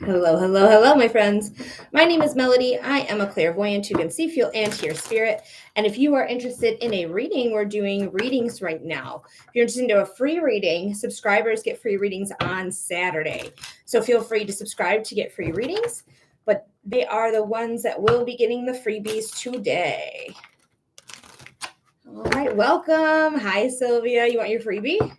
Hello, hello, hello, my friends. My name is Melody. I am a clairvoyant who can see, feel, and hear spirit. And if you are interested in a reading, we're doing readings right now. If you're interested in a free reading, subscribers get free readings on Saturday. So feel free to subscribe to get free readings, but they are the ones that will be getting the freebies today. All right, welcome. Hi, Sylvia. You want your freebie?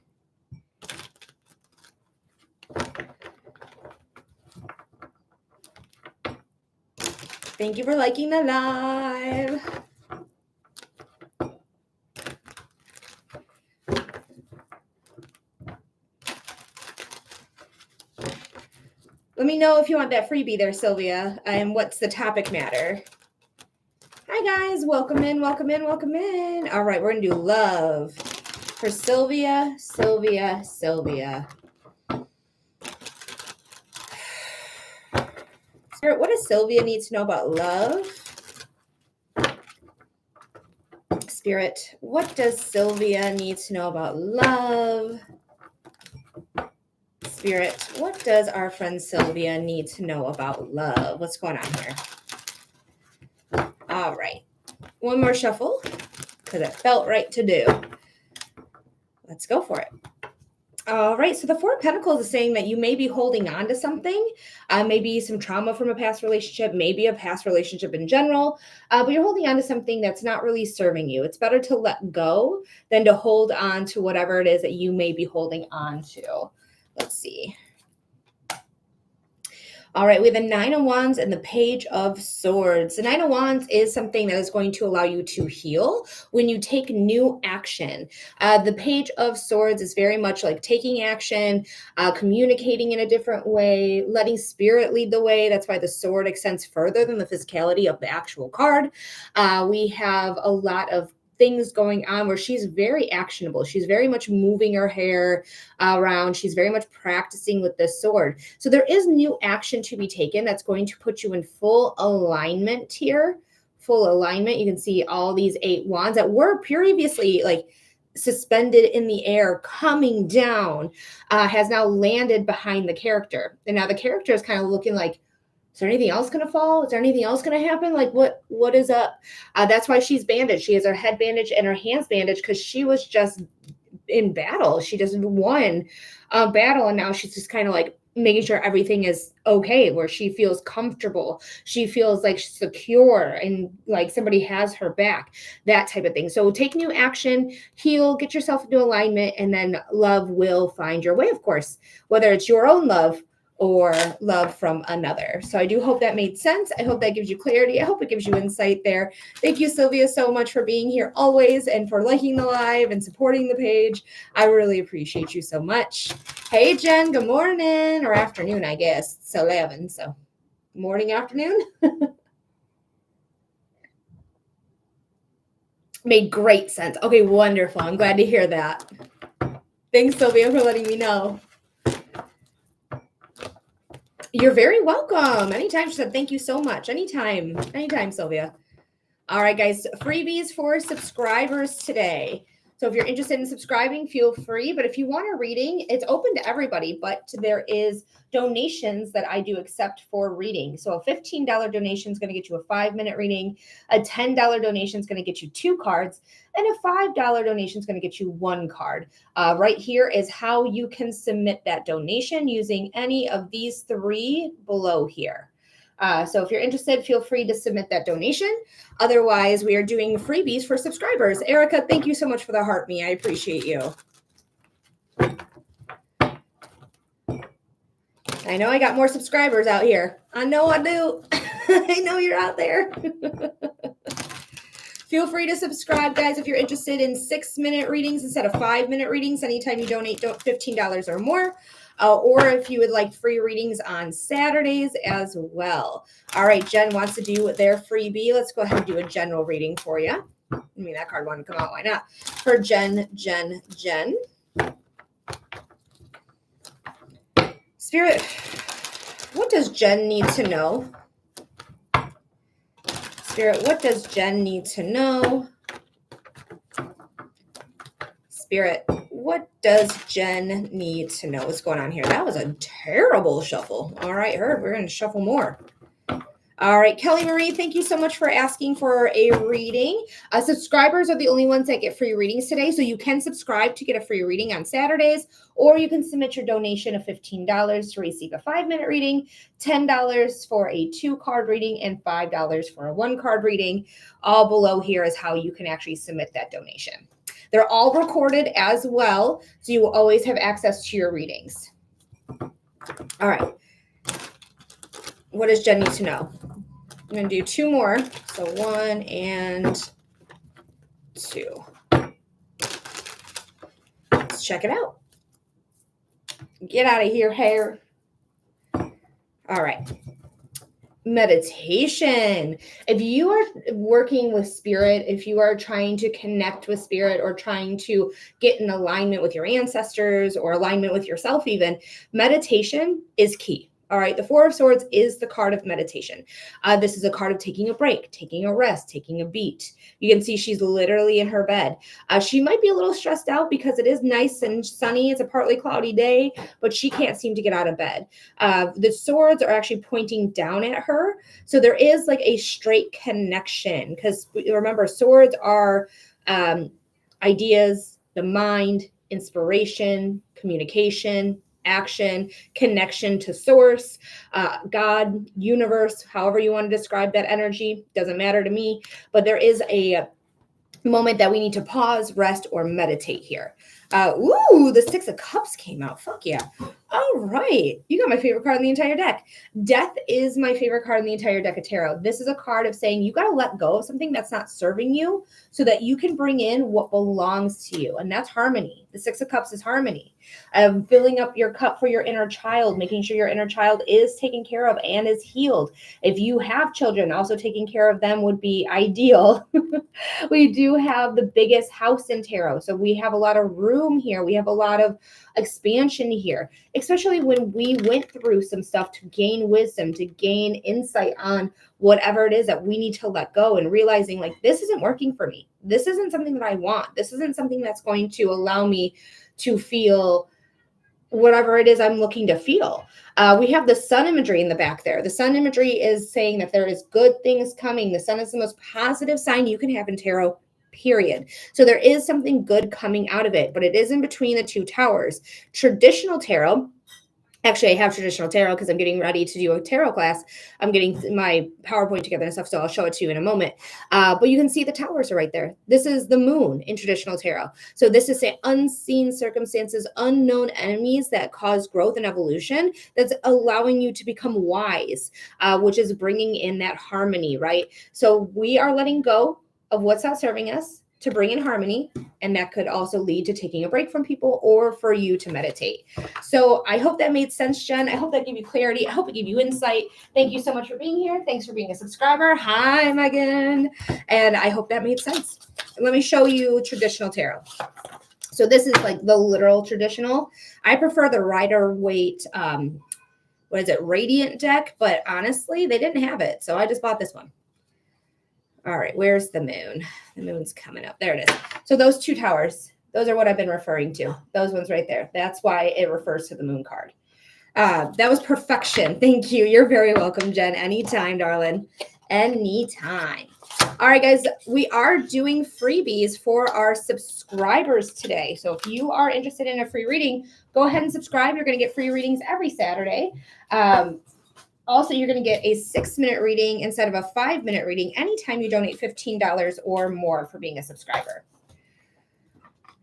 Thank you for liking the live. Let me know if you want that freebie there, Sylvia, and what's the topic matter. Hi, guys. Welcome in, welcome in, welcome in. All right, we're going to do love for Sylvia, Sylvia, Sylvia. Spirit, what does Sylvia need to know about love? Spirit, what does Sylvia need to know about love? Spirit, what does our friend Sylvia need to know about love? What's going on here? All right. One more shuffle because it felt right to do. Let's go for it. All right, so the Four of Pentacles is saying that you may be holding on to something, maybe some trauma from a past relationship, maybe a past relationship in general, but you're holding on to something that's not really serving you. It's better to let go than to hold on to whatever it is that you may be holding on to. Let's see. All right, we have the Nine of Wands and the Page of Swords. The Nine of Wands is something that is going to allow you to heal when you take new action. The Page of Swords is very much like taking action, communicating in a different way, letting spirit lead the way. That's why the sword extends further than the physicality of the actual card. We have a lot of things going on where she's very actionable. She's very much moving her hair around. She's very much practicing with this sword. So there is new action to be taken that's going to put you in full alignment here. Full alignment. You can see all these 8 wands that were previously like suspended in the air, coming down, has now landed behind the character. And now the character is kind of looking like, is there anything else going to fall? Is there anything else going to happen? Like what is up? That's why she's bandaged. She has her head bandaged and her hands bandaged because she was just in battle. She just won a battle, and now she's just kind of like making sure everything is okay, where she feels comfortable. She feels like secure and like somebody has her back, that type of thing. So take new action, heal, get yourself into alignment, and then love will find your way, of course, whether it's your own love or love from another. So I do hope that made sense. I hope that gives you clarity. I hope it gives you insight there. Thank you, Sylvia, so much for being here always and for liking the live and supporting the page. I really appreciate you so much. Hey, Jen, good morning or afternoon, I guess. It's 11, so morning, afternoon. Made great sense. Okay, wonderful. I'm glad to hear that. Thanks, Sylvia, for letting me know. You're very welcome. Anytime. She said, thank you so much. Anytime, Sylvia. All right, guys, freebies for subscribers today. So if you're interested in subscribing, feel free. But if you want a reading, it's open to everybody, but there is donations that I do accept for reading. So a $15 donation is going to get you a 5-minute reading. A $10 donation is going to get you 2 cards. And a $5 donation is going to get you 1 card. Right here is how you can submit that donation using any of these 3 below here. So if you're interested, feel free to submit that donation. Otherwise, we are doing freebies for subscribers. Erica, thank you so much for the heart me. I appreciate you. I know I got more subscribers out here. I know I do. I know you're out there. Feel free to subscribe, guys, if you're interested in 6-minute readings instead of 5-minute readings anytime you donate $15 or more. Or if you would like free readings on Saturdays as well. All right, Jen wants to do their freebie. Let's go ahead and do a general reading for you. I mean, that card wanted to come out. Why not? For Jen. Spirit, what does Jen need to know? Spirit, what does Jen need to know? Spirit, what does Jen need to know? What's going on here? That was a terrible shuffle. All right, Herb, we're going to shuffle more. All right, Kelly Marie, thank you so much for asking for a reading. Subscribers are the only ones that get free readings today, so you can subscribe to get a free reading on Saturdays, or you can submit your donation of $15 to receive a 5-minute reading, $10 for a 2-card reading, and $5 for a 1-card reading. All below here is how you can actually submit that donation. They're all recorded as well, so you will always have access to your readings. All right. What does Jen need to know? I'm going to do 2 more. So 1 and 2. Let's check it out. Get out of here, hair. All right. Meditation. If you are working with spirit, if you are trying to connect with spirit or trying to get in alignment with your ancestors or alignment with yourself even, meditation is key. All right, the 4 of Swords is the card of meditation. This is a card of taking a break, taking a rest, taking a beat. You can see she's literally in her bed. She might be a little stressed out because it is nice and sunny. It's a partly cloudy day, but she can't seem to get out of bed. The swords are actually pointing down at her. So there is like a straight connection because remember, swords are ideas, the mind, inspiration, communication, action, connection to source, God, universe, however you want to describe that energy, doesn't matter to me, but there is a moment that we need to pause, rest, or meditate here. Ooh, the 6 of Cups came out. Fuck yeah. All right. You got my favorite card in the entire deck. Death is my favorite card in the entire deck of tarot. This is a card of saying you got to let go of something that's not serving you so that you can bring in what belongs to you. And that's harmony. The 6 of Cups is harmony. Filling up your cup for your inner child, making sure your inner child is taken care of and is healed. If you have children, also taking care of them would be ideal. We do have the biggest house in tarot. So we have a lot of room here. We have a lot of expansion here, especially when we went through some stuff to gain wisdom, to gain insight on whatever it is that we need to let go and realizing like, this isn't working for me. This isn't something that I want. This isn't something that's going to allow me to feel whatever it is I'm looking to feel. We have the sun imagery in the back there. The sun imagery is saying that there is good things coming. The sun is the most positive sign you can have in tarot, period. So there is something good coming out of it, but it is in between the 2 towers. Traditional tarot, actually, I have traditional tarot because I'm getting ready to do a tarot class. I'm getting my PowerPoint together and stuff, so I'll show it to you in a moment. But you can see the towers are right there. This is the moon in traditional tarot. So this is say unseen circumstances, unknown enemies that cause growth and evolution that's allowing you to become wise, which is bringing in that harmony, right? So we are letting go of what's not serving us to bring in harmony. And that could also lead to taking a break from people or for you to meditate. So I hope that made sense, Jen. I hope that gave you clarity. I hope it gave you insight. Thank you so much for being here. Thanks for being a subscriber. Hi, Megan. And I hope that made sense. Let me show you traditional tarot. So this is like the literal traditional. I prefer the Rider-Waite, Radiant deck, but honestly, they didn't have it. So I just bought this one. All right, where's the moon? The moon's coming up. There it is. So those 2 towers, those are what I've been referring to. Those ones right there. That's why it refers to the moon card. That was perfection. Thank you. You're very welcome, Jen. Anytime, darling. Anytime. All right, guys, we are doing freebies for our subscribers today. So if you are interested in a free reading, go ahead and subscribe. You're going to get free readings every Saturday. Also, you're going to get a 6-minute reading instead of a 5-minute reading anytime you donate $15 or more for being a subscriber.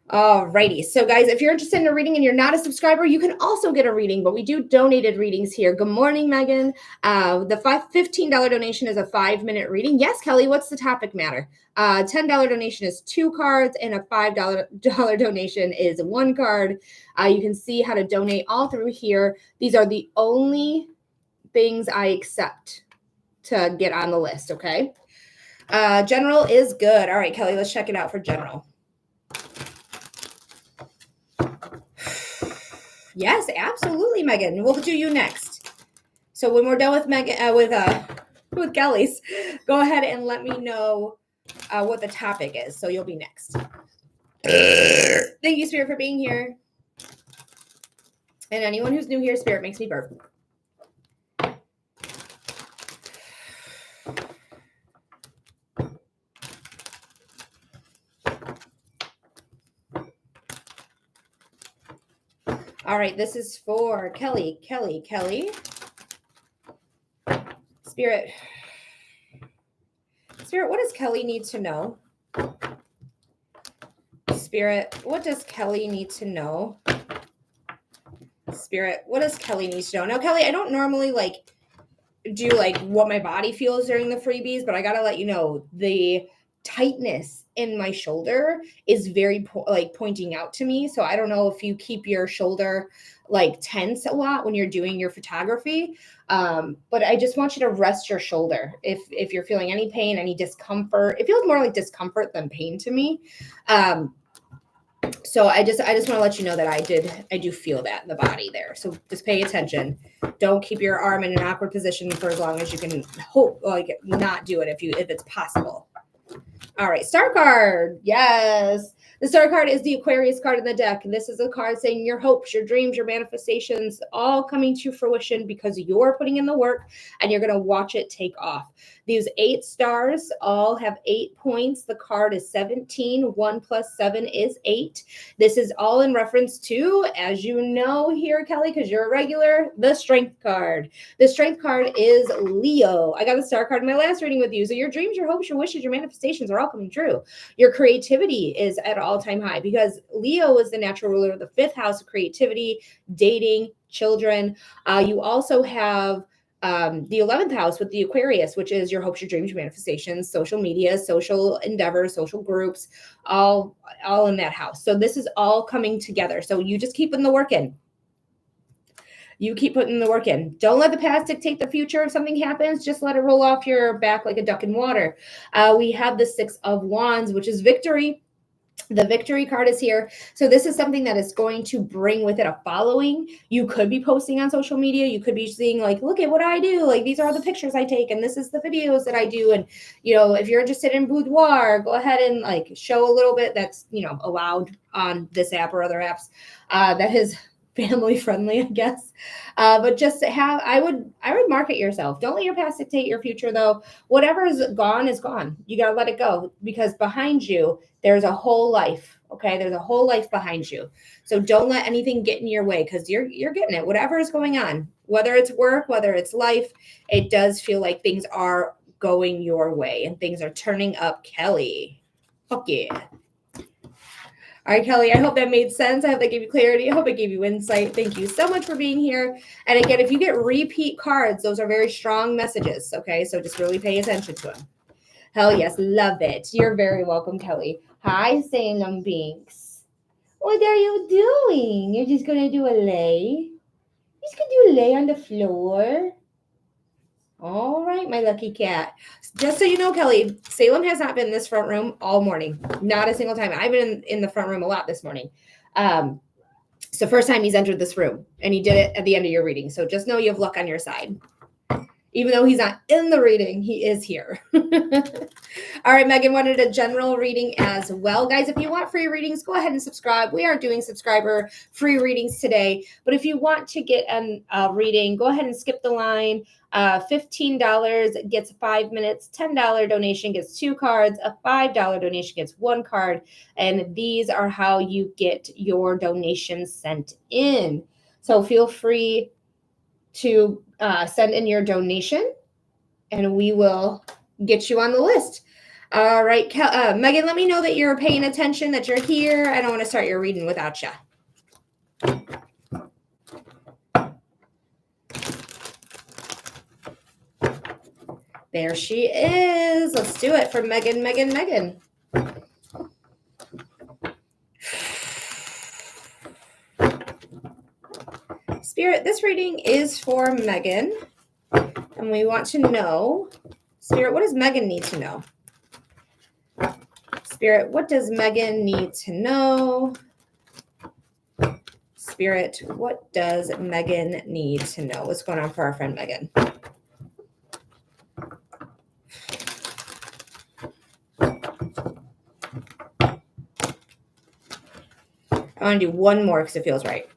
All righty. So, guys, if you're interested in a reading and you're not a subscriber, you can also get a reading, but we do donated readings here. Good morning, Megan. The $15 donation is a 5-minute reading. Yes, Kelly, what's the topic matter? $10 donation is 2 cards, and a $5 donation is 1 card. You can see how to donate all through here. These are the only things I accept to get on the list, okay? General is good. All right, Kelly, let's check it out for general. Yes, absolutely, Megan. We'll do you next. So when we're done with Megan, with Kelly's, go ahead and let me know what the topic is. So you'll be next. Thank you, Spirit, for being here. And anyone who's new here, Spirit makes me burp. All right, this is for Kelly. Spirit, what does Kelly need to know? Spirit, what does Kelly need to know? Spirit, what does Kelly need to know? Now, Kelly, I don't normally do what my body feels during the freebies, but I gotta let you know the tightness in my shoulder is very pointing out to me. So I don't know if you keep your shoulder tense a lot when you're doing your photography, but I just want you to rest your shoulder if you're feeling any pain, any discomfort. It feels more like discomfort than pain to me. So I just want to let you know that I do feel that in the body there. So just pay attention. Don't keep your arm in an awkward position for as long as you can. Hope not do it if it's possible. All right, star card. Yes. The star card is the Aquarius card in the deck. And this is a card saying your hopes, your dreams, your manifestations all coming to fruition because you're putting in the work and you're going to watch it take off. These 8 stars all have 8 points. The card is 17. 1 plus 7 is 8. This is all in reference to, as you know here, Kelly, because you're a regular, the strength card. The strength card is Leo. I got a star card in my last reading with you. So your dreams, your hopes, your wishes, your manifestations are all coming true. Your creativity is at all-time high because Leo is the natural ruler of the 5th house of creativity, dating, children. You also have the 11th house with the Aquarius, which is your hopes, your dreams, your manifestations, social media, social endeavors, social groups, all in that house. So this is all coming together. So you just keep putting the work in. You keep putting the work in. Don't let the past dictate the future. If something happens, just let it roll off your back like a duck in water. We have the 6 of Wands, which is victory. The victory card is here. So this is something that is going to bring with it a following. You could be posting on social media. You could be seeing look at what I do. These are the pictures I take and this is the videos that I do. And, if you're interested in boudoir, go ahead and show a little bit. That's, allowed on this app or other apps. That is family friendly, I guess. But just to have, I would market yourself. Don't let your past dictate your future though. Whatever is gone is gone. You got to let it go because behind you, there's a whole life. Okay. There's a whole life behind you. So don't let anything get in your way because you're getting it. Whatever is going on, whether it's work, whether it's life, it does feel like things are going your way and things are turning up, Kelly. Fuck yeah. All right, Kelly, I hope that made sense. I hope that gave you clarity. I hope it gave you insight. Thank you so much for being here. And again, if you get repeat cards, those are very strong messages, okay? So just really pay attention to them. Hell yes, love it. You're very welcome, Kelly. Hi, Salem Binks. What are you doing? You're just going to do a lay? You're just going to do a lay on the floor? All right, my lucky cat. Just so you know, Kelly, Salem has not been in this front room all morning. Not a single time. I've been in the front room a lot this morning. It's the first time he's entered this room, and he did it at the end of your reading. So just know you have luck on your side. Even though he's not in the reading, he is here. All right, Megan wanted a general reading as well. Guys, if you want free readings, go ahead and subscribe. We are doing subscriber free readings today. But if you want to get a reading, go ahead and skip the line. $15 gets 5 minutes. $10 donation gets 2 cards. A $5 donation gets 1 card. And these are how you get your donations sent in. So feel free to send in your donation and we will get you on the list. All right, Megan, let me know that you're paying attention, that you're here. I don't want to start your reading without you. There she is. Let's do it for Megan. Spirit, this reading is for Megan. And we want to know, Spirit, what does Megan need to know? Spirit, what does Megan need to know? Spirit, what does Megan need to know? What's going on for our friend Megan? I want to do one more because it feels right.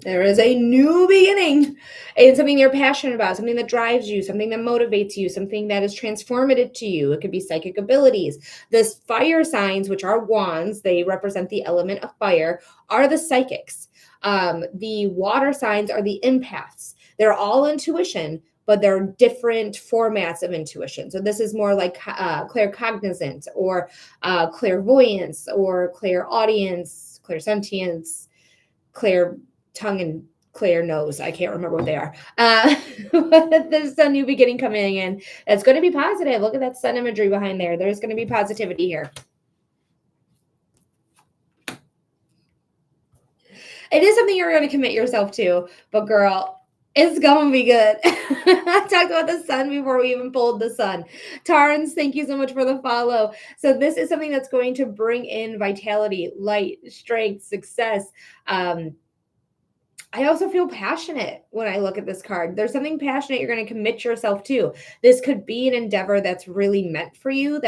There is a new beginning and something you're passionate about, something that drives you, something that motivates you, something that is transformative to you. It could be psychic abilities. The fire signs, which are wands, they represent the element of fire, are the psychics. The water signs are the empaths. They're all intuition, but they're different formats of intuition. So this is more like claircognizant or clairvoyance or clairaudience, clairsentience, clair tongue and clear nose. I can't remember what they are. There's a new beginning coming in. It's going to be positive. Look at that sun imagery behind there. There's going to be positivity here. It is something you're going to commit yourself to, but girl, it's going to be good. I talked about the sun before we even pulled the sun. Tarns, thank you so much for the follow. So this is something that's going to bring in vitality, light, strength, success. I also feel passionate when I look at this card. There's something passionate you're going to commit yourself to. This could be an endeavor that's really meant for you,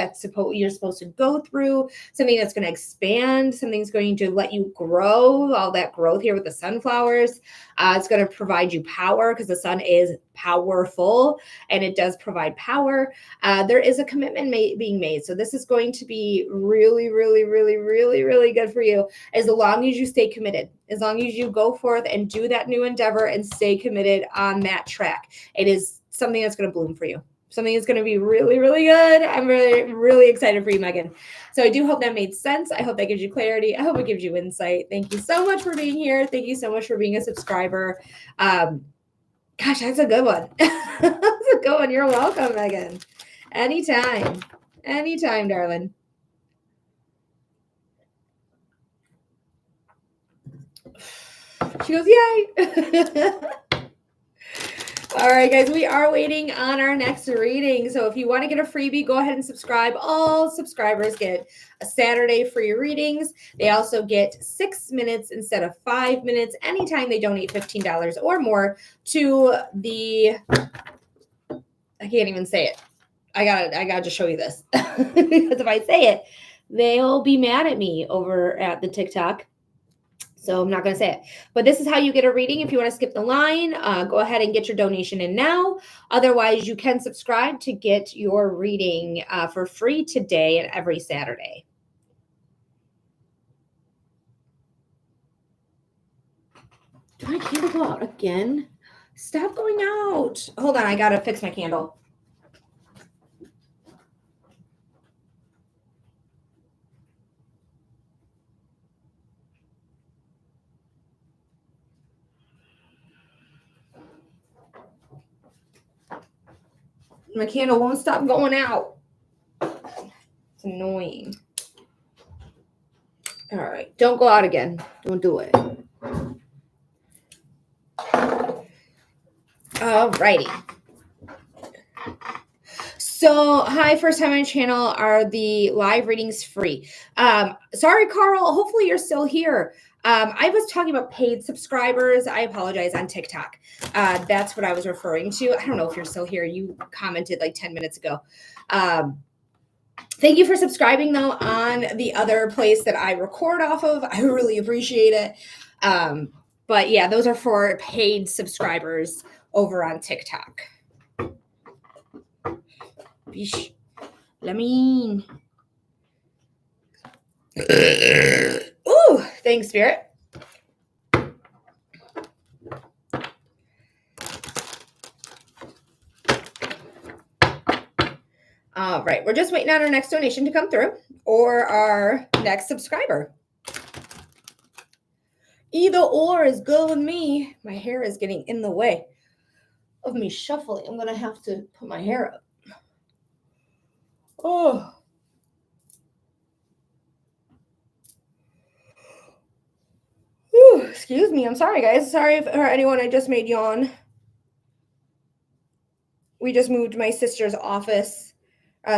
you're supposed to go through, something that's going to expand, something's going to let you grow, all that growth here with the sunflowers. It's going to provide you power because the sun is powerful and it does provide power. There is a commitment being made. So this is going to be really, really, really, really, really good for you as long as you stay committed, as long as you go forth and do that new endeavor and stay committed on that track. It is something that's going to bloom for you. Something that's going to be really, really good. I'm really, really excited for you, Megan. So I do hope that made sense. I hope that gives you clarity. I hope it gives you insight. Thank you so much for being here. Thank you so much for being a subscriber. Gosh, that's a good one. That's a good one. You're welcome, Megan. Anytime. Anytime, darling. She goes, yay. All right, guys, we are waiting on our next reading. So if you want to get a freebie, go ahead and subscribe. All subscribers get a Saturday free readings. They also get 6 minutes instead of 5 minutes anytime they donate $15 or more to the, I can't even say it. I gotta just show you this. Because if I say it, they'll be mad at me over at the TikTok. So I'm not going to say it. But this is how you get a reading. If you want to skip the line, go ahead and get your donation in now. Otherwise, you can subscribe to get your reading for free today and every Saturday. Do my candle go out again? Stop going out. Hold on. I got to fix my candle. My candle won't stop going out. It's annoying. All right. Don't go out again. Don't do it. All righty. So, hi, first time on the channel. Are the live readings free? Sorry, Carl. Hopefully you're still here. I was talking about paid subscribers. I apologize, on TikTok. That's what I was referring to. I don't know if you're still here. You commented like 10 minutes ago. Thank you for subscribing, though, on the other place that I record off of. I really appreciate it. But yeah, those are for paid subscribers over on TikTok. Bish. Lemon. Ooh, thanks, Spirit. All right, we're just waiting on our next donation to come through or our next subscriber. Either or is good with me. My hair is getting in the way of me shuffling. I'm going to have to put my hair up. Oh. Whew, excuse me. I'm sorry, guys. Sorry for anyone I just made yawn. We just moved my sister's office,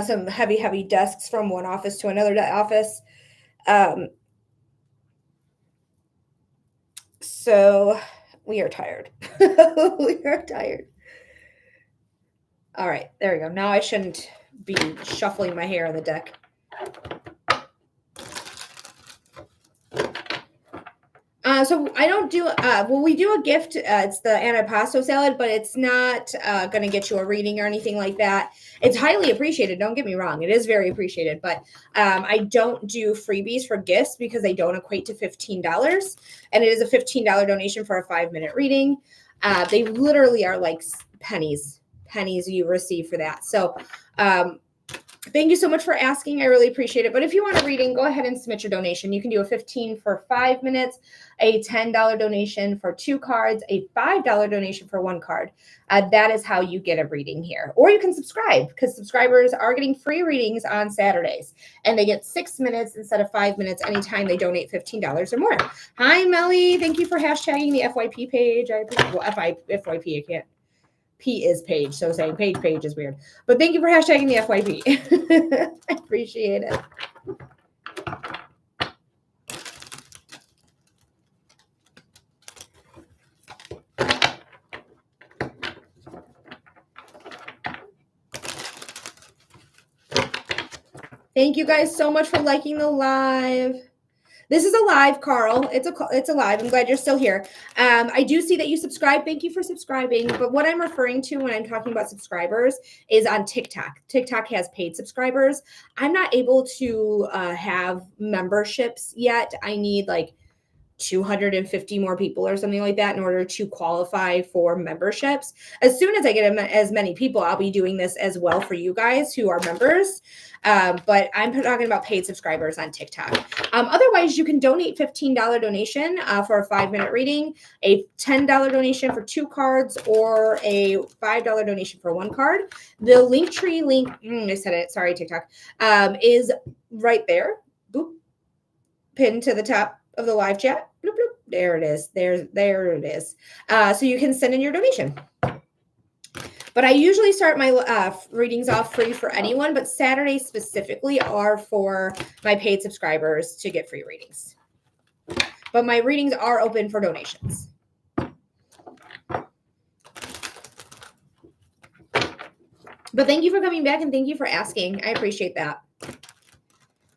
some heavy, heavy desks from one office to another office. So we are tired. We are tired. All right, there we go. Now I shouldn't be shuffling my hair on the deck. So I don't do, well, we do a gift. It's the antipasto salad, but it's not going to get you a reading or anything like that. It's highly appreciated. Don't get me wrong. It is very appreciated, but I don't do freebies for gifts because they don't equate to $15. And it is a $15 donation for a 5-minute reading. They literally are like pennies you receive for that. So, thank you so much for asking. I really appreciate it. But if you want a reading, go ahead and submit your donation. You can do a $15 for 5 minutes, a $10 donation for 2 cards, a $5 donation for 1 card. That is how you get a reading here. Or you can subscribe because subscribers are getting free readings on Saturdays. And they get 6 minutes instead of 5 minutes anytime they donate $15 or more. Hi, Melly. Thank you for hashtagging the FYP page. I appreciate, well, FYP, I can't. P is page, so saying page is weird. But thank you for hashtagging the FYP. I appreciate it. Thank you guys so much for liking the live. This is a live, Carl. It's a live. I'm glad you're still here. I do see that you subscribe. Thank you for subscribing. But what I'm referring to when I'm talking about subscribers is on TikTok. TikTok has paid subscribers. I'm not able to have memberships yet. I need like 250 more people or something like that in order to qualify for memberships. As soon as I get as many people, I'll be doing this as well for you guys who are members. But I'm talking about paid subscribers on TikTok. Otherwise, you can donate $15 donation for a 5-minute reading, a $10 donation for 2 cards, or a $5 donation for 1 card. The Linktree link, I said it, sorry, TikTok, is right there. Boop, pinned to the top of the live chat. Bloop, bloop. There it is. There it is. So you can send in your donation. But I usually start my readings off free for anyone, but Saturdays specifically are for my paid subscribers to get free readings. But my readings are open for donations. But thank you for coming back and thank you for asking. I appreciate that.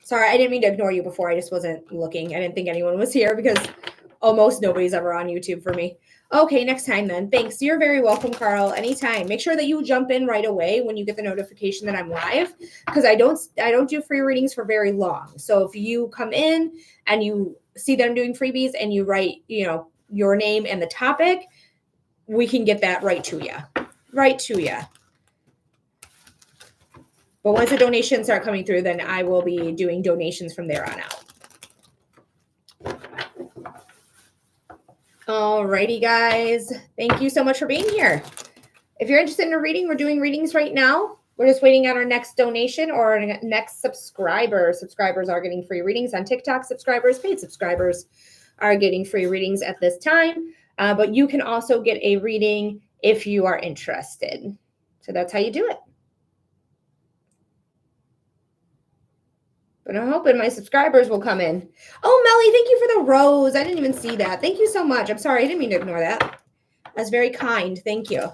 Sorry, I didn't mean to ignore you before. I just wasn't looking. I didn't think anyone was here because almost nobody's ever on YouTube for me. Okay, next time then. Thanks. You're very welcome, Carl. Anytime. Make sure that you jump in right away when you get the notification that I'm live because I don't do free readings for very long. So if you come in and you see that I'm doing freebies and you write, your name and the topic, we can get that right to you. Right to you. But once the donations start coming through, then I will be doing donations from there on out. Alrighty, guys. Thank you so much for being here. If you're interested in a reading, we're doing readings right now. We're just waiting on our next donation or our next subscriber. Subscribers are getting free readings on TikTok. Paid subscribers are getting free readings at this time. But you can also get a reading if you are interested. So that's how you do it. But I'm hoping my subscribers will come in. Oh, Melly, thank you for the rose. I didn't even see that. Thank you so much. I'm sorry. I didn't mean to ignore that. That's very kind. Thank you.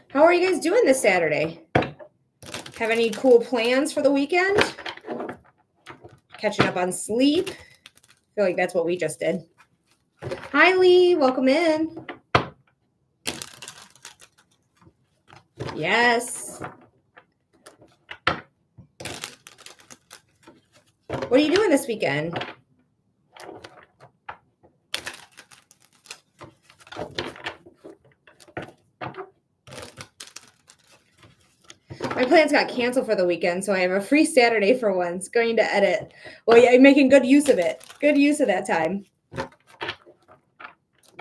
How are you guys doing this Saturday? Have any cool plans for the weekend? Catching up on sleep? I feel like that's what we just did. Hi, Lee. Welcome in. Yes. What are you doing this weekend? My plans got canceled for the weekend, so I have a free Saturday for once, going to edit. Well, yeah, I'm making good use of it. Good use of that time.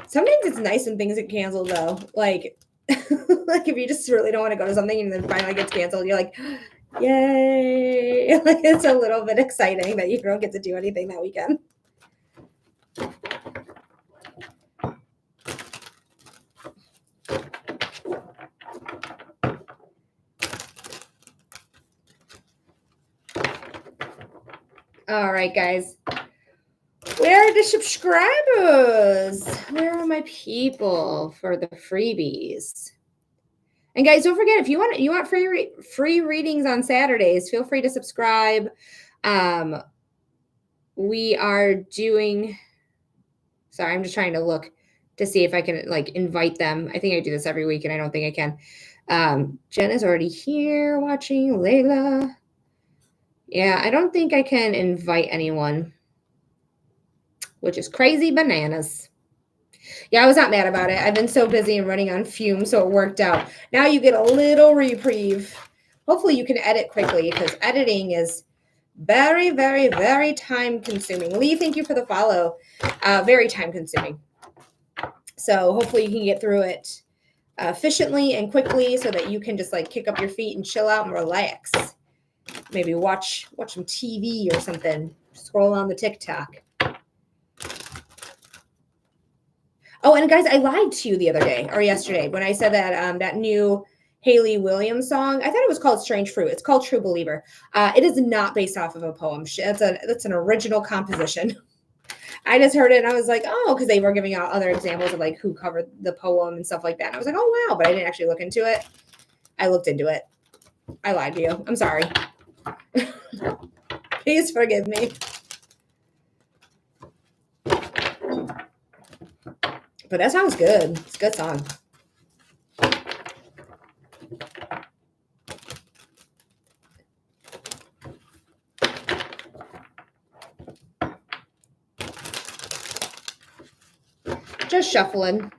Sometimes it's nice when things get canceled, though. Like if you just really don't want to go to something and then finally gets canceled, you're like, Yay. Like, it's a little bit exciting that you don't get to do anything that weekend. All right, guys. Where are the subscribers? Where are my people for the freebies? And guys, don't forget, if you want free readings on Saturdays, feel free to subscribe. We are doing, sorry, I'm just trying to look to see if I can like invite them. I think I do this every week and I don't think I can. Jen is already here watching. Layla. Yeah, I don't think I can invite anyone, which is crazy bananas. Yeah, I was not mad about it. I've been so busy and running on fumes, so it worked out. Now you get a little reprieve. Hopefully you can edit quickly because editing is very, very, very time consuming. Lee, thank you for the follow. Very time consuming. So hopefully you can get through it efficiently and quickly so that you can just like kick up your feet and chill out and relax. Maybe watch some TV or something. Scroll on the TikTok. Oh, and guys, I lied to you the other day or yesterday when I said that that new Haley Williams song. I thought it was called Strange Fruit. It's called True Believer. It is not based off of a poem. That's an original composition. I just heard it and I was like, oh, because they were giving out other examples of like who covered the poem and stuff like that. And I was like, oh wow, but I didn't actually look into it. I looked into it. I lied to you. I'm sorry. Please forgive me. But that sounds good. It's a good song. Just shuffling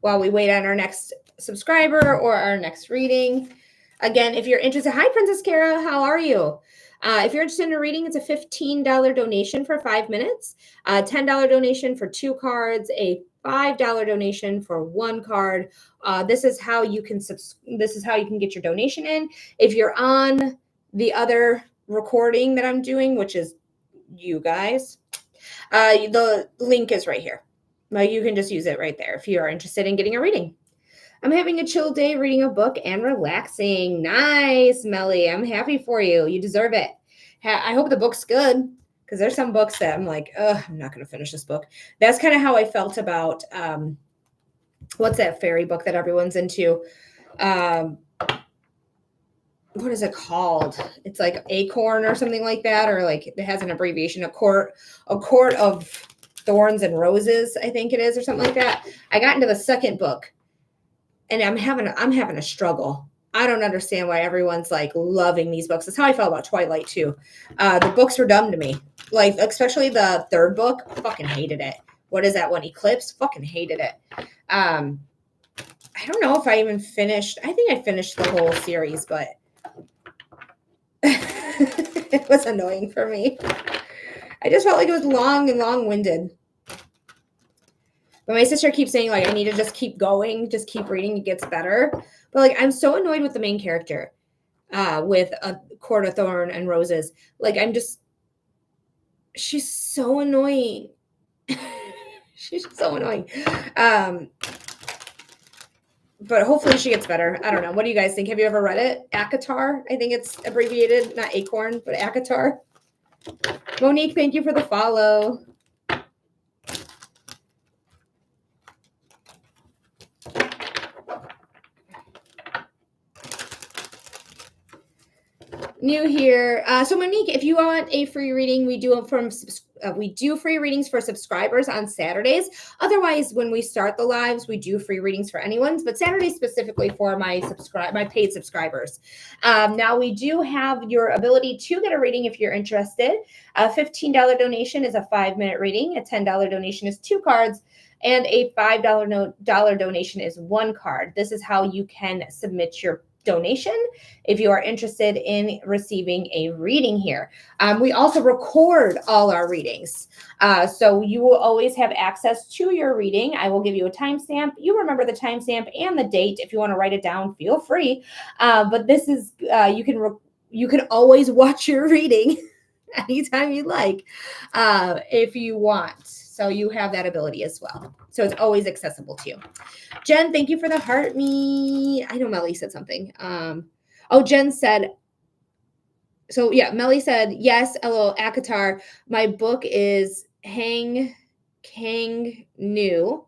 while we wait on our next subscriber or our next reading. Again, if you're interested, hi, Princess Kara, how are you? If you're interested in a reading, it's a $15 donation for 5 minutes, a $10 donation for 2 cards, a $5 donation for 1 card. This is how you can get your donation in. If you're on the other recording that I'm doing, which is you guys, the link is right here. You can just use it right there if you are interested in getting a reading. I'm having a chill day reading a book and relaxing. Nice, Melly. I'm happy for you. You deserve it. I hope the book's good because there's some books that I'm like, I'm not going to finish this book. That's kind of how I felt about what's that fairy book that everyone's into? What is it called? It's like Acorn or something like that, or like it has an abbreviation, a court of thorns and roses, I think it is, or something like that. I got into the second book. And I'm having a struggle. I don't understand why everyone's like loving these books. That's how I felt about Twilight too. The books were dumb to me. Like, especially the third book, fucking hated it. What is that one? Eclipse? Fucking hated it. I don't know if I even finished. I think I finished the whole series, but it was annoying for me. I just felt like it was long and long-winded. But my sister keeps saying, like, I need to just keep going, just keep reading, it gets better. But, like, I'm so annoyed with the main character with A Court of Thorn and Roses. Like, she's so annoying. She's so annoying. But hopefully she gets better. I don't know. What do you guys think? Have you ever read it? ACOTAR? I think it's abbreviated, not Acorn, but ACOTAR. Monique, thank you for the follow. New here. So Monique, if you want a free reading, we do free readings for subscribers on Saturdays. Otherwise, when we start the lives, we do free readings for anyone's, but Saturdays specifically for my paid subscribers. Now we do have your ability to get a reading if you're interested. A $15 donation is a 5-minute reading. A $10 donation is 2 cards. And a $5 donation is 1 card. This is how you can submit your donation if you are interested in receiving a reading here. We also record all our readings. So you will always have access to your reading. I will give you a timestamp. You remember the timestamp and the date. If you want to write it down, feel free. But this is, you can you can always watch your reading anytime you like, if you want. So you have that ability as well. So it's always accessible to you. Jen, thank you for the heart me. I know Melly said something. Jen said, so yeah, Melly said, yes, LO Akatar. My book is Hang Kang New.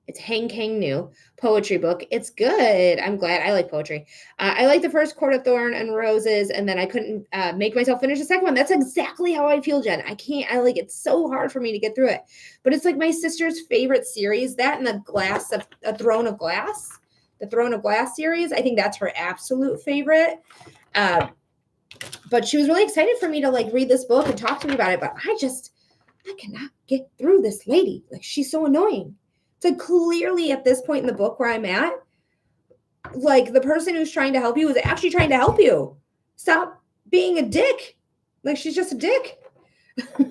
It's Hang Kang New poetry book. It's good. I'm glad. I like poetry. I like the first Court of Thorn and Roses, and then I couldn't make myself finish the second one. That's exactly how I feel, Jen. I like it's so hard for me to get through it. But it's like my sister's favorite series, that and the Throne of Glass. The Throne of Glass series. I think that's her absolute favorite. But she was really excited for me to like read this book and talk to me about it. But I cannot get through this lady. Like, she's so annoying. So clearly at this point in the book where I'm at, like, the person who's trying to help you is actually trying to help you. Stop being a dick. Like, she's just a dick.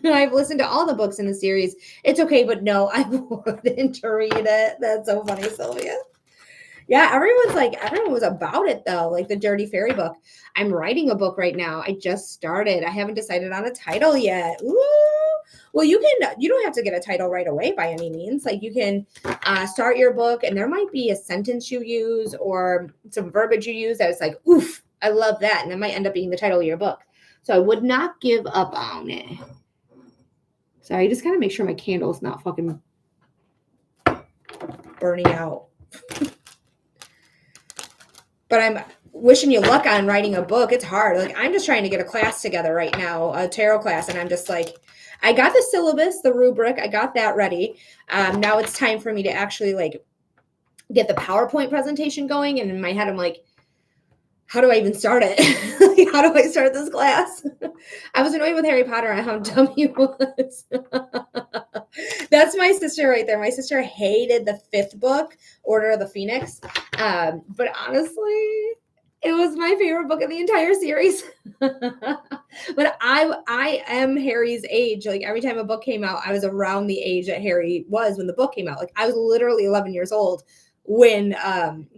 I've listened to all the books in the series. It's okay, but no, I wouldn't read it. That's so funny, Sylvia. Yeah, everyone was about it though, like the Dirty Fairy book. I'm writing a book right now. I just started. I haven't decided on a title yet. Ooh. Well, you don't have to get a title right away by any means. Like, you can start your book and there might be a sentence you use or some verbiage you use that is like, oof, I love that. And it might end up being the title of your book. So I would not give up on it. Sorry, I just gotta make sure my candle's not fucking burning out. But I'm wishing you luck on writing a book. It's hard. Like, I'm just trying to get a class together right now, a tarot class. And I'm just like, I got the syllabus, the rubric. I got that ready. Now it's time for me to actually like get the PowerPoint presentation going. And in my head, I'm like, how do I even start it? Like, how do I start this class? I was annoyed with Harry Potter and how dumb he was. That's my sister right there. My sister hated the 5th book, Order of the Phoenix. But honestly, it was my favorite book of the entire series. But I am Harry's age. Like, every time a book came out, I was around the age that Harry was when the book came out. Like, I was literally 11 years old when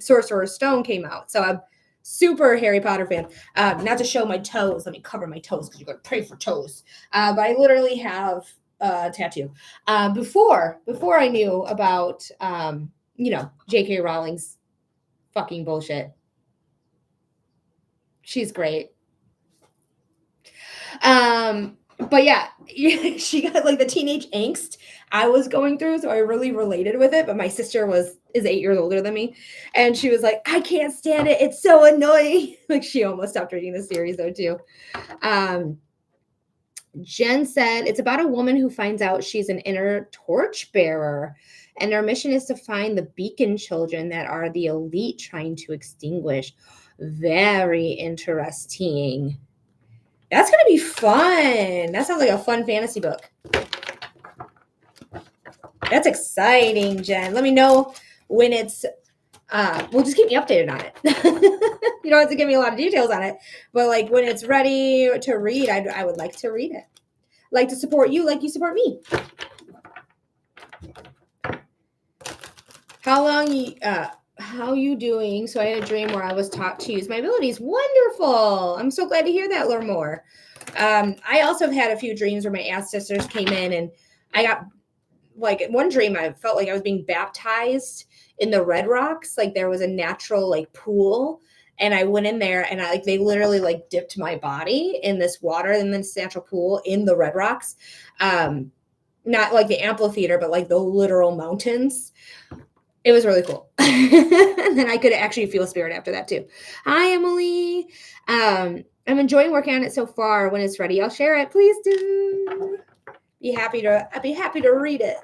Sorcerer's Stone came out. So I'm super Harry Potter fan. Not to show my toes. Let me cover my toes because you're going to pray for toes. But I literally have a tattoo. Before I knew about, J.K. Rowling's fucking bullshit. She's great. But yeah, she got like the teenage angst I was going through, so I really related with it. But my sister is 8 years older than me, and she was like, I can't stand it. It's so annoying. Like, she almost stopped reading the series though too. Jen said it's about a woman who finds out she's an inner torchbearer, and her mission is to find the beacon children that are the elite trying to extinguish. Very interesting. That's going to be fun. That sounds like a fun fantasy book. That's exciting, Jen. Let me know when it's, well, just keep me updated on it. You don't have to give me a lot of details on it, but like when it's ready to read, I would like to read it. Like to support you like you support me. How you doing? So I had a dream where I was taught to use my abilities. Wonderful. I'm so glad to hear that. Learn more. I also have had a few dreams where my ancestors came in and I got, like, one dream I felt like I was being baptized in the Red Rocks. Like, there was a natural like pool and I went in there and they literally like dipped my body in this water in this natural pool in the Red Rocks. Not like the amphitheater, but like the literal mountains. It was really cool. And then I could actually feel spirit after that too. Hi, Emily. I'm enjoying working on it so far. When it's ready, I'll share it. Please do. I'd be happy to read it.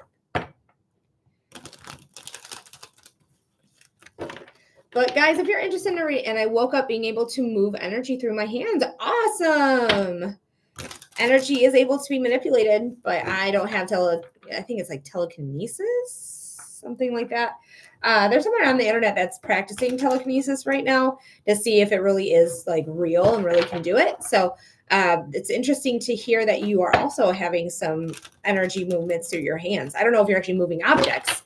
But guys, if you're interested in read, and I woke up being able to move energy through my hands, awesome. Energy is able to be manipulated, but I don't have I think it's like telekinesis, something like that. There's someone on the internet that's practicing telekinesis right now to see if it really is like real and really can do it. So it's interesting to hear that you are also having some energy movements through your hands. I don't know if you're actually moving objects,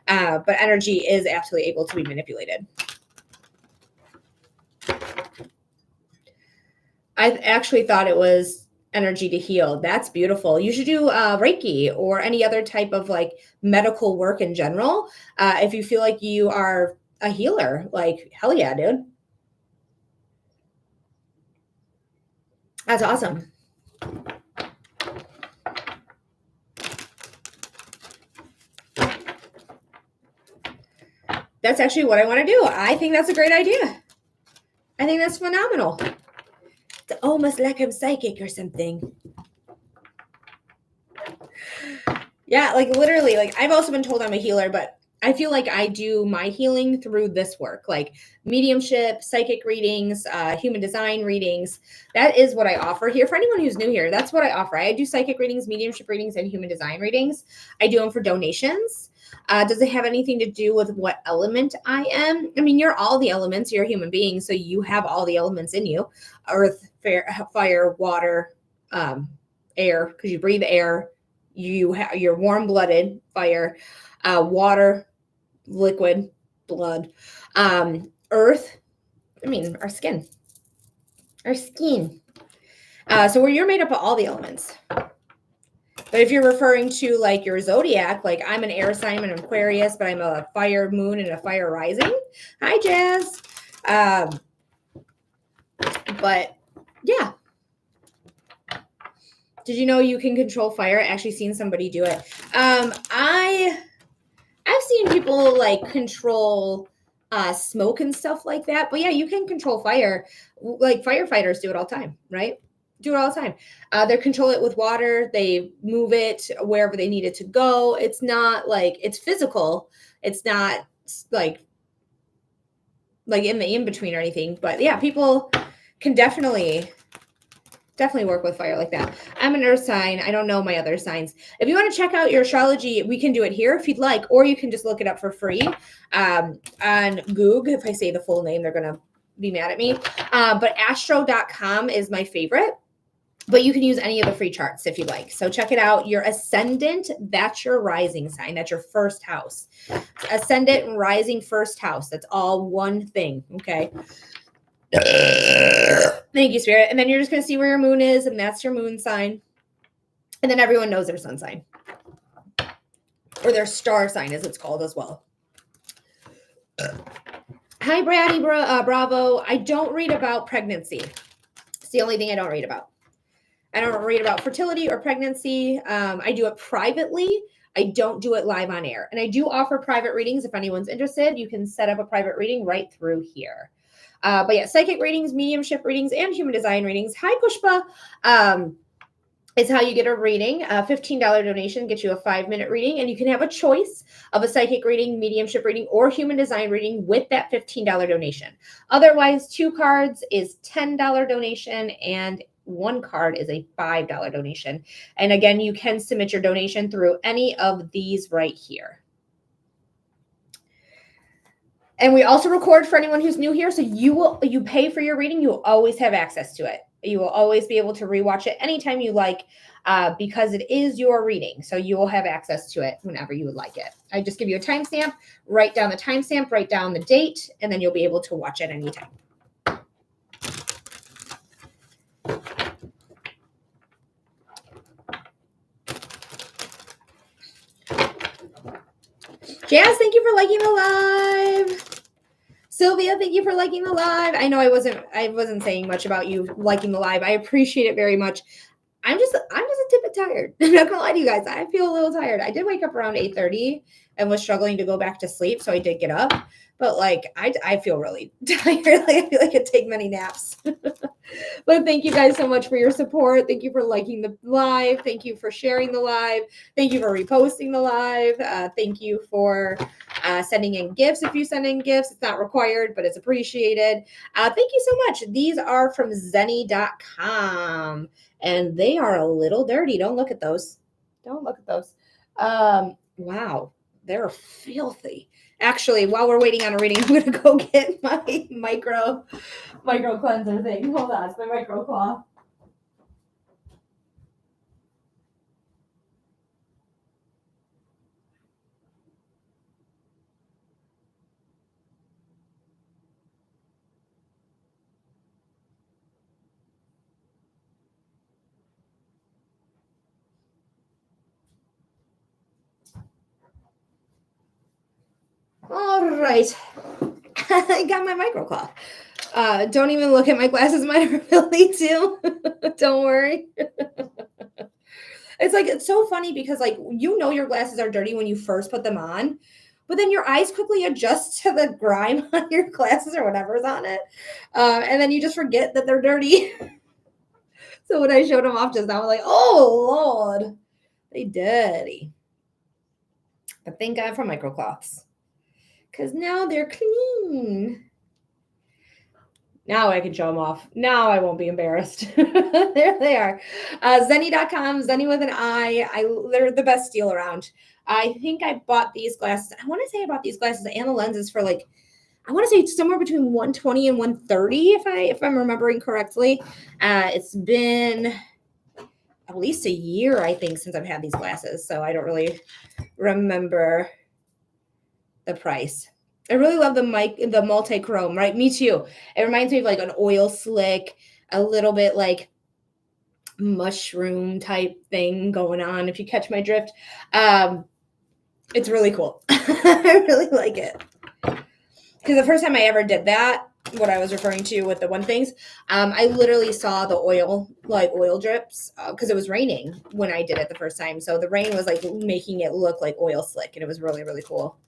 but energy is absolutely able to be manipulated. I actually thought it was energy to heal. That's beautiful. You should do Reiki or any other type of like medical work in general. If you feel like you are a healer, like hell yeah, dude. That's awesome. That's actually what I want to do. I think that's a great idea. I think that's phenomenal. It's almost like I'm psychic or something. Yeah, like literally, like I've also been told I'm a healer, but I feel like I do my healing through this work, like mediumship, psychic readings, human design readings. That is what I offer here. For anyone who's new here, that's what I offer. I do psychic readings, mediumship readings, and human design readings. I do them for donations. Does it have anything to do with what element I am? I mean, you're all the elements. You're a human being, so you have all the elements in you: earth, fire, water, air, because you breathe air. You're warm blooded, fire, water, liquid, blood, earth. I mean, our skin. So you're made up of all the elements. But if you're referring to like your zodiac, like I'm an air sign, I'm an Aquarius, but I'm a fire moon and a fire rising. Hi, Jazz. Um, but yeah. Did you know you can control fire? I actually seen somebody do it. I've seen people like control smoke and stuff like that. But yeah, you can control fire. Like firefighters do it all the time, right? Do it all the time. They control it with water. They move it wherever they need it to go. It's not like it's physical. It's not like in the in between or anything. But yeah, people can definitely work with fire like that. I'm an earth sign. I don't know my other signs. If you want to check out your astrology, we can do it here if you'd like, or you can just look it up for free on Google. If I say the full name, they're going to be mad at me. But astro.com is my favorite. But you can use any of the free charts if you like. So check it out. Your ascendant, that's your rising sign. That's your first house. Ascendant and rising first house. That's all one thing. Okay. Thank you, Spirit. And then you're just going to see where your moon is, and that's your moon sign. And then everyone knows their sun sign, or their star sign, as it's called as well. Hi, Braddy Bravo. I don't read about pregnancy. It's the only thing I don't read about. I don't read about fertility or pregnancy. I do it privately. I don't do it live on air. And I do offer private readings. If anyone's interested, you can set up a private reading right through here. But yeah, psychic readings, mediumship readings, and human design readings. Hi, Pushpa. Is how you get a reading. A $15 donation gets you a 5-minute reading, and you can have a choice of a psychic reading, mediumship reading, or human design reading with that $15 donation. Otherwise, 2 cards is $10 donation, and 1 card is a $5 donation. And again, you can submit your donation through any of these right here. And we also record for anyone who's new here. So you pay for your reading. You will always have access to it. You will always be able to rewatch it anytime you like, because it is your reading. So you will have access to it whenever you would like it. I just give you a timestamp, write down the timestamp, write down the date, and then you'll be able to watch it anytime. Jazz, thank you for liking the live. Sylvia, thank you for liking the live. I know I wasn't saying much about you liking the live. I appreciate it very much. I'm just a bit tired. I'm not gonna lie to you guys. I feel a little tired. I did wake up around 8:30 and was struggling to go back to sleep, so I did get up. But like I feel really tired. Like I feel like I could take many naps. But thank you guys so much for your support. Thank you for liking the live. Thank you for sharing the live. Thank you for reposting the live. Thank you for sending in gifts. If you send in gifts, it's not required, but it's appreciated. Thank you so much. These are from zenny.com, and they are a little dirty. Don't look at those. Don't look at those. Wow, they're filthy. Actually, while we're waiting on a reading, I'm going to go get my micro cleanser thing. Hold on, it's my micro claw. right. I got my microcloth. Don't even look at my glasses, my ability to. Don't worry. It's like, it's so funny because like, you know, your glasses are dirty when you first put them on, but then your eyes quickly adjust to the grime on your glasses or whatever's on it. And then you just forget that they're dirty. So when I showed them off just now, I was like, oh Lord, they dirty. But thank God for microcloths, because now they're clean. Now I can show them off. Now I won't be embarrassed. There they are. Zenni.com, Zenni with an I. They're the best deal around. I think I bought these glasses. I want to say I bought these glasses and the lenses for like, I want to say somewhere between $120 and $130 if I'm remembering correctly. It's been at least a year, I think, since I've had these glasses. So I don't really remember the price. I really love the multi-chrome, right? Me too. It reminds me of like an oil slick, a little bit like mushroom type thing going on, if you catch my drift. It's really cool. I really like it. Because the first time I ever did that, what I was referring to with the one things, I literally saw the oil drips because it was raining when I did it the first time. So the rain was like making it look like oil slick, and it was really, really cool.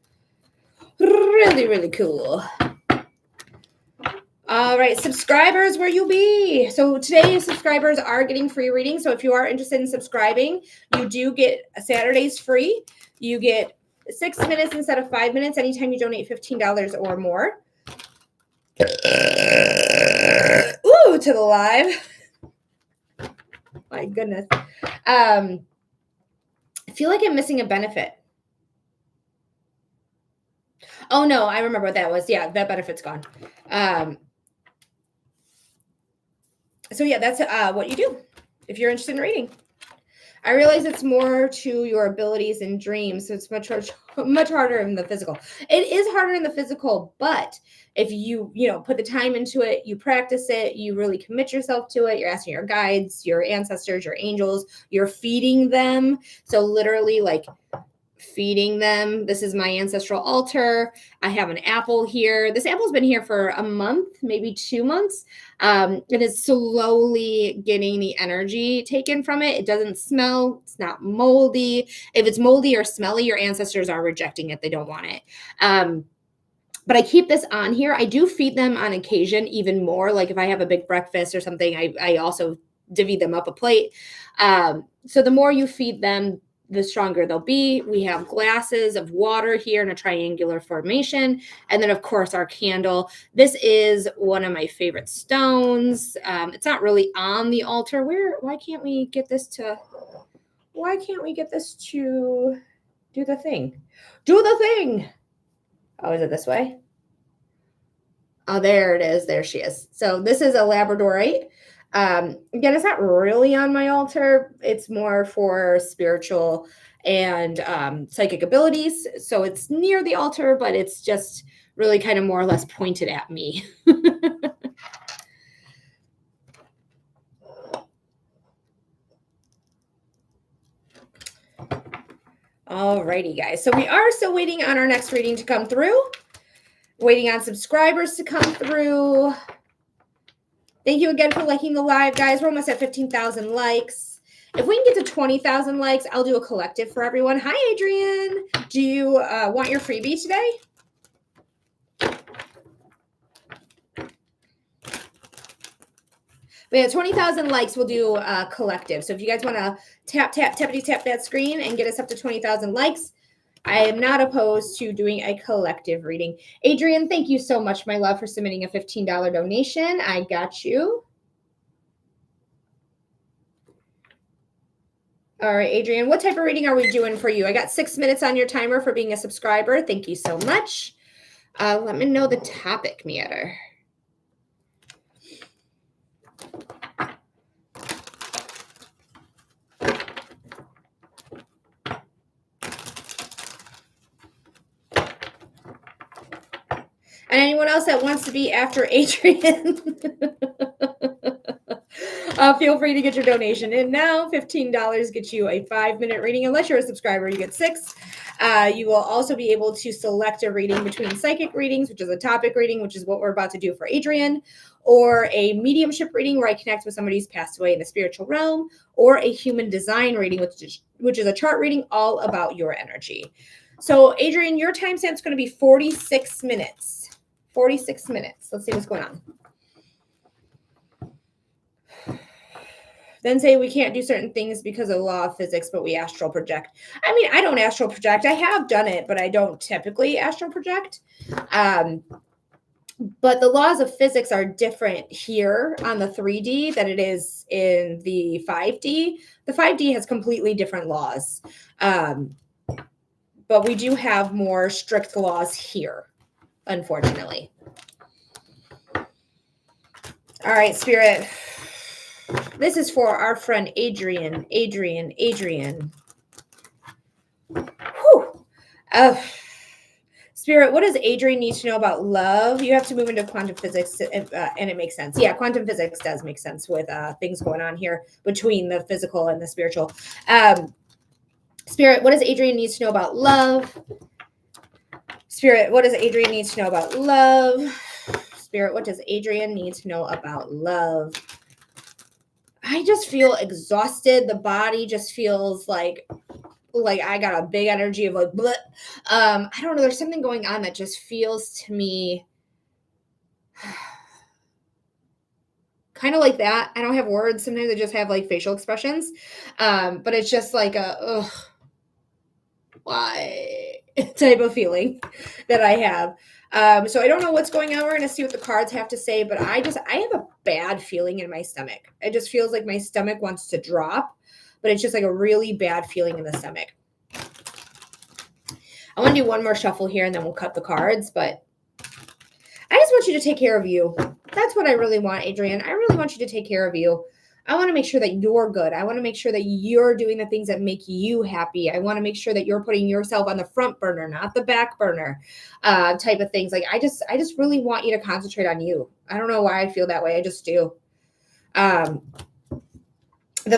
Really, really cool. All right, subscribers, where you be? So today, subscribers are getting free readings. So if you are interested in subscribing, you do get Saturdays free. You get 6 minutes instead of 5 minutes anytime you donate $15 or more. Ooh, to the live. My goodness. I feel like I'm missing a benefit. Oh, no, I remember what that was. Yeah, that benefit's gone. So, yeah, that's what you do if you're interested in reading. I realize it's more to your abilities and dreams, so it's much harder in the physical. It is harder in the physical, but if you put the time into it, you practice it, you really commit yourself to it, you're asking your guides, your ancestors, your angels, you're feeding them. So literally like feeding them. This is my ancestral altar. I have an apple here. This apple's been here for a month, maybe 2 months. It is slowly getting the energy taken from it. It doesn't smell. It's not moldy. If it's moldy or smelly, your ancestors are rejecting it. They don't want it. But I keep this on here. I do feed them on occasion even more. Like if I have a big breakfast or something, I also divvy them up a plate. So the more you feed them, the stronger they'll be. We have glasses of water here in a triangular formation. And then, of course, our candle. This is one of my favorite stones. It's not really on the altar. Why can't we get this to do the thing? Do the thing. Oh, is it this way? Oh, there it is. There she is. So this is a labradorite. Again, it's not really on my altar. It's more for spiritual and psychic abilities. So it's near the altar, but it's just really kind of more or less pointed at me. Alrighty, guys. So we are still waiting on our next reading to come through. Waiting on subscribers to come through. Thank you again for liking the live, guys. We're almost at 15,000 likes. If we can get to 20,000 likes, I'll do a collective for everyone. Hi, Adrian. Do you want your freebie today? But yeah, 20,000 likes, we'll do a collective. So if you guys want to tap that screen and get us up to 20,000 likes, I am not opposed to doing a collective reading. Adrian, thank you so much, my love, for submitting a $15 donation. I got you. All right, Adrian, what type of reading are we doing for you? I got 6 minutes on your timer for being a subscriber. Thank you so much. Let me know the topic, Meander. And anyone else that wants to be after Adrian, feel free to get your donation in now. $15 gets you a 5-minute reading. Unless you're a subscriber, you get 6. You will also be able to select a reading between psychic readings, which is a topic reading, which is what we're about to do for Adrian, or a mediumship reading where I connect with somebody who's passed away in the spiritual realm, or a human design reading, which is a chart reading all about your energy. So, Adrian, your timestamp is going to be 46 minutes. 46 minutes. Let's see what's going on. Then say we can't do certain things because of the law of physics, but we astral project. I mean, I don't astral project. I have done it, but I don't typically astral project. But the laws of physics are different here on the 3D than it is in the 5D. The 5D has completely different laws. But we do have more strict laws here, unfortunately. All right, Spirit. This is for our friend Adrian. Whew. Spirit, what does Adrian need to know about love? You have to move into quantum physics, and it makes sense. Yeah, quantum physics does make sense with things going on here between the physical and the spiritual. Spirit, what does Adrian need to know about love? Spirit, what does Adrian need to know about love? Spirit, what does Adrian need to know about love? I just feel exhausted. The body just feels like I got a big energy of like, bleh. I don't know. There's something going on that just feels to me kind of like that. I don't have words. Sometimes I just have like facial expressions. But it's just like ugh, why type of feeling that I have. So I don't know what's going on. We're going to see what the cards have to say, but I have a bad feeling in my stomach. It just feels like my stomach wants to drop, but it's just like a really bad feeling in the stomach. I want to do one more shuffle here and then we'll cut the cards, but I just want you to take care of you. That's what I really want, Adrian. I really want you to take care of you. I want to make sure that you're good. I want to make sure that you're doing the things that make you happy. I want to make sure that you're putting yourself on the front burner, not the back burner, type of things. Like I just really want you to concentrate on you. I don't know why I feel that way. I just do. The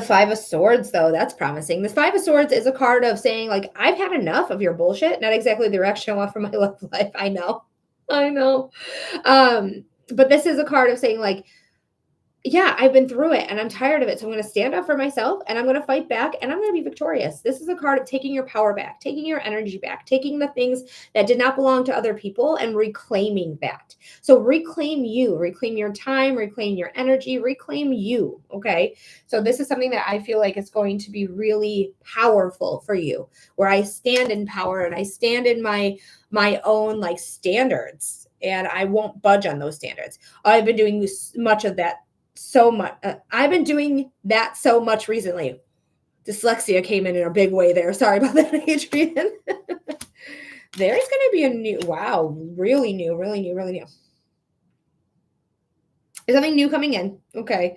Five of Swords, though, that's promising. The Five of Swords is a card of saying, like, I've had enough of your bullshit. Not exactly the direction I want for my love life. I know. But this is a card of saying, like, yeah, I've been through it and I'm tired of it. So I'm going to stand up for myself and I'm going to fight back and I'm going to be victorious. This is a card of taking your power back, taking your energy back, taking the things that did not belong to other people and reclaiming that. So reclaim you, reclaim your time, reclaim your energy, reclaim you. Okay. So this is something that I feel like is going to be really powerful for you, where I stand in power and I stand in my own like standards and I won't budge on those standards. I've been doing much of that. So much. I've been doing that so much recently. Dyslexia came in a big way there. Sorry about that, Adrian. There's going to be a new, wow, really new. There's something new coming in. Okay.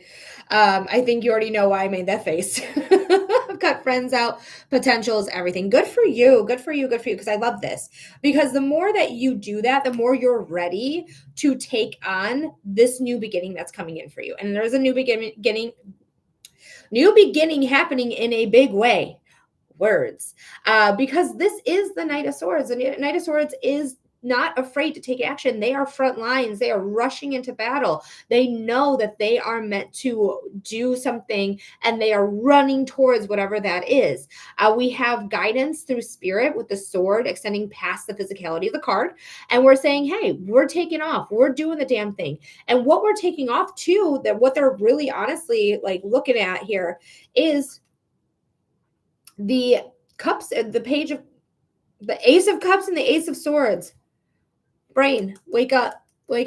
I think you already know why I made that face. I've got friends out, potentials, everything. Good for you. Because I love this. Because the more that you do that, the more you're ready to take on this new beginning that's coming in for you. And there's a new beginning happening in a big way. Words. Because this is the Knight of Swords. The Knight of Swords is not afraid to take action. They are front lines. They are rushing into battle. They know that they are meant to do something and they are running towards whatever that is. We have guidance through spirit with the sword extending past the physicality of the card. And we're saying, hey, we're taking off. We're doing the damn thing. And what we're taking off too, that what they're really honestly like looking at here is the cups, the page of the Ace of Cups and the Ace of Swords. Brain, wake up. The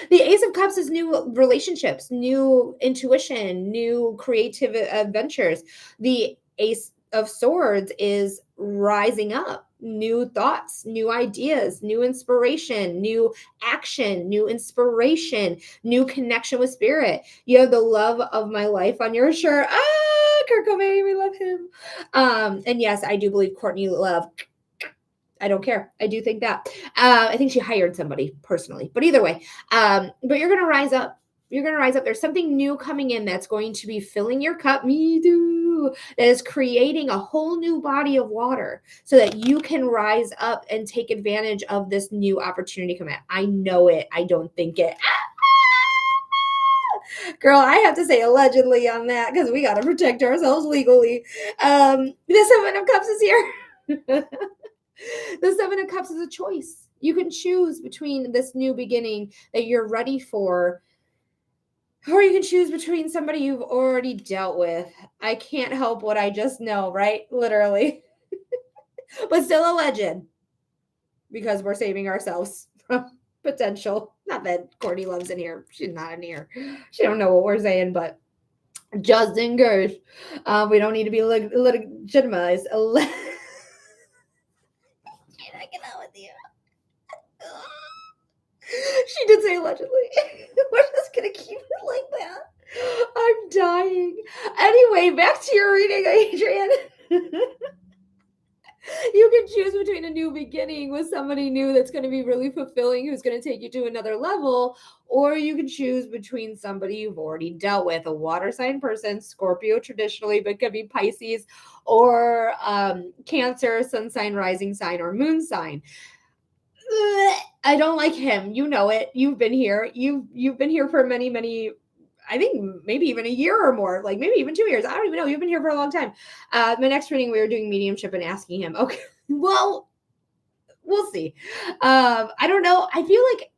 Ace of Cups is new relationships, new intuition, new creative adventures. The Ace of Swords is rising up, new thoughts, new ideas, new inspiration, new action, new inspiration, new connection with spirit. You have the love of my life on your shirt. Kurt Cobain, we love him. And yes, I do believe Courtney Love. I don't care. I do think that. I think she hired somebody personally. But either way, but you're going to rise up. You're going to rise up. There's something new coming in that's going to be filling your cup. Me too. that is creating a whole new body of water so that you can rise up and take advantage of this new opportunity come in. I know it. I don't think it. Girl, I have to say allegedly on that because we got to protect ourselves legally. The Seven of Cups is here. The Seven of Cups is a choice. You can choose between this new beginning that you're ready for, or you can choose between somebody you've already dealt with. I can't help what I just know, right? Literally. But still a legend because we're saving ourselves from potential. Not that Courtney loves in here. She's not in here. She don't know what we're saying, but just in case. We don't need to be legitimized. Can I get out with you? She did say allegedly. We're just gonna keep it like that. I'm dying. Anyway, back to your reading, Adrian. You can choose between a new beginning with somebody new that's going to be really fulfilling, who's going to take you to another level, or you can choose between somebody you've already dealt with, a water sign person, Scorpio traditionally, but could be Pisces, or Cancer, sun sign, rising sign, or moon sign. I don't like him. You know it. You've been here. You've been here for many, I think maybe even a year or more, like maybe even 2 years. I don't even know. You've been here for a long time. My next reading, we were doing mediumship and asking him. Okay, well, we'll see. I don't know. I feel like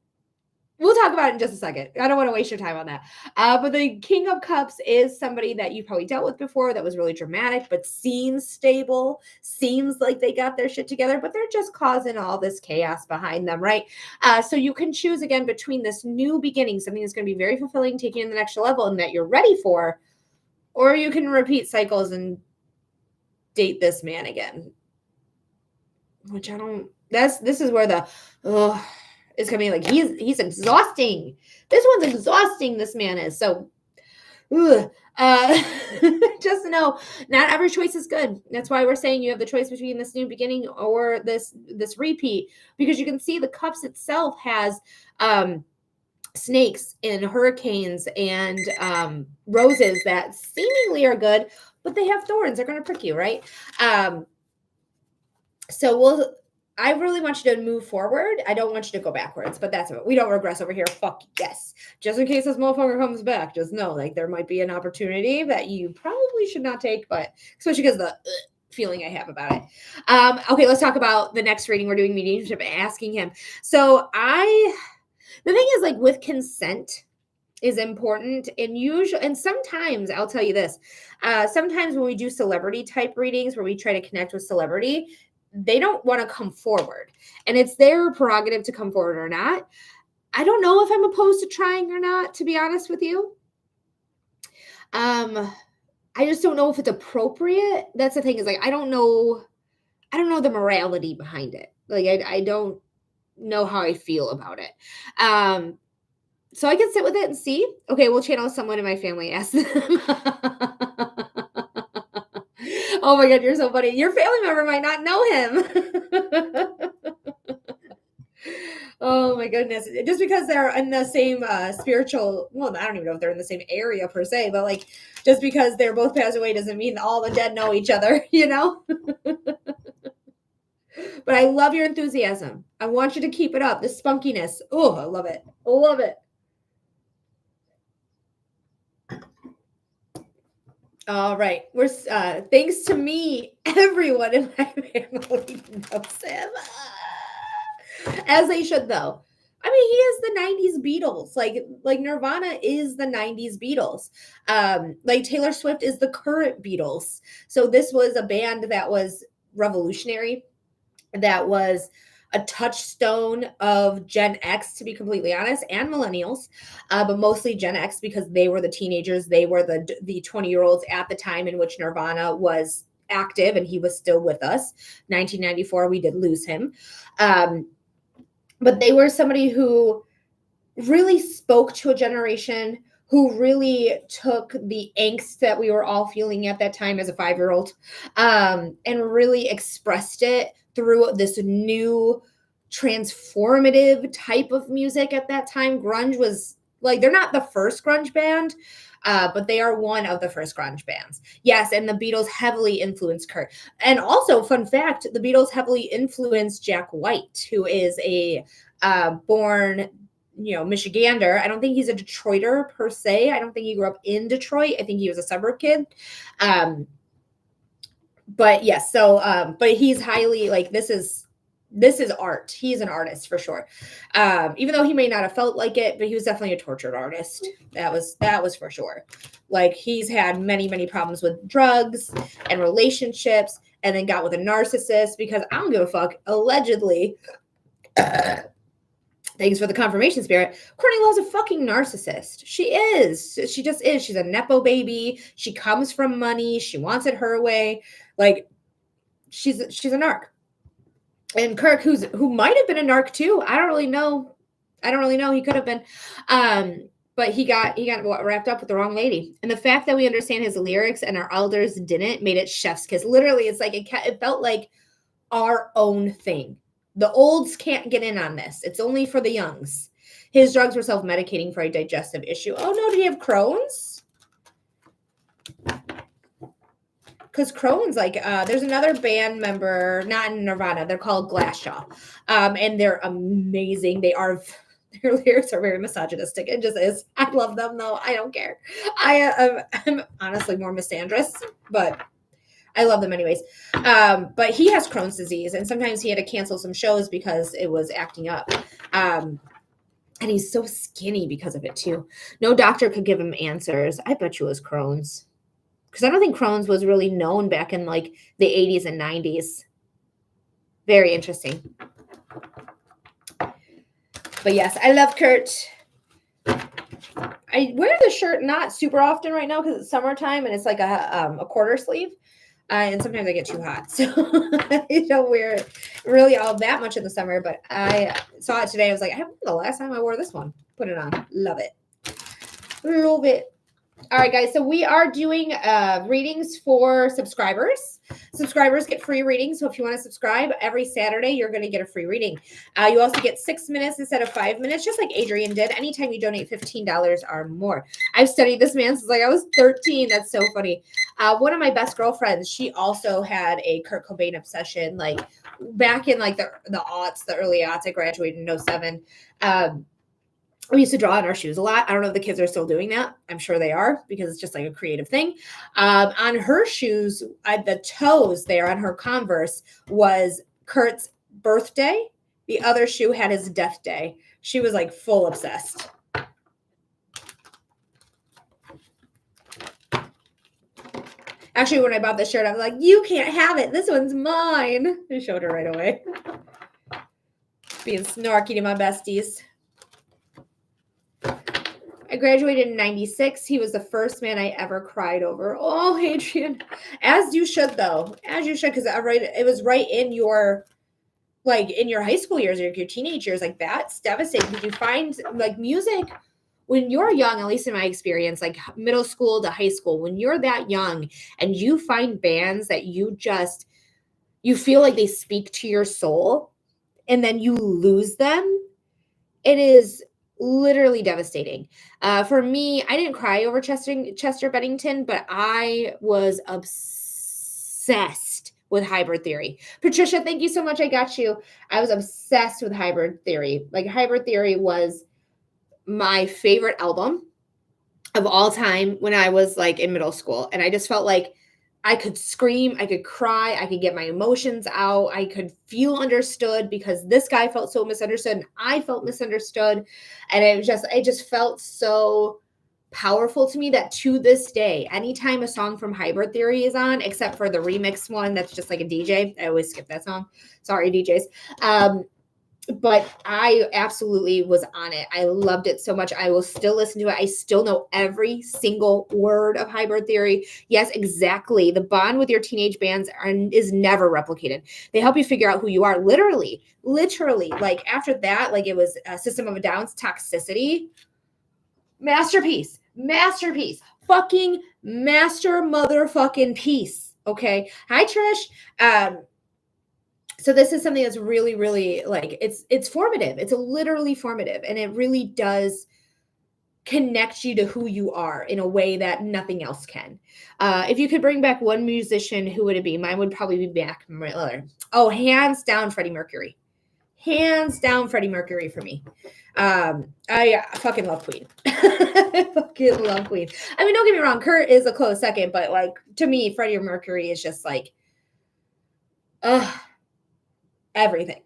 we'll talk about it in just a second. I don't want to waste your time on that. But the King of Cups is somebody that you probably dealt with before that was really dramatic, but seems stable, seems like they got their shit together, but they're just causing all this chaos behind them, right? So you can choose again between this new beginning, something that's going to be very fulfilling, taking you to the next level and that you're ready for, or you can repeat cycles and date this man again, which I don't. This is where the is coming. Like he's exhausting. This one's exhausting. This man is so. Just know, not every choice is good. That's why we're saying you have the choice between this new beginning or this repeat, because you can see the cups itself has snakes and hurricanes and roses that seemingly are good, but they have thorns. They're going to prick you, right? So I really want you to move forward. I don't want you to go backwards, but that's it. We don't regress over here. Fuck yes. Just in case this motherfucker comes back, just know like there might be an opportunity that you probably should not take, but especially because the feeling I have about it. Okay, let's talk about the next reading. We're doing mediumship and asking him. So the thing is, like, with consent is important, and sometimes I'll tell you this, sometimes when we do celebrity type readings where we try to connect with celebrity, they don't want to come forward, and it's their prerogative to come forward or not. I don't know if I'm opposed to trying or not, to be honest with you. I just don't know if it's appropriate. That's the thing, is like I don't know the morality behind it. Like I don't know how I feel about it. So I can sit with it and see. Okay, we'll channel someone in my family. Ask them. Oh my God, you're so funny. Your family member might not know him. Oh my goodness. Just because they're in the same spiritual, well, I don't even know if they're in the same area per se, but like just because they're both passed away doesn't mean all the dead know each other, you know? But I love your enthusiasm. I want you to keep it up. The spunkiness. Oh, I love it. I love it. All right. We're thanks to me, everyone in my family knows him. As they should, though. I mean, he is the 90s Beatles. Like Nirvana is the 90s Beatles. Like Taylor Swift is the current Beatles. So this was a band that was revolutionary, that was a touchstone of Gen X, to be completely honest, and millennials, but mostly Gen X because they were the teenagers. They were the 20-year-olds at the time in which Nirvana was active, and he was still with us. 1994, we did lose him. But they were somebody who really spoke to a generation, who really took the angst that we were all feeling at that time as a 5-year-old, and really expressed it through this new transformative type of music at that time. Grunge was like, they're not the first grunge band, but they are one of the first grunge bands. Yes, and the Beatles heavily influenced Kurt. And also, fun fact, the Beatles heavily influenced Jack White, who is a born, Michigander. I don't think he's a Detroiter per se. I don't think he grew up in Detroit. I think he was a suburb kid. But yes, but he's highly like, this is art. He's an artist for sure. Even though he may not have felt like it, but he was definitely a tortured artist. That was for sure. Like, he's had many, many problems with drugs and relationships, and then got with a narcissist because I don't give a fuck. Allegedly, thanks for the confirmation, Spirit. Courtney Love's a fucking narcissist. She is. She just is. She's a Nepo baby. She comes from money. She wants it her way. Like, she's a narc. And Kirk, who might have been a narc too. I don't really know. He could have been. But he got wrapped up with the wrong lady. And the fact that we understand his lyrics and our elders didn't made it chef's kiss. Literally, it's like it felt like our own thing. The olds can't get in on this. It's only for the youngs. His drugs were self-medicating for a digestive issue. Oh no, did he have Crohn's? Because Crohn's, like, there's another band member, not in Nirvana, they're called Glassjaw. And they're amazing. Their lyrics are very misogynistic. It just is. I love them though. I don't care. I'm honestly more misandrous, but I love them anyways. But he has Crohn's disease, and sometimes he had to cancel some shows because it was acting up. And he's so skinny because of it too. No doctor could give him answers. I bet you it was Crohn's. Because I don't think Crohn's was really known back in like the 80s and 90s. Very interesting. But yes, I love Kurt. I wear the shirt not super often right now because it's summertime and it's like a quarter sleeve. And sometimes I get too hot. So I don't wear it really all that much in the summer. But I saw it today. I was like, I remember the last time I wore this one. Put it on. Love it. Love it. All right, guys. So we are doing readings for subscribers. Subscribers get free readings. So if you want to subscribe, every Saturday, you're going to get a free reading. You also get 6 minutes instead of 5 minutes, just like Adrian did, anytime you donate $15 or more. I've studied this man since like I was 13. That's so funny. One of my best girlfriends, she also had a Kurt Cobain obsession, like back in like the aughts, the early aughts. I graduated in 07. We used to draw on our shoes a lot. I don't know if the kids are still doing that. I'm sure they are because it's just like a creative thing. On her shoes, the toes there on her Converse was Kurt's birthday. The other shoe had his death day. She was like full obsessed. Actually, when I bought this shirt, I was like, you can't have it. This one's mine. I showed her right away. Being snarky to my besties. I graduated in 96. He was the first man I ever cried over. Oh, Adrian. As you should, though. As you should, because it was right in your, like, in your high school years or your teenage years. Like, that's devastating. Because you find, like, music, when you're young, at least in my experience, like middle school to high school, when you're that young and you find bands that you feel like they speak to your soul and then you lose them, it is literally devastating. For me, I didn't cry over Chester Bennington, but I was obsessed with Hybrid Theory. Patricia, thank you so much. I got you. I was obsessed with Hybrid Theory. Like, Hybrid Theory was my favorite album of all time when I was like in middle school. And I just felt like I could scream, I could cry, I could get my emotions out, I could feel understood because this guy felt so misunderstood and I felt misunderstood. And it just felt so powerful to me that to this day, anytime a song from Hybrid Theory is on, except for the remix one that's just like a DJ, I always skip that song. Sorry, DJs. But I absolutely was on it. I loved it so much. I will still listen to it. I still know every single word of Hybrid Theory. Yes, exactly. The bond with your teenage bands is never replicated. They help you figure out who you are. Literally. Like after that, like it was a System of a Down's Toxicity. Masterpiece. Fucking master motherfucking piece. Okay. Hi, Trish. So this is something that's really, really like, it's formative. It's literally formative. And it really does connect you to who you are in a way that nothing else can. If you could bring back one musician, who would it be? Mine would probably be Mac Miller. Oh, hands down, Freddie Mercury. Hands down, Freddie Mercury for me. I fucking love Queen. I fucking love Queen. I mean, don't get me wrong, Kurt is a close second, but like to me, Freddie Mercury is just like, everything.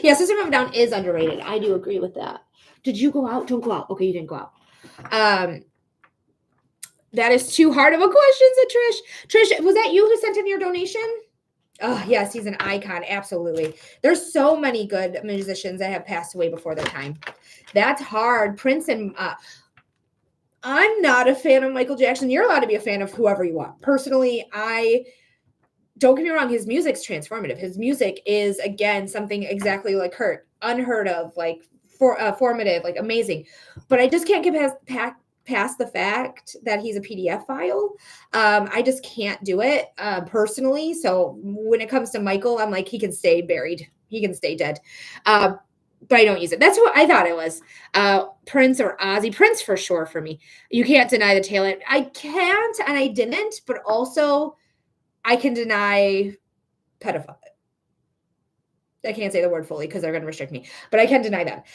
Yeah, System of a Down is underrated. I do agree with that. Did you go out? Don't go out. Okay, you didn't go out. That is too hard of a question, said Trish. Trish, was that you who sent in your donation? Oh, yes, he's an icon. Absolutely. There's so many good musicians that have passed away before their time. That's hard. Prince and I'm not a fan of Michael Jackson. You're allowed to be a fan of whoever you want. Personally, don't get me wrong, his music's transformative. His music is, again, something exactly like Kurt, unheard of, like formative, like amazing. But I just can't get past the fact that he's a PDF file. I just can't do it personally. So when it comes to Michael, I'm like, he can stay buried. He can stay dead. But I don't use it. That's what I thought it was. Prince or Ozzy. Prince for sure for me. You can't deny the talent. I can't, and I didn't, but also I can deny pedophile. I can't say the word fully because they're going to restrict me, but I can deny that.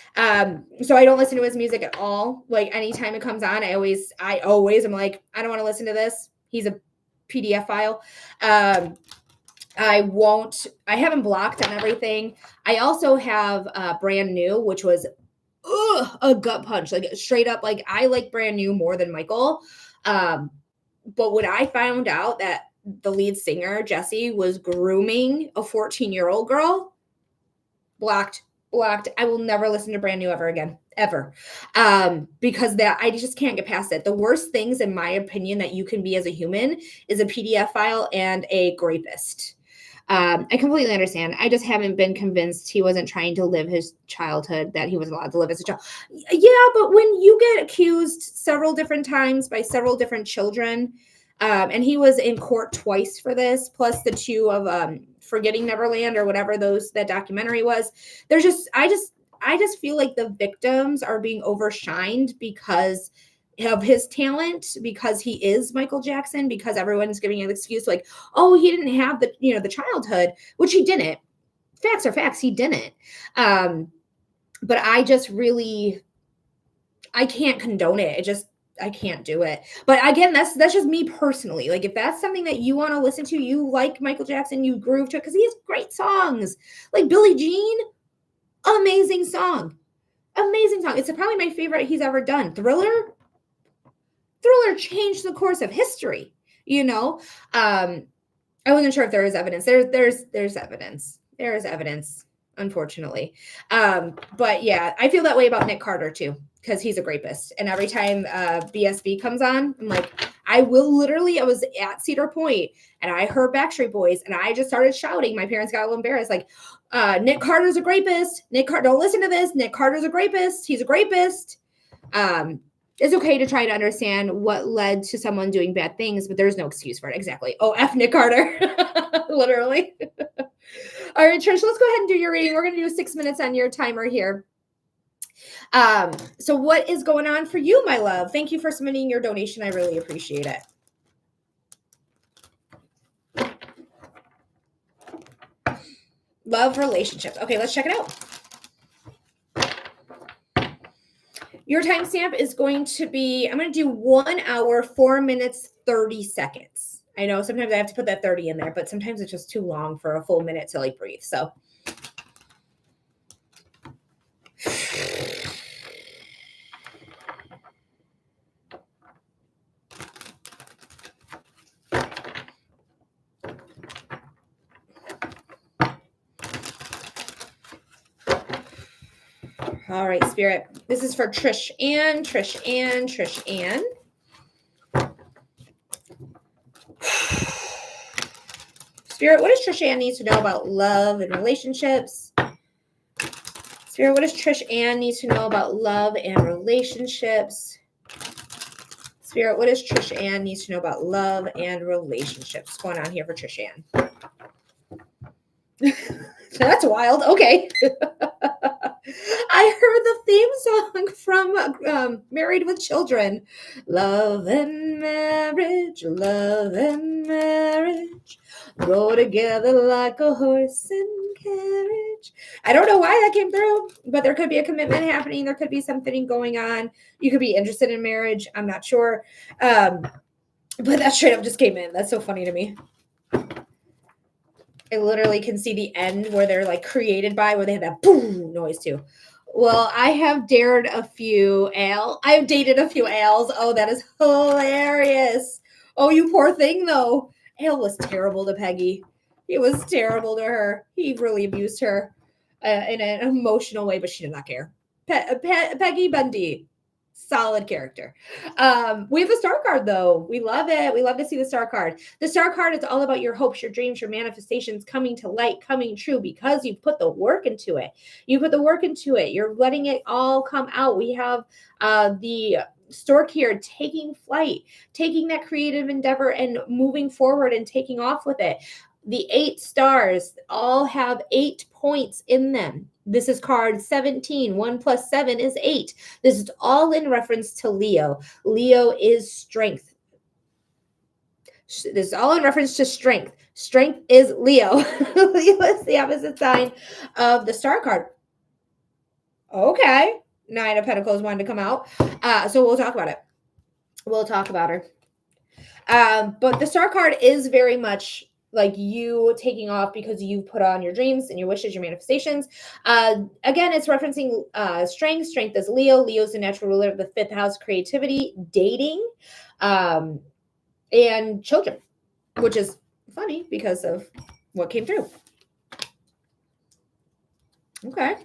So I don't listen to his music at all. Like anytime it comes on, I always am like, I don't want to listen to this. He's a PDF file. I have him blocked on everything. I also have Brand New, which was a gut punch, like straight up. Like I like Brand New more than Michael. But when I found out that the lead singer, Jesse, was grooming a 14-year-old girl, blocked. I will never listen to Brand New ever again, ever. Because that I just can't get past it. The worst things, in my opinion, that you can be as a human is a PDF file and a rapist. I completely understand. I just haven't been convinced he wasn't trying to live his childhood that he was allowed to live as a child. Yeah, but when you get accused several different times by several different children, and he was in court twice for this, plus the two of Forgetting Neverland or whatever that documentary was. I just feel like the victims are being overshined because of his talent, because he is Michael Jackson, because everyone's giving an excuse like, oh, he didn't have the childhood, which he didn't. Facts are facts, he didn't. But I can't condone it. I can't do it. But again, that's just me personally. Like if that's something that you want to listen to, you like Michael Jackson, you groove to it, because he has great songs. Like Billie Jean, amazing song. Amazing song. It's probably my favorite he's ever done. Thriller changed the course of history, I wasn't sure if there was evidence. There's evidence. There is evidence, unfortunately. But yeah, I feel that way about Nick Carter too, because he's a rapist. And every time BSB comes on, I'm like, I was at Cedar Point and I heard Backstreet Boys and I just started shouting. My parents got a little embarrassed, like, Nick Carter's a rapist. Don't listen to this. Nick Carter's a rapist. He's a rapist. It's okay to try to understand what led to someone doing bad things, but there's no excuse for it. Exactly. Oh, F Nick Carter. Literally. All right, Trish, let's go ahead and do your reading. We're going to do 6 minutes on your timer here. So what is going on for you, my love? Thank you for submitting your donation. I really appreciate it. Love relationships. Okay, let's check it out. Your timestamp is going to be, I'm going to do 1 hour, 4 minutes, 30 seconds. I know sometimes I have to put that 30 in there, but sometimes it's just too long for a full minute to like breathe. So all right, Spirit. This is for Trish Ann. Spirit, what does Trish Ann need to know about love and relationships? Spirit, what does Trish Ann need to know about love and relationships? Spirit, what does Trish Ann need to know about love and relationships? What's going on here for Trish Ann? That's wild. Okay. I heard the theme song from Married with Children. Love and marriage go together like a horse and carriage. I don't know why that came through, but there could be a commitment happening. There could be something going on. You could be interested in marriage. I'm not sure. But that straight up just came in. That's so funny to me. I literally can see the end where they're like created by, where they have that boom noise too. Well, I have dared a few I've dated a few Ales. Oh, that is hilarious. Oh, you poor thing though. Ale was terrible to Peggy. He was terrible to her. He really abused her in an emotional way, but she did not care. Peggy Bundy, solid character. We have the star card though. We love it. We love to see the star card. The star card is all about your hopes, your dreams, your manifestations coming to light, coming true because you put the work into it. You put the work into it. You're letting it all come out. We have the stork here taking flight, taking that creative endeavor and moving forward and taking off with it. The 8 stars all have 8 points in them. This is card 17. 1 plus 7 is 8. This is all in reference to Leo. Leo is strength. This is all in reference to strength. Strength is Leo. Leo is the opposite sign of the star card. Okay. 9 of Pentacles wanted to come out. So we'll talk about it. We'll talk about her. But the star card is very much like you taking off because you put on your dreams and your wishes, your manifestations. Again, it's referencing strength. Strength is Leo. Leo's the natural ruler of the 5th house, creativity, dating, and children, which is funny because of what came through. Okay.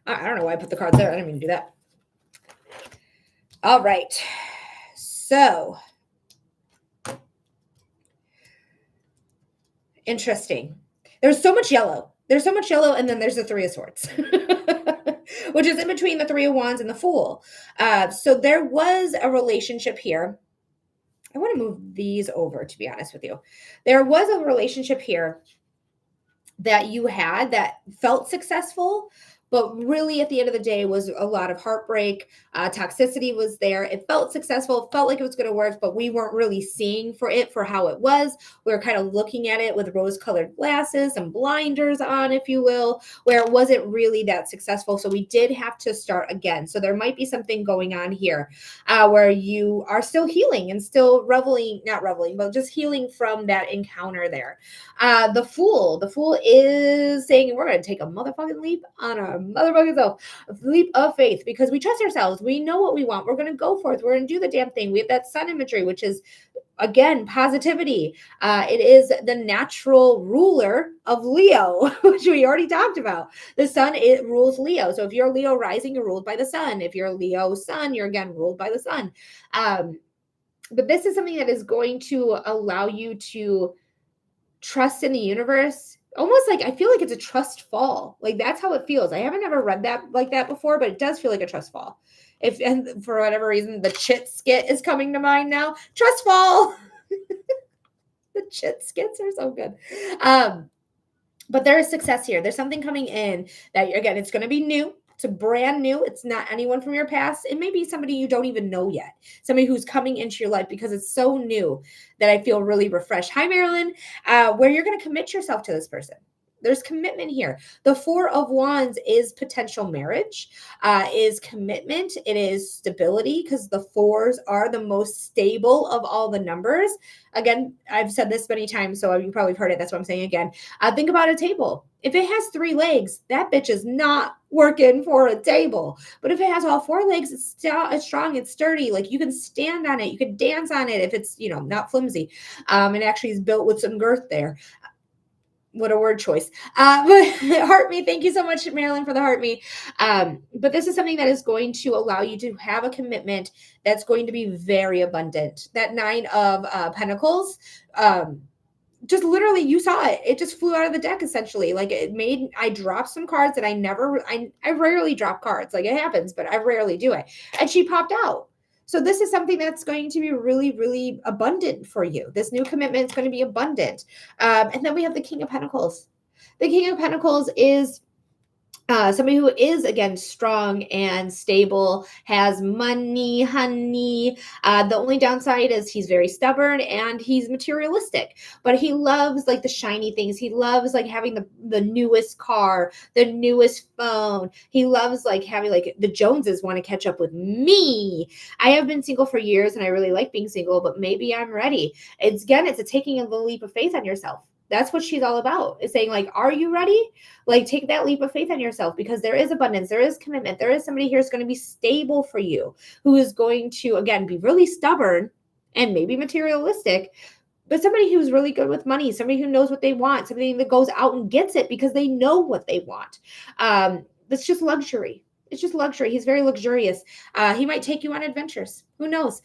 I don't know why I put the cards there. I didn't mean to do that. All right. So interesting. There's so much yellow. There's so much yellow, and then there's the 3 of Swords, which is in between the 3 of Wands and the Fool. So there was a relationship here. I want to move these over, to be honest with you. There was a relationship here that you had that felt successful, but really at the end of the day was a lot of heartbreak. Toxicity was there. It felt successful, felt like it was going to work, but we weren't really seeing for it for how it was. We were kind of looking at it with rose-colored glasses and blinders on, if you will, where it wasn't really that successful. So we did have to start again. So there might be something going on here where you are still healing and still not reveling, but just healing from that encounter there. The Fool is saying we're going to take a motherfucking leap on our motherfucking self, a leap of faith, because we trust ourselves. We know what we want. We're going to go for it. We're going to do the damn thing. We have that sun imagery, which is, again, positivity. It is the natural ruler of Leo, which we already talked about. The sun, it rules Leo. So if you're Leo rising, you're ruled by the sun. If you're Leo sun, you're again ruled by the sun. But this is something that is going to allow you to trust in the universe. Almost like I feel like it's a trust fall. Like that's how it feels. I haven't ever read that like that before, but it does feel like a trust fall. And for whatever reason, the chit skit is coming to mind now. Trust fall. The chit skits are so good. But there is success here. There's something coming in that, again, it's going to be new. It's a brand new. It's not anyone from your past. It may be somebody you don't even know yet. Somebody who's coming into your life because it's so new that I feel really refreshed. Hi, Marilyn. Where you're going to commit yourself to this person. There's commitment here. The 4 of Wands is potential marriage, is commitment. It is stability because the 4s are the most stable of all the numbers. Again, I've said this many times, so you probably heard it. That's what I'm saying again. Think about a table. If it has 3 legs, that bitch is not working for a table. But if it has all 4 legs, it's strong, it's sturdy. Like you can stand on it. You can dance on it if it's, not flimsy. It actually is built with some girth there. What a word choice. But heart me. Thank you so much, Marilyn, for the heart me. But this is something that is going to allow you to have a commitment that's going to be very abundant. That 9 of Pentacles, just literally you saw it. It just flew out of the deck essentially. Like I dropped some cards that I rarely drop cards. Like it happens, but I rarely do it. And she popped out. So this is something that's going to be really, really abundant for you. This new commitment is going to be abundant. And then we have the King of Pentacles. The King of Pentacles is Somebody who is, again, strong and stable, has money, honey. The only downside is he's very stubborn and he's materialistic, but he loves like the shiny things. He loves like having the newest car, the newest phone. He loves like having like the Joneses want to catch up with me. I have been single for years and I really like being single, but maybe I'm ready. It's a taking a leap of faith on yourself. That's what she's all about. Is saying like, are you ready? Like, take that leap of faith on yourself, because there is abundance, there is commitment, there is somebody here who's going to be stable for you, who is going to, again, be really stubborn and maybe materialistic, but somebody who's really good with money, somebody who knows what they want, somebody that goes out and gets it because they know what they want. That's just luxury. It's just luxury. He's very luxurious. He might take you on adventures. Who knows?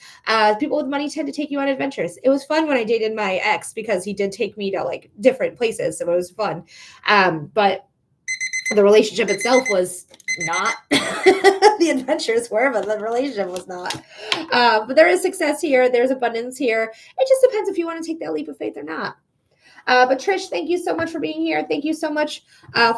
People with money tend to take you on adventures. It was fun when I dated my ex because he did take me to like different places. So it was fun. But the relationship itself was not. The adventures were, but the relationship was not. But there is success here. There's abundance here. It just depends if you want to take that leap of faith or not. But Trish, thank you so much for being here. Thank you so much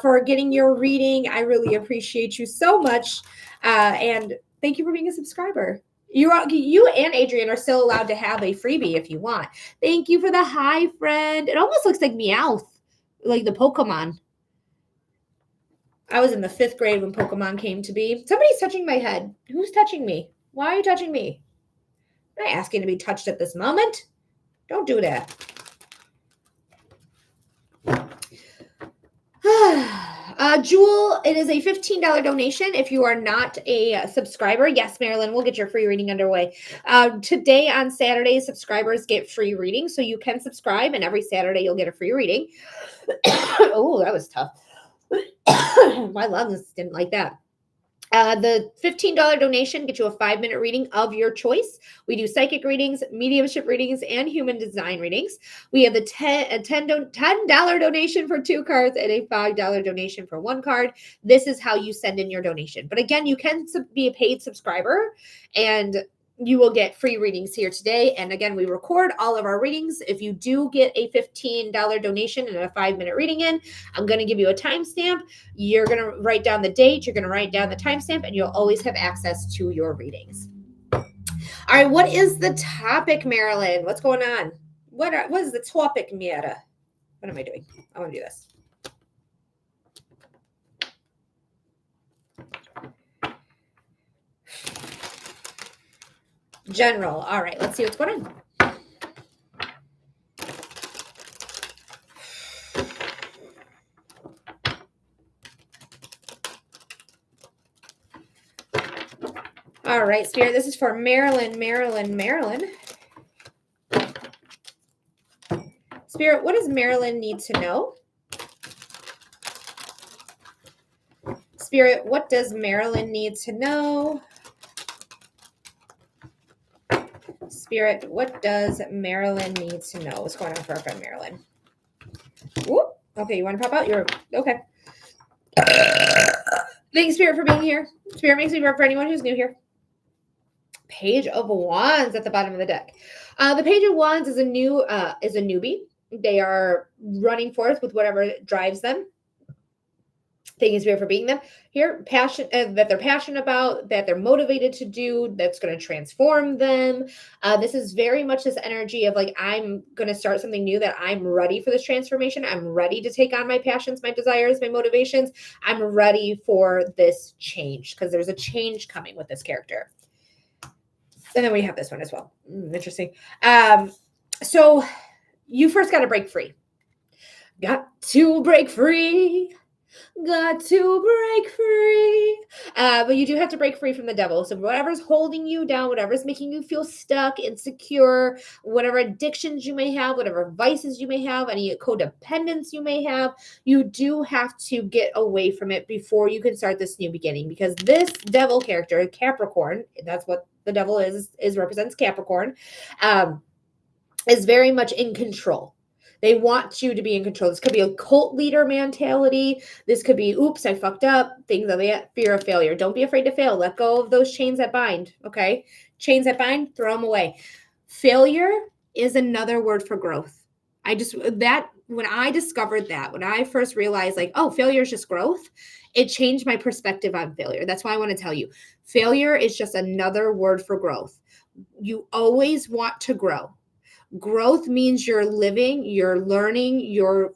for getting your reading. I really appreciate you so much. And thank you for being a subscriber. You and Adrian are still allowed to have a freebie if you want. Thank you for the hi, friend. It almost looks like Meowth, like the Pokemon. I was in the 5th grade when Pokemon came to be. Somebody's touching my head. Who's touching me? Why are you touching me? I'm not asking to be touched at this moment. Don't do that. Jewel, it is a $15 donation if you are not a subscriber. Yes, Marilyn, we'll get your free reading underway. Today on Saturday, subscribers get free reading, so you can subscribe, and every Saturday you'll get a free reading. Oh, that was tough. My lungs didn't like that. The $15 donation gets you a 5-minute reading of your choice. We do psychic readings, mediumship readings, and human design readings. We have the $10 donation for 2 cards and a $5 donation for 1 card. This is how you send in your donation. But again, you can be a paid subscriber, and you will get free readings here today. And again, we record all of our readings. If you do get a $15 donation and a 5-minute reading in, I'm going to give you a timestamp. You're going to write down the date. You're going to write down the timestamp, and you'll always have access to your readings. All right. What is the topic, Marilyn? What's going on? What is the topic, Mira? What am I doing? I want to do this. General. All right, let's see what's going on. All right, Spirit, this is for Marilyn. Spirit, what does Marilyn need to know? Spirit, what does Marilyn need to know? Spirit, what does Marilyn need to know? What's going on for our friend Marilyn? Whoop. Okay, you want to pop out? You're okay. Thanks, Spirit, for being here. Spirit makes me work for anyone who's new here. Page of Wands at the bottom of the deck. The Page of Wands is a newbie. They are running forth with whatever drives them. Thank you, Spirit, for being them here. Passion that they're passionate about, that they're motivated to do, that's going to transform them. This is very much this energy of like, I'm going to start something new, that I'm ready for this transformation. I'm ready to take on my passions, my desires, my motivations. I'm ready for this change, because there's a change coming with this character. And then we have this one as well. Interesting. So you first got to break free. Got to break free. Got to break free. But you do have to break free from the devil. So whatever's holding you down, whatever's making you feel stuck, insecure, whatever addictions you may have, whatever vices you may have, any codependence you may have, you do have to get away from it before you can start this new beginning. Because this devil character, Capricorn, that's what the devil is represents Capricorn, is very much in control. They want you to be in control. This could be a cult leader mentality. This could be, oops, I fucked up. Things of that fear of failure. Don't be afraid to fail. Let go of those chains that bind. Okay. Chains that bind, throw them away. Failure is another word for growth. That when I discovered that, when I first realized like, oh, failure is just growth, it changed my perspective on failure. That's why I want to tell you, failure is just another word for growth. You always want to grow. Growth means you're living, you're learning, you're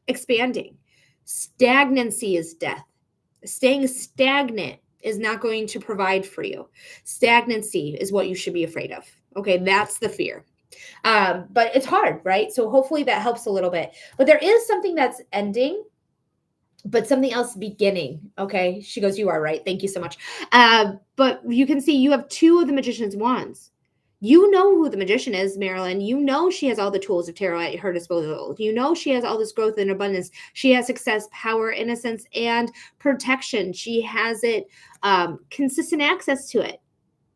expanding. Stagnancy is death. Staying stagnant is not going to provide for you. Stagnancy is what you should be afraid of. Okay, that's the fear. But it's hard, right? So hopefully that helps a little bit. But there is something that's ending, but something else beginning. Okay, she goes, you are right. Thank you so much. But you can see you have two of the magician's wands. You know who the magician is, Marilyn. You know she has all the tools of tarot at her disposal. You know she has all this growth and abundance. She has success, power, innocence, and protection. She has it, consistent access to it.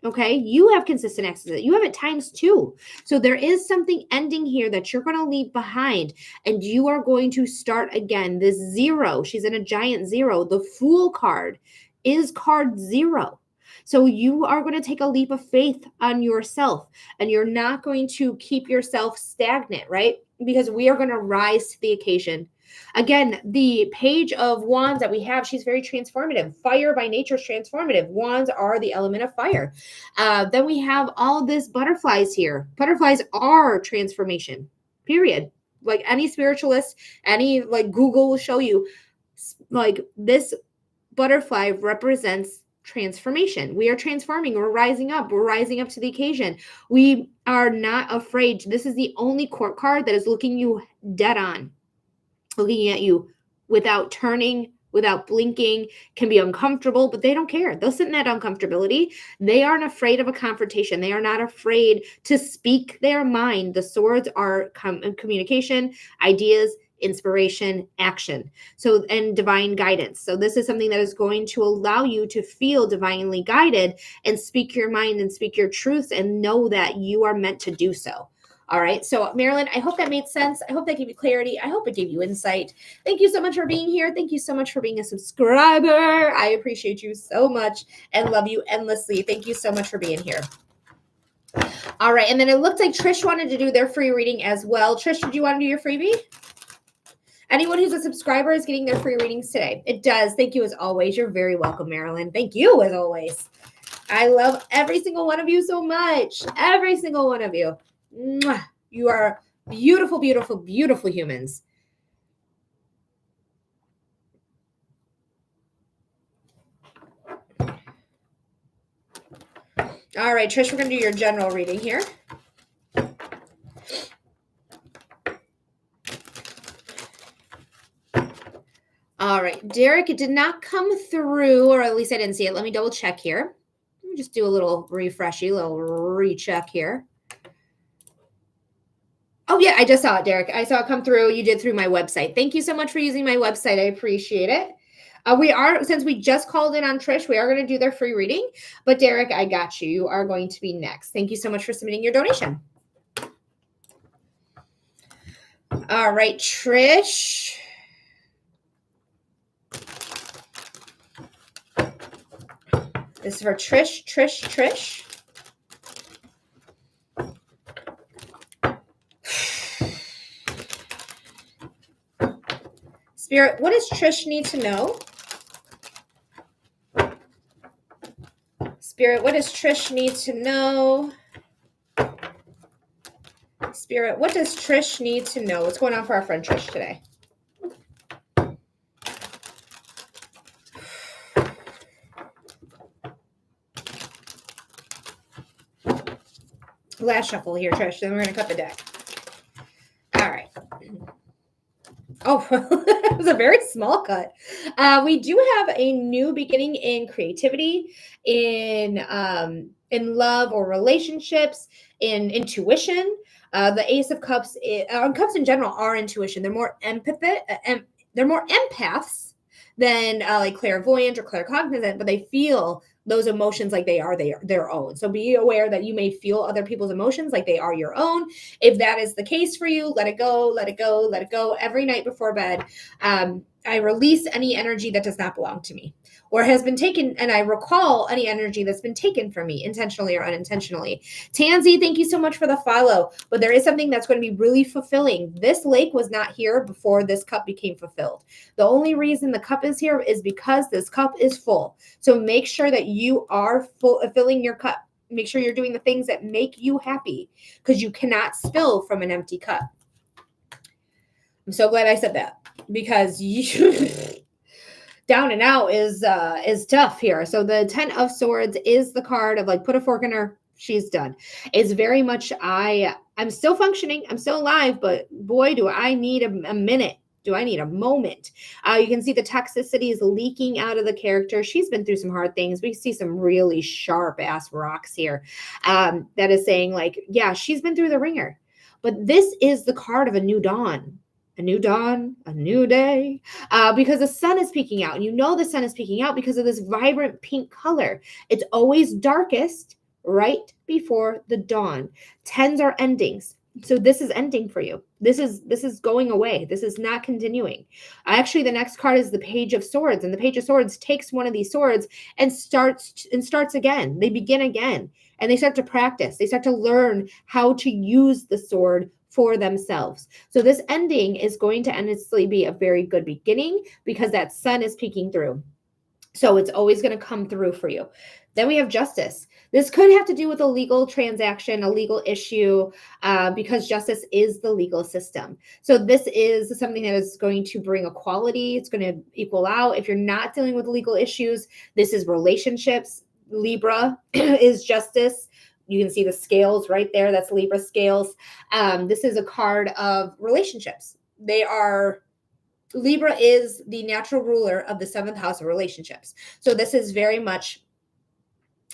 Okay, you have consistent access to it. You have it times two. So there is something ending here that you're going to leave behind, and you are going to start again. This zero, she's in a giant zero. The Fool card is card zero. So you are going to take a leap of faith on yourself, and you're not going to keep yourself stagnant, right? Because we are going to rise to the occasion. Again, the Page of Wands that we have, she's very transformative. Fire by nature is transformative. Wands are the element of fire. Then we have all this butterflies here. Butterflies are transformation, period. Like any spiritualist, any like Google will show you, like this butterfly represents transformation. We are transforming. We're rising up. We're rising up to the occasion. We are not afraid. This is the only court card that is looking you dead on, looking at you without turning, without blinking, can be uncomfortable, but they don't care. They'll sit in that uncomfortability. They aren't afraid of a confrontation. They are not afraid to speak their mind. The swords are communication, ideas, inspiration, action. So, and divine guidance. So this is something that is going to allow you to feel divinely guided and speak your mind and speak your truths and know that you are meant to do so. All right. So, Marilyn, I hope that made sense. I hope that gave you clarity. I hope it gave you insight. Thank you so much for being here. Thank you so much for being a subscriber. I appreciate you so much and love you endlessly. Thank you so much for being here. All right. And then it looked like Trish wanted to do their free reading as well. Trish, did you want to do your freebie? Anyone who's a subscriber is getting their free readings today. It does. Thank you as always. You're very welcome, Marilyn. Thank you as always. I love every single one of you so much. Every single one of you. Mwah. You are beautiful, beautiful, beautiful humans. All right, Trish, we're going to do your general reading here. All right, Derek, it did not come through, or at least I didn't see it. Let me double check here. Let me just do a little refreshy, little recheck here. Oh, yeah, I just saw it, Derek. I saw it come through. You did through my website. Thank you so much for using my website. I appreciate it. We are, since we just called in on Trish, we are going to do their free reading. But Derek, I got you. You are going to be next. Thank you so much for submitting your donation. All right, Trish. This is for Trish. Spirit, what does Trish need to know? Spirit, what does Trish need to know? Spirit, what does Trish need to know? What's going on for our friend Trish today? Last shuffle here, Trish, then we're going to cut the deck. All right. Oh, it was a very small cut. We do have a new beginning in creativity, in love or relationships, in intuition. The Ace of Cups, Cups in general are intuition. They're more they're more empaths than like clairvoyant or claircognizant, but they feel those emotions like they are their own. So be aware that you may feel other people's emotions like they are your own. If that is the case for you, let it go, let it go, let it go every night before bed. I release any energy that does not belong to me or has been taken, and I recall any energy that's been taken from me intentionally or unintentionally. Tansy, thank you so much for the follow. But there is something that's going to be really fulfilling. This lake was not here before this cup became fulfilled. The only reason the cup is here is because this cup is full. So make sure that you are filling your cup. Make sure you're doing the things that make you happy, because you cannot spill from an empty cup. I'm so glad I said that, because you down and out is tough here. So the 10 of Swords is the card of like, put a fork in her, she's done. It's very much, I'm still functioning, I'm still alive, but boy, do I need a minute. Do I need a moment? You can see the toxicity is leaking out of the character. She's been through some hard things. We see some really sharp ass rocks here. That is saying like, yeah, she's been through the ringer. But this is the card of a new dawn. A new dawn, a new day, because the sun is peeking out. And you know the sun is peeking out because of this vibrant pink color. It's always darkest right before the dawn. Tens are endings. So this is ending for you. This is going away. This is not continuing. Actually, the next card is the Page of Swords, and the Page of Swords takes one of these swords and starts again. They begin again, and they start to practice. They start to learn how to use the sword for themselves. So this ending is going to honestly be a very good beginning, because that sun is peeking through. So it's always going to come through for you. Then we have Justice. This could have to do with a legal transaction, a legal issue, because justice is the legal system. So this is something that is going to bring equality. It's going to equal out. If you're not dealing with legal issues, this is relationships. Libra is justice. You can see the scales right there. That's Libra scales. This is a card of relationships. Libra is the natural ruler of the 7th house of relationships. So this is very much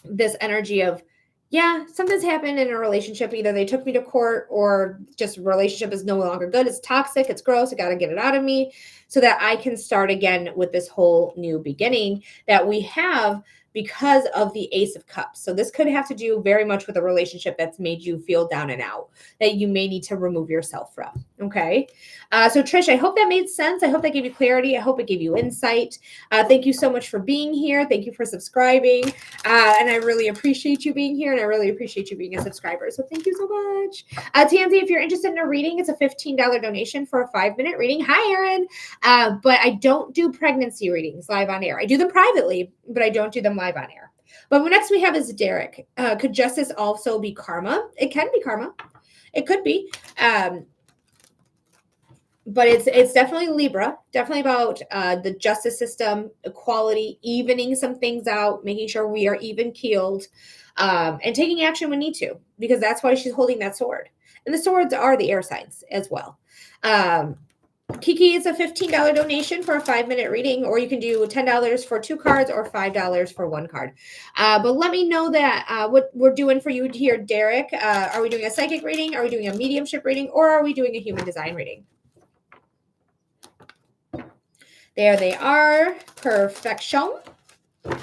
this energy of, yeah, something's happened in a relationship. Either they took me to court, or just relationship is no longer good. It's toxic. It's gross. I got to get it out of me so that I can start again with this whole new beginning that we have because of the Ace of Cups. So this could have to do very much with a relationship that's made you feel down and out, that you may need to remove yourself from. Okay. So Trish, I hope that made sense. I hope that gave you clarity. I hope it gave you insight. Thank you so much for being here. Thank you for subscribing. And I really appreciate you being here, and I really appreciate you being a subscriber. So thank you so much. Tansy, if you're interested in a reading, it's a $15 donation for a 5-minute reading. Hi, Erin. But I don't do pregnancy readings live on air. I do them privately, but I don't do them live on air. But next we have is Derek. Could justice also be karma? It can be karma. It could be. But it's definitely Libra, definitely about the justice system, equality, evening some things out, making sure we are even keeled, and taking action when need to, because that's why she's holding that sword. And the swords are the air signs as well. Kiki, it's a $15 donation for a 5-minute reading, or you can do $10 for 2 cards or $5 for 1 card. But let me know that what we're doing for you here, Derek. Are we doing a psychic reading? Are we doing a mediumship reading? Or are we doing a human design reading? There they are. Perfection. And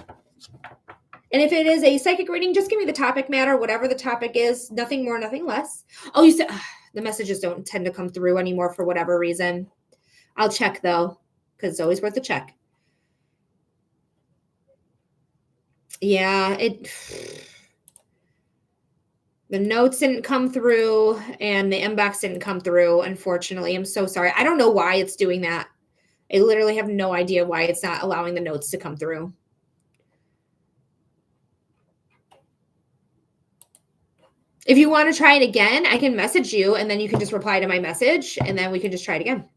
if it is a psychic reading, just give me the topic matter, whatever the topic is. Nothing more, nothing less. Oh, you said the messages don't tend to come through anymore for whatever reason. I'll check, though, because it's always worth a check. Yeah, the notes didn't come through, and the inbox didn't come through, unfortunately. I'm so sorry. I don't know why it's doing that. I literally have no idea why it's not allowing the notes to come through. If you want to try it again, I can message you, and then you can just reply to my message, and then we can just try it again.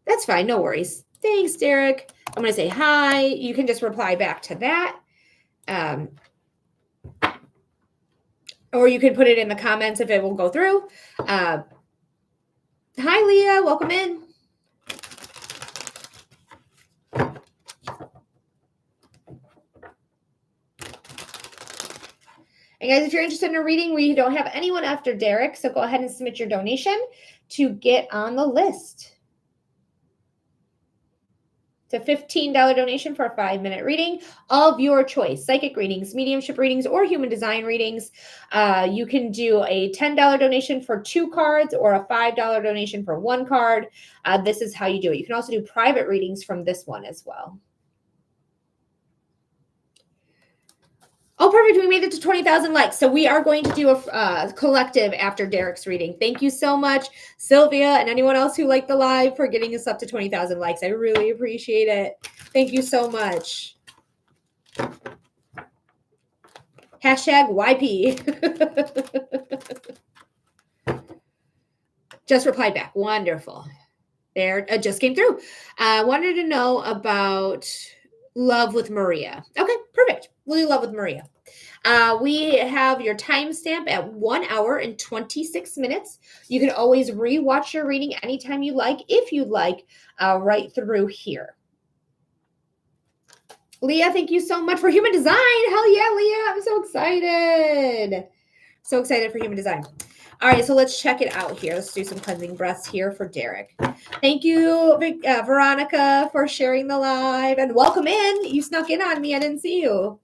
That's fine. No worries. Thanks, Derek. I'm going to say hi. You can just reply back to that. Or you can put it in the comments if it will go through. Hi, Leah. Welcome in. And guys, if you're interested in a reading, we don't have anyone after Derek, so go ahead and submit your donation to get on the list. It's a $15 donation for a 5-minute reading of your choice. Psychic readings, mediumship readings, or human design readings. You can do a $10 donation for 2 cards or a $5 donation for 1 card. This is how you do it. You can also do private readings from this one as well. Oh, perfect. We made it to 20,000 likes. So we are going to do a collective after Derek's reading. Thank you so much, Sylvia, and anyone else who liked the live for getting us up to 20,000 likes. I really appreciate it. Thank you so much. Hashtag YP. Just replied back. Wonderful. There, it just came through. Wanted to know about Love with Maria. Okay, perfect. We'll do Love with Maria. We have your timestamp at 1 hour and 26 minutes. You can always rewatch your reading anytime you like, if you'd like, right through here. Leah, thank you so much for human design. Hell yeah, Leah. I'm so excited. So excited for human design. All right, so let's check it out here. Let's do some cleansing breaths here for Derek. Thank you, Veronica, for sharing the live. And welcome in. You snuck in on me. I didn't see you.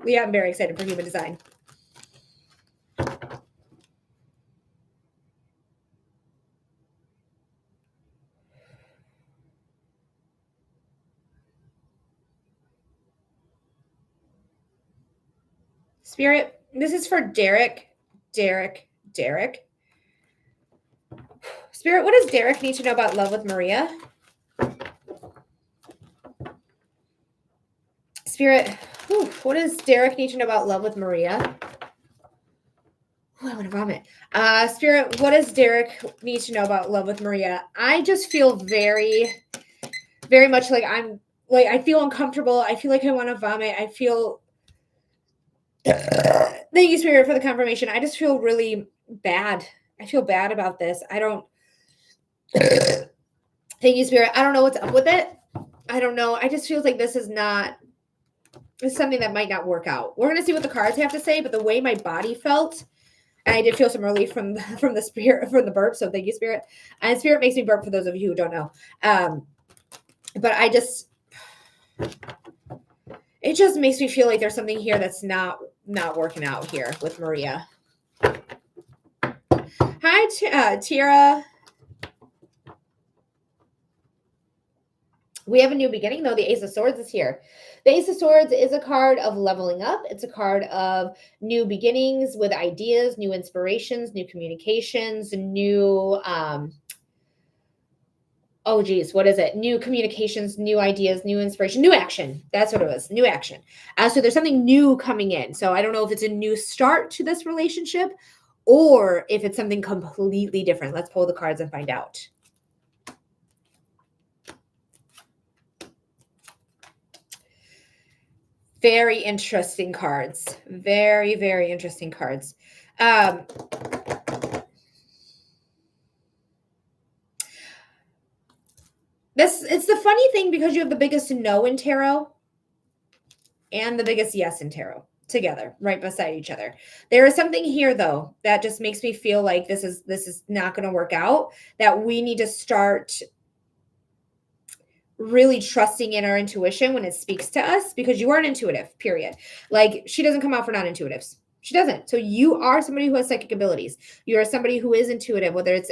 Yeah, I'm very excited for human design. Spirit, this is for Derek. Derek. Spirit, what does Derek need to know about Love with Maria? Spirit, what does Derek need to know about Love with Maria? I want to vomit. Spirit, what does Derek need to know about Love with Maria? I just feel very, very much like I feel uncomfortable. I feel like I want to vomit. I feel, thank you, Spirit, for the confirmation. I just feel really bad. I feel bad about this. I don't, thank you, Spirit. I don't know what's up with it. I don't know. I just feel like this is it's something that might not work out. We're going to see what the cards have to say, but the way my body felt, and I did feel some relief from the spirit, from the burp. So thank you, Spirit. And Spirit makes me burp for those of you who don't know. But it just makes me feel like there's something here that's not working out here with Maria. Hi, Tira. We have a new beginning, though. The Ace of Swords is here. The Ace of Swords is a card of leveling up. It's a card of new beginnings with ideas, new inspirations, new communications, new, what is it? New communications, new ideas, new inspiration, new action. That's what it was, new action. So there's something new coming in. So I don't know if it's a new start to this relationship or if it's something completely different. Let's pull the cards and find out. Very interesting cards. Very, very interesting cards. It's the funny thing because you have the biggest no in tarot and the biggest yes in tarot together, right beside each other. There is something here, though, that just makes me feel like this is not going to work out, that we need to start really trusting in our intuition when it speaks to us, because you are an intuitive, period. Like, she doesn't come out for non-intuitives. She doesn't. So you are somebody who has psychic abilities. You are somebody who is intuitive, whether it's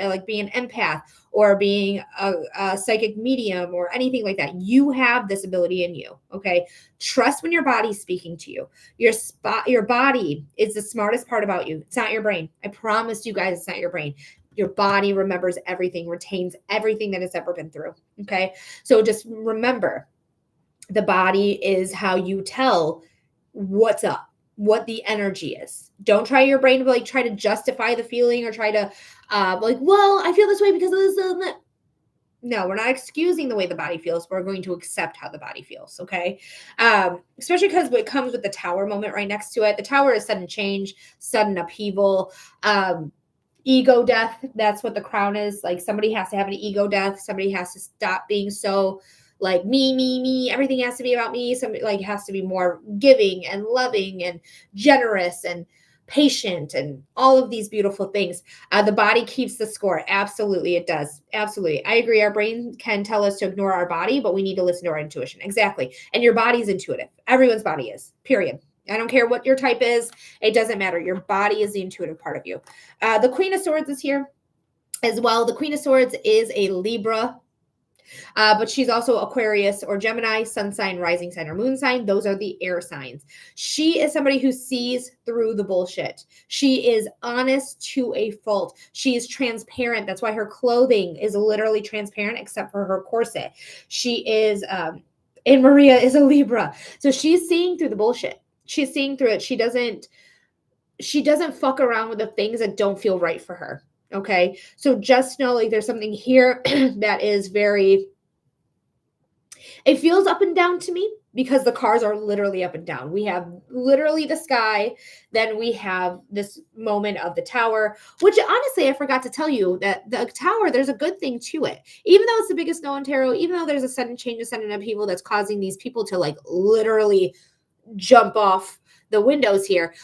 like being an empath or being a psychic medium or anything like that. You have this ability in you. Okay. Trust when your body's speaking to you. Your body is the smartest part about you. It's not your brain. I promise you guys, it's not your brain. Your body remembers everything, retains everything that it's ever been through. Okay. So just remember, the body is how you tell what's up, what the energy is. Don't try your brain to try to justify the feeling or try to well, I feel this way because of this. No, we're not excusing the way the body feels. We're going to accept how the body feels. Okay. Especially because it comes with the Tower moment right next to it. The Tower is sudden change, sudden upheaval, ego death. That's what the Crown is. Like, somebody has to have an ego death. Somebody has to stop being so like me. Everything has to be about me. Somebody has to be more giving and loving and generous and patient, and all of these beautiful things. The body keeps the score. Absolutely, it does. Absolutely. I agree. Our brain can tell us to ignore our body, but we need to listen to our intuition. Exactly. And your body's intuitive. Everyone's body is, period. I don't care what your type is. It doesn't matter. Your body is the intuitive part of you. The Queen of Swords is here as well. The Queen of Swords is a Libra, but she's also Aquarius or Gemini, sun sign, rising sign, or moon sign. Those are the air signs. She is somebody who sees through the bullshit. She is honest to a fault. She is transparent. That's why her clothing is literally transparent, except for her corset. She is, and Maria is a Libra. So she's seeing through the bullshit. She's seeing through it. She doesn't fuck around with the things that don't feel right for her. Okay. So just know, like, there's something here that is very, it feels up and down to me because the cars are literally up and down. We have literally the sky, then we have this moment of the tower, which honestly, I forgot to tell you that the tower, there's a good thing to it. Even though it's the biggest no in tarot, even though there's a sudden change, a sudden upheaval that's causing these people to like literally jump off the windows here.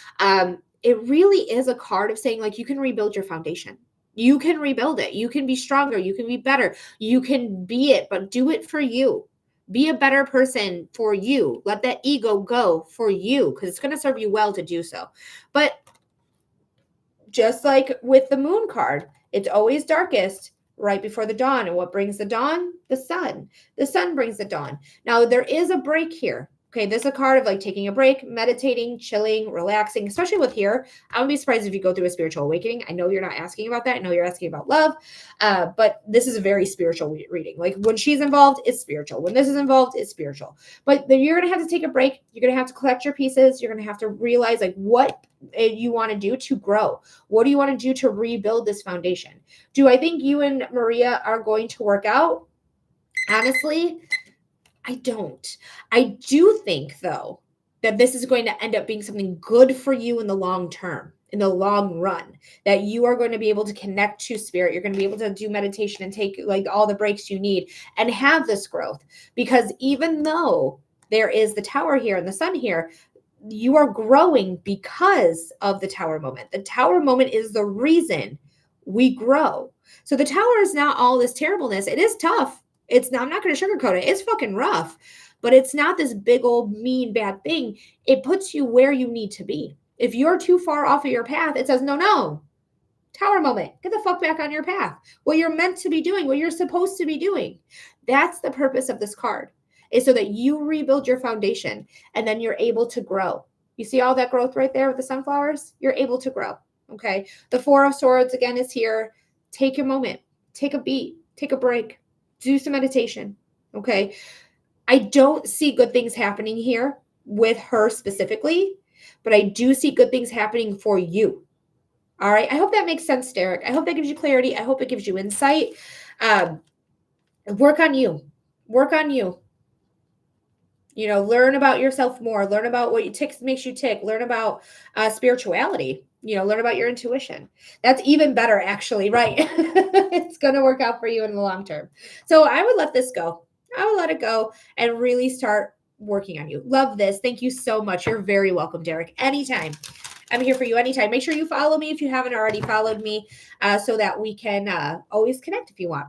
It really is a card of saying, like, you can rebuild your foundation. You can rebuild it. You can be stronger. You can be better. You can be it, but do it for you. Be a better person for you. Let that ego go for you, because it's going to serve you well to do so. But just like with the moon card, it's always darkest right before the dawn. And what brings the dawn? The sun. The sun brings the dawn. Now, there is a break here. Okay, this is a card of like taking a break, meditating, chilling, relaxing, especially with here. I wouldn't be surprised if you go through a spiritual awakening. I know you're not asking about that. I know you're asking about love, but this is a very spiritual reading. Like when she's involved, it's spiritual. When this is involved, it's spiritual. But then you're going to have to take a break. You're going to have to collect your pieces. You're going to have to realize like what you want to do to grow. What do you want to do to rebuild this foundation? Do I think you and Maria are going to work out? Honestly, I don't. I do think, though, that this is going to end up being something good for you in the long term, in the long run, that you are going to be able to connect to spirit. You're going to be able to do meditation and take like all the breaks you need and have this growth. Because even though there is the tower here and the sun here, you are growing because of the tower moment. The tower moment is the reason we grow. So the tower is not all this terribleness. It is tough. It's not, I'm not going to sugarcoat it. It's fucking rough, but it's not this big old mean bad thing. It puts you where you need to be. If you're too far off of your path, it says, no, tower moment, get the fuck back on your path. What you're meant to be doing, what you're supposed to be doing. That's the purpose of this card, is so that you rebuild your foundation and then you're able to grow. You see all that growth right there with the sunflowers? You're able to grow. Okay. The Four of Swords again is here. Take a moment, take a beat, take a break. Do some meditation. Okay. I don't see good things happening here with her specifically, but I do see good things happening for you. All right. I hope that makes sense, Derek. I hope that gives you clarity. I hope it gives you insight. Work on you. Work on you. You know, learn about yourself more. Learn about what makes you tick. Learn about spirituality. You know, learn about your intuition. That's even better, actually, right? It's going to work out for you in the long term. So I would let this go. I would let it go and really start working on you. Love this. Thank you so much. You're very welcome, Derek. Anytime. I'm here for you anytime. Make sure you follow me if you haven't already followed me, so that we can always connect if you want.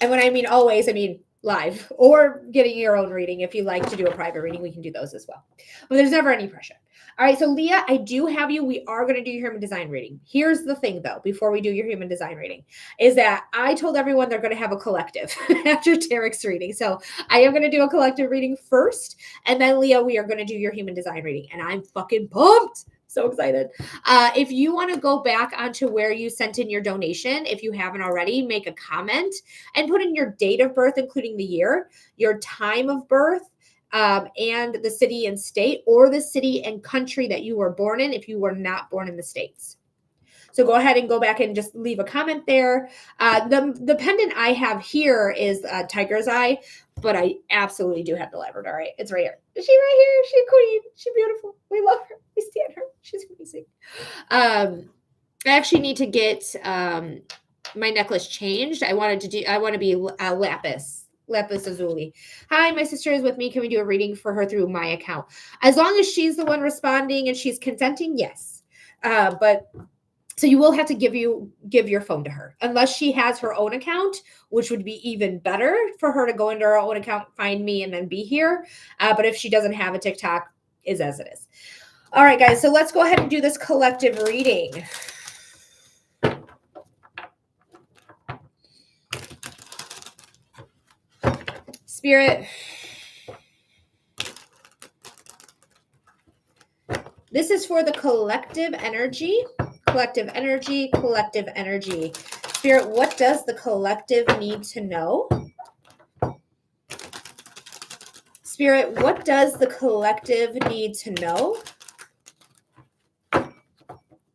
And when I mean always, I mean live or getting your own reading. If you like to do a private reading, we can do those as well. But there's never any pressure. All right, so Leah, I do have you. We are going to do your human design reading. Here's the thing, though, before we do your human design reading, is that I told everyone they're going to have a collective after Derek's reading. So I am going to do a collective reading first, and then Leah, we are going to do your human design reading, and I'm fucking pumped. So excited. If you want to go back onto where you sent in your donation, if you haven't already, make a comment and put in your date of birth, including the year, your time of birth, and the city and state, or the city and country that you were born in if you were not born in the States. So go ahead and go back and just leave a comment there. The pendant I have here is Tiger's Eye, but I absolutely do have the Labradorite. It's right here. Is she right here? She's queen. She's beautiful. We love her. We stand her. She's amazing. I actually need to get my necklace changed. I want to be lapis Lapis Lazuli. Hi, my sister is with me. Can we do a reading for her through my account? As long as she's the one responding and she's consenting, yes. But so you will have to give your phone to her unless she has her own account, which would be even better for her to go into her own account, find me, and then be here. But if she doesn't have a TikTok, is as it is. All right, guys. So let's go ahead and do this collective reading. Spirit, this is for the collective energy. Collective energy, collective energy. Spirit, what does the collective need to know? Spirit, what does the collective need to know?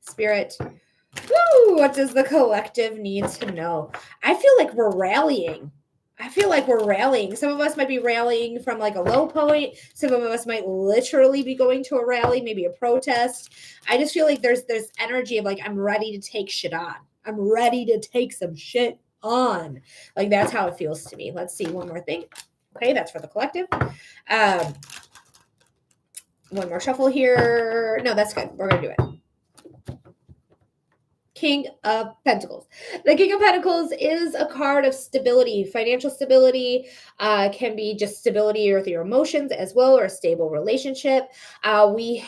Spirit, woo, what does the collective need to know? I feel like we're rallying. Some of us might be rallying from like a low point. Some of us might literally be going to a rally, maybe a protest. I just feel like there's energy of like, I'm ready to take shit on. I'm ready to take some shit on. Like that's how it feels to me. Let's see one more thing. Okay, that's for the collective. One more shuffle here. No, that's good. We're gonna do it. King of Pentacles. The King of Pentacles is a card of stability, financial stability, can be just stability with your emotions as well, or a stable relationship. They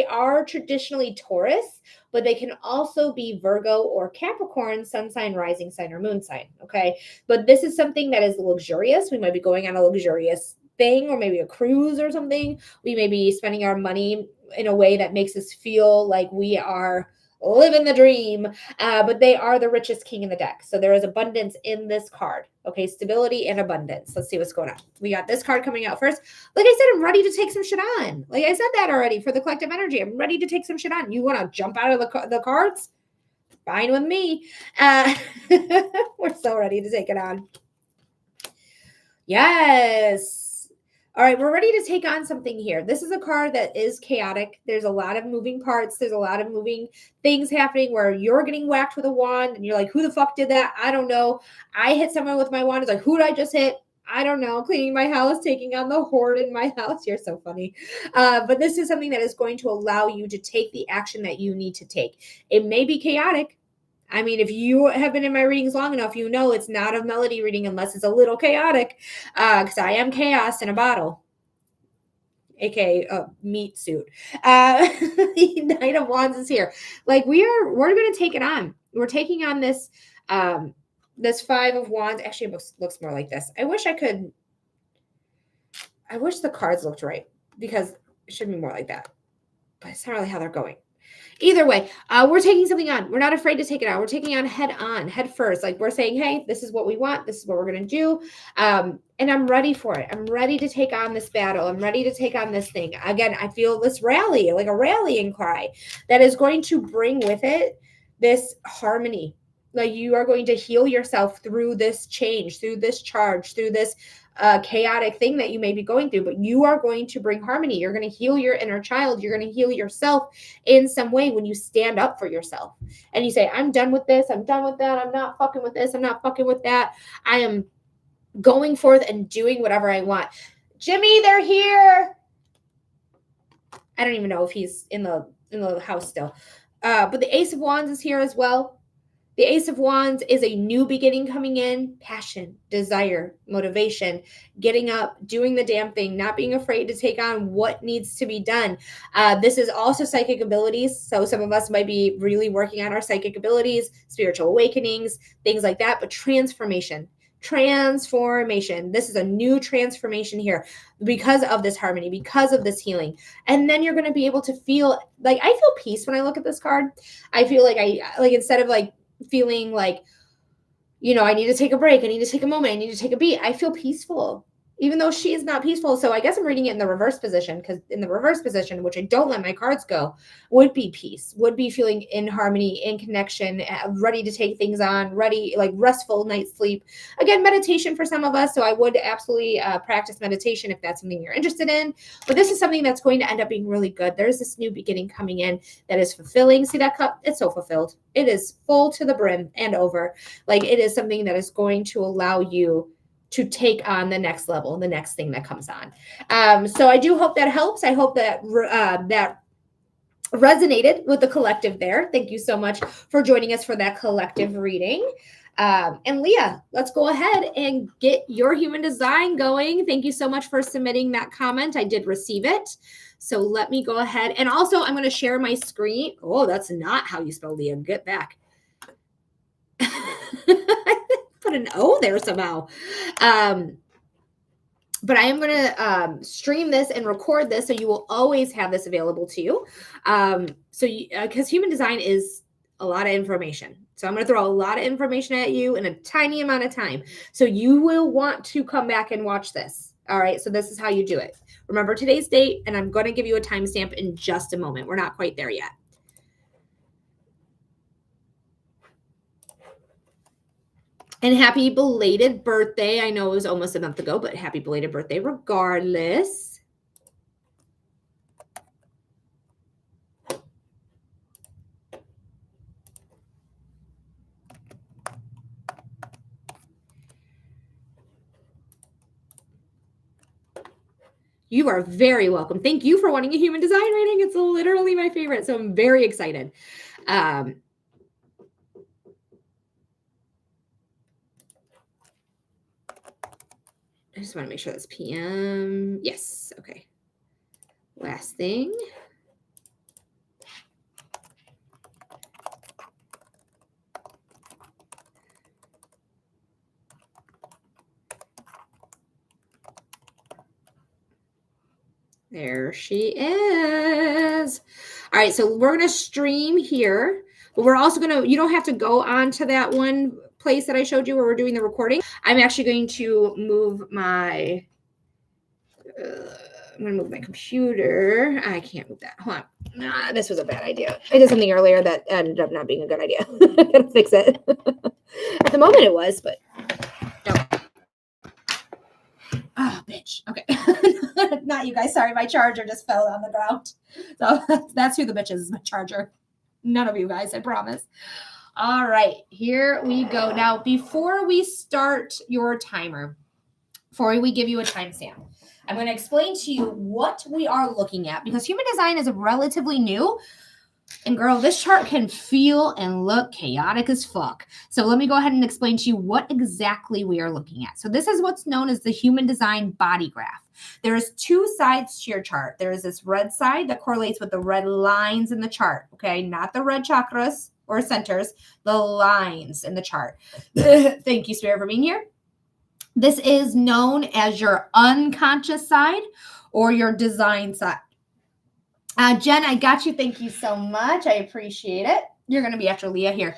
are traditionally Taurus, but they can also be Virgo or Capricorn, sun sign, rising sign, or moon sign. Okay. But this is something that is luxurious. We might be going on a luxurious thing, or maybe a cruise or something. We may be spending our money in a way that makes us feel like we are living the dream, but they are the richest king in the deck. So there is abundance in this card. Okay, stability and abundance. Let's see what's going on. We got this card coming out first. Like I said, I'm ready to take some shit on. Like I said that already for the collective energy. I'm ready to take some shit on. You want to jump out of the cards? Fine with me. We're so ready to take it on. Yes. All right, we're ready to take on something here. This is a card that is chaotic. There's a lot of moving parts. There's a lot of moving things happening where you're getting whacked with a wand and you're like, who the fuck did that? I don't know. I hit someone with my wand. It's like, who did I just hit? I don't know. Cleaning my house, taking on the horde in my house. You're so funny. But this is something that is going to allow you to take the action that you need to take. It may be chaotic. I mean, if you have been in my readings long enough, you know it's not a melody reading unless it's a little chaotic, because I am chaos in a bottle, aka a meat suit. The Knight of Wands is here. Like we're going to take it on. We're taking on this this Five of Wands. Actually, it looks more like this. I wish the cards looked right, because it should be more like that, but it's not really how they're going. Either way, we're taking something on. We're not afraid to take it on. We're taking on, head first. Like we're saying, hey, this is what we want. This is what we're going to do. And I'm ready for it. I'm ready to take on this battle. I'm ready to take on this thing. Again, I feel this rally, like a rallying cry that is going to bring with it this harmony. Like you are going to heal yourself through this change, through this charge, through this chaotic thing that you may be going through, but you are going to bring harmony. You're going to heal your inner child. You're going to heal yourself in some way when you stand up for yourself and you say, I'm done with this. I'm done with that. I'm not fucking with this. I'm not fucking with that. I am going forth and doing whatever I want. Jimmy, they're here. I don't even know if he's in the house still. But the Ace of Wands is here as well. The Ace of Wands is a new beginning coming in, passion, desire, motivation, getting up, doing the damn thing, not being afraid to take on what needs to be done. This is also psychic abilities. So some of us might be really working on our psychic abilities, spiritual awakenings, things like that, but transformation. This is a new transformation here because of this harmony, because of this healing. And then you're going to be able to feel like, I feel peace when I look at this card. I feel like instead of like feeling like, I need to take a break, I need to take a moment, I need to take a beat, I feel peaceful. even though she is not peaceful. So I guess I'm reading it in the reverse position, because in the reverse position, which I don't let my cards go, would be peace, would be feeling in harmony, in connection, ready to take things on, ready, like restful night's sleep. Again, meditation for some of us. So I would absolutely practice meditation if that's something you're interested in. But this is something that's going to end up being really good. There's this new beginning coming in that is fulfilling. See that cup? It's so fulfilled. It is full to the brim and over. Like, it is something that is going to allow you to take on the next level, the next thing that comes on. So I do hope that helps. I hope that that resonated with the collective there. Thank you so much for joining us for that collective reading. And Leah, let's go ahead and get your human design going. Thank you so much for submitting that comment. I did receive it. So let me go ahead. And also, I'm going to share my screen. Oh, that's not how you spell Leah. Get back. Put an O there somehow. But I am going to stream this and record this, so you will always have this available to you. Because human design is a lot of information. So I'm going to throw a lot of information at you in a tiny amount of time. So you will want to come back and watch this. All right. So this is how you do it. Remember today's date, and I'm going to give you a timestamp in just a moment. We're not quite there yet. And happy belated birthday. I know it was almost a month ago, but happy belated birthday regardless. You are very welcome. Thank you for wanting a human design reading. It's literally my favorite. So I'm very excited. I just want to make sure that's PM. Yes. Okay. Last thing. There she is. All right. So we're going to stream here, but we're also going to, you don't have to go on to that one place that I showed you where we're doing the recording. I'm actually going to move my, I'm going to move my computer. I can't move that. Hold on. Nah, this was a bad idea. I did something earlier that ended up not being a good idea. I gotta fix it. At the moment it was, but no. Oh, bitch. Okay. Not you guys. Sorry, my charger just fell on the ground. So that's who the bitch is my charger. None of you guys, I promise. All right, here we go. Now, before we start your timer, before we give you a timestamp, I'm going to explain to you what we are looking at, because human design is relatively new. And girl, this chart can feel and look chaotic as fuck. So let me go ahead and explain to you what exactly we are looking at. So this is what's known as the human design body graph. There's two sides to your chart. There is this red side that correlates with the red lines in the chart. Okay, not the red chakras or centers, the lines in the chart. Thank you, Spirit, for being here. This is known as your unconscious side or your design side. Jen, I got you. Thank you so much. I appreciate it. You're going to be after Leah here.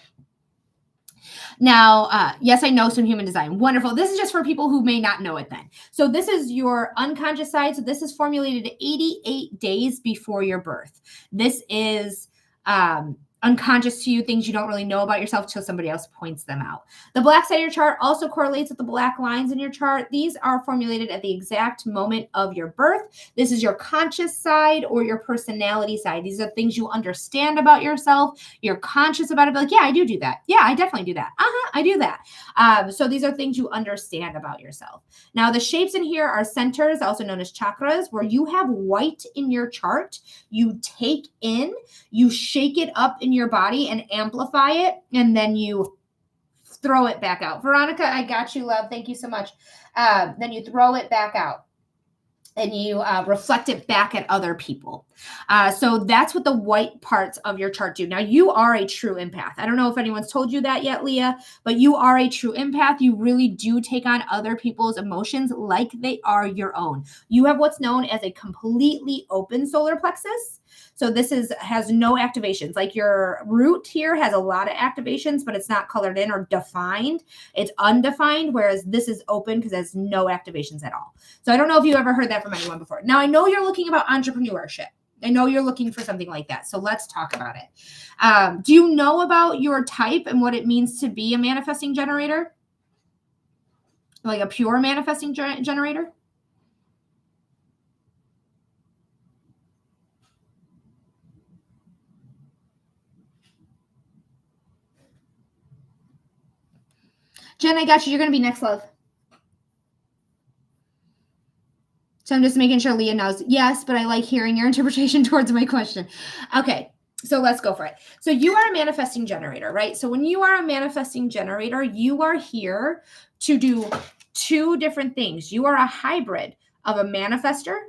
Now, yes, I know some human design. Wonderful. This is just for people who may not know it then. So this is your unconscious side. So this is formulated 88 days before your birth. This is unconscious to you, things you don't really know about yourself till somebody else points them out. The black side of your chart also correlates with the black lines in your chart. These are formulated at the exact moment of your birth. This is your conscious side or your personality side. These are things you understand about yourself. You're conscious about it. Like, yeah, I do that. Yeah, I definitely do that. I do that. So these are things you understand about yourself. Now, the shapes in here are centers, also known as chakras, where you have white in your chart. You take in, you shake it up in your body and amplify it, and then you throw it back out. Veronica, I got you, love. Thank you so much. Then you throw it back out. and you reflect it back at other people. So that's what the white parts of your chart do. Now, you are a true empath. I don't know if anyone's told you that yet, Leah, but you are a true empath. You really do take on other people's emotions like they are your own. You have what's known as a completely open solar plexus. So this has no activations. Like your root here has a lot of activations, but it's not colored in or defined. It's undefined, whereas this is open because it has no activations at all. So I don't know if you ever heard that from anyone before. Now, I know you're looking about entrepreneurship. I know you're looking for something like that. So let's talk about it. Do you know about your type and what it means to be a manifesting generator? Like a pure manifesting generator? Jen, I got you. You're going to be next, love. So I'm just making sure Leah knows. Yes, but I like hearing your interpretation towards my question. Okay, so let's go for it. So you are a manifesting generator, right? So when you are a manifesting generator, you are here to do two different things. You are a hybrid of a manifester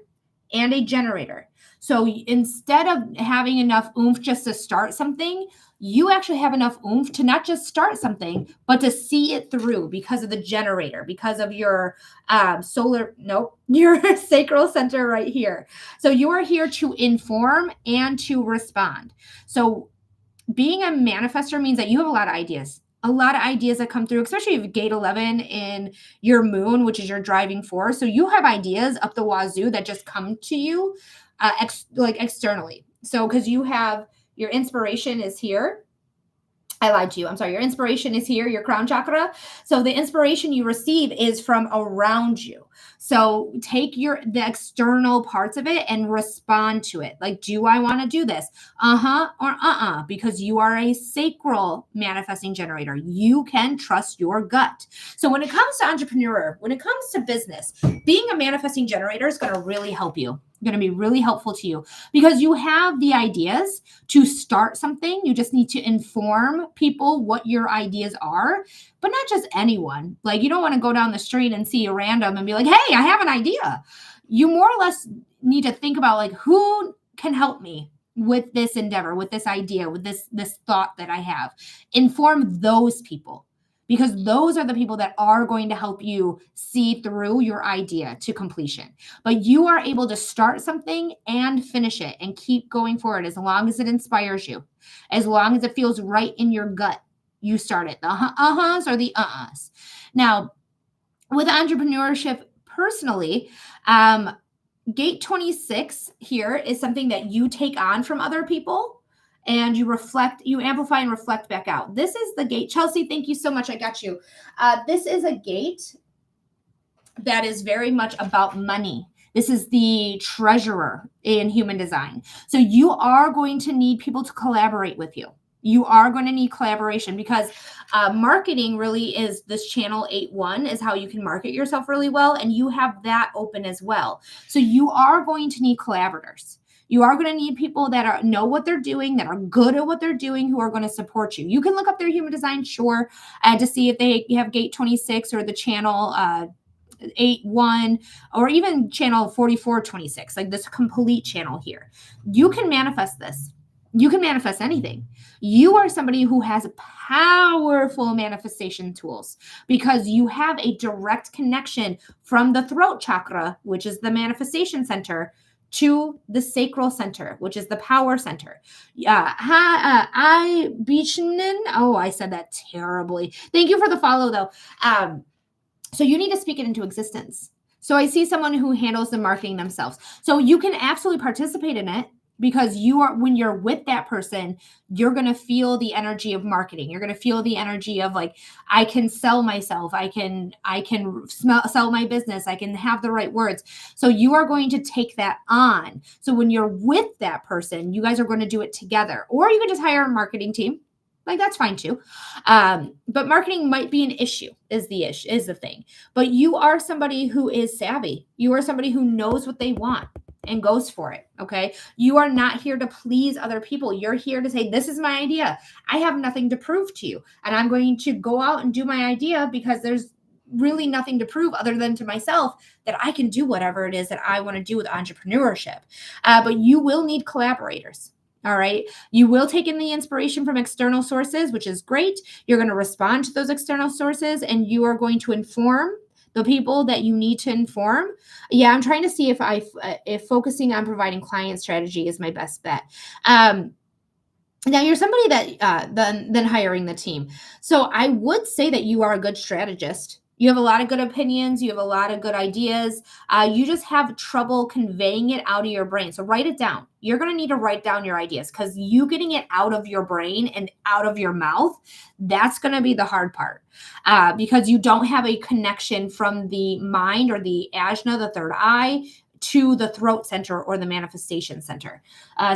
and a generator. So instead of having enough oomph just to start something, you actually have enough oomph to not just start something, but to see it through because of the generator, because of your your sacral center right here. So you are here to inform and to respond. So being a manifester means that you have a lot of ideas. A lot of ideas that come through, especially if gate 11 in your moon, which is your driving force. So you have ideas up the wazoo that just come to you externally. So because you have your inspiration is here. I lied to you. I'm sorry. Your inspiration is here, your crown chakra. So the inspiration you receive is from around you. So take the external parts of it and respond to it. Like, do I want to do this? Or because you are a sacral manifesting generator. You can trust your gut. So when it comes to entrepreneur, when it comes to business, being a manifesting generator is going to really help you. Going to be really helpful to you because you have the ideas to start something. You just need to inform people what your ideas are, but not just anyone. Like, you don't want to go down the street and see a random and be like, hey, I have an idea. You more or less need to think about, like, who can help me with this endeavor, with this idea, with this thought that I have. Inform those people, because those are the people that are going to help you see through your idea to completion. But you are able to start something and finish it and keep going forward as long as it inspires you, as long as it feels right in your gut. You start it. The uh-hs or the uh-uhs. Now, with entrepreneurship personally, gate 26 here is something that you take on from other people. And you amplify and reflect back out. This is the gate. Chelsea, thank you so much. I got you. This is a gate that is very much about money. This is the treasurer in human design. So you are going to need people to collaborate with you. You are going to need collaboration because marketing really is this channel 8-1 is how you can market yourself really well. And you have that open as well. So you are going to need collaborators. You are going to need people that know what they're doing, that are good at what they're doing, who are going to support you. You can look up their human design, sure, to see if they have gate 26 or the channel 8-1 or even channel 4426, like this complete channel here. You can manifest this. You can manifest anything. You are somebody who has powerful manifestation tools because you have a direct connection from the throat chakra, which is the manifestation center, to the sacral center, which is the power center. I Beachnin. Oh, I said that terribly. Thank you for the follow, though. So you need to speak it into existence. So I see someone who handles the marketing themselves. So you can absolutely participate in it because when you're with that person, you're going to feel the energy of marketing. You're going to feel the energy of, like, I can sell myself. I can sell my business. I can have the right words. So you are going to take that on. So when you're with that person, you guys are going to do it together, or you can just hire a marketing team. Like, that's fine too. But marketing might be an issue is the thing. But you are somebody who is savvy. You are somebody who knows what they want and goes for it. Okay. You are not here to please other people. You're here to say, this is my idea. I have nothing to prove to you. And I'm going to go out and do my idea because there's really nothing to prove other than to myself that I can do whatever it is that I want to do with entrepreneurship. But you will need collaborators. All right. You will take in the inspiration from external sources, which is great. You're going to respond to those external sources and you are going to inform the people that you need to inform. Yeah, I'm trying to see if focusing on providing client strategy is my best bet. Now you're somebody that then hiring the team. So I would say that you are a good strategist. You have a lot of good opinions. You have a lot of good ideas. You just have trouble conveying it out of your brain. So write it down. You're going to need to write down your ideas because you getting it out of your brain and out of your mouth, that's going to be the hard part because you don't have a connection from the mind or the ajna, the third eye, to the throat center or the manifestation center.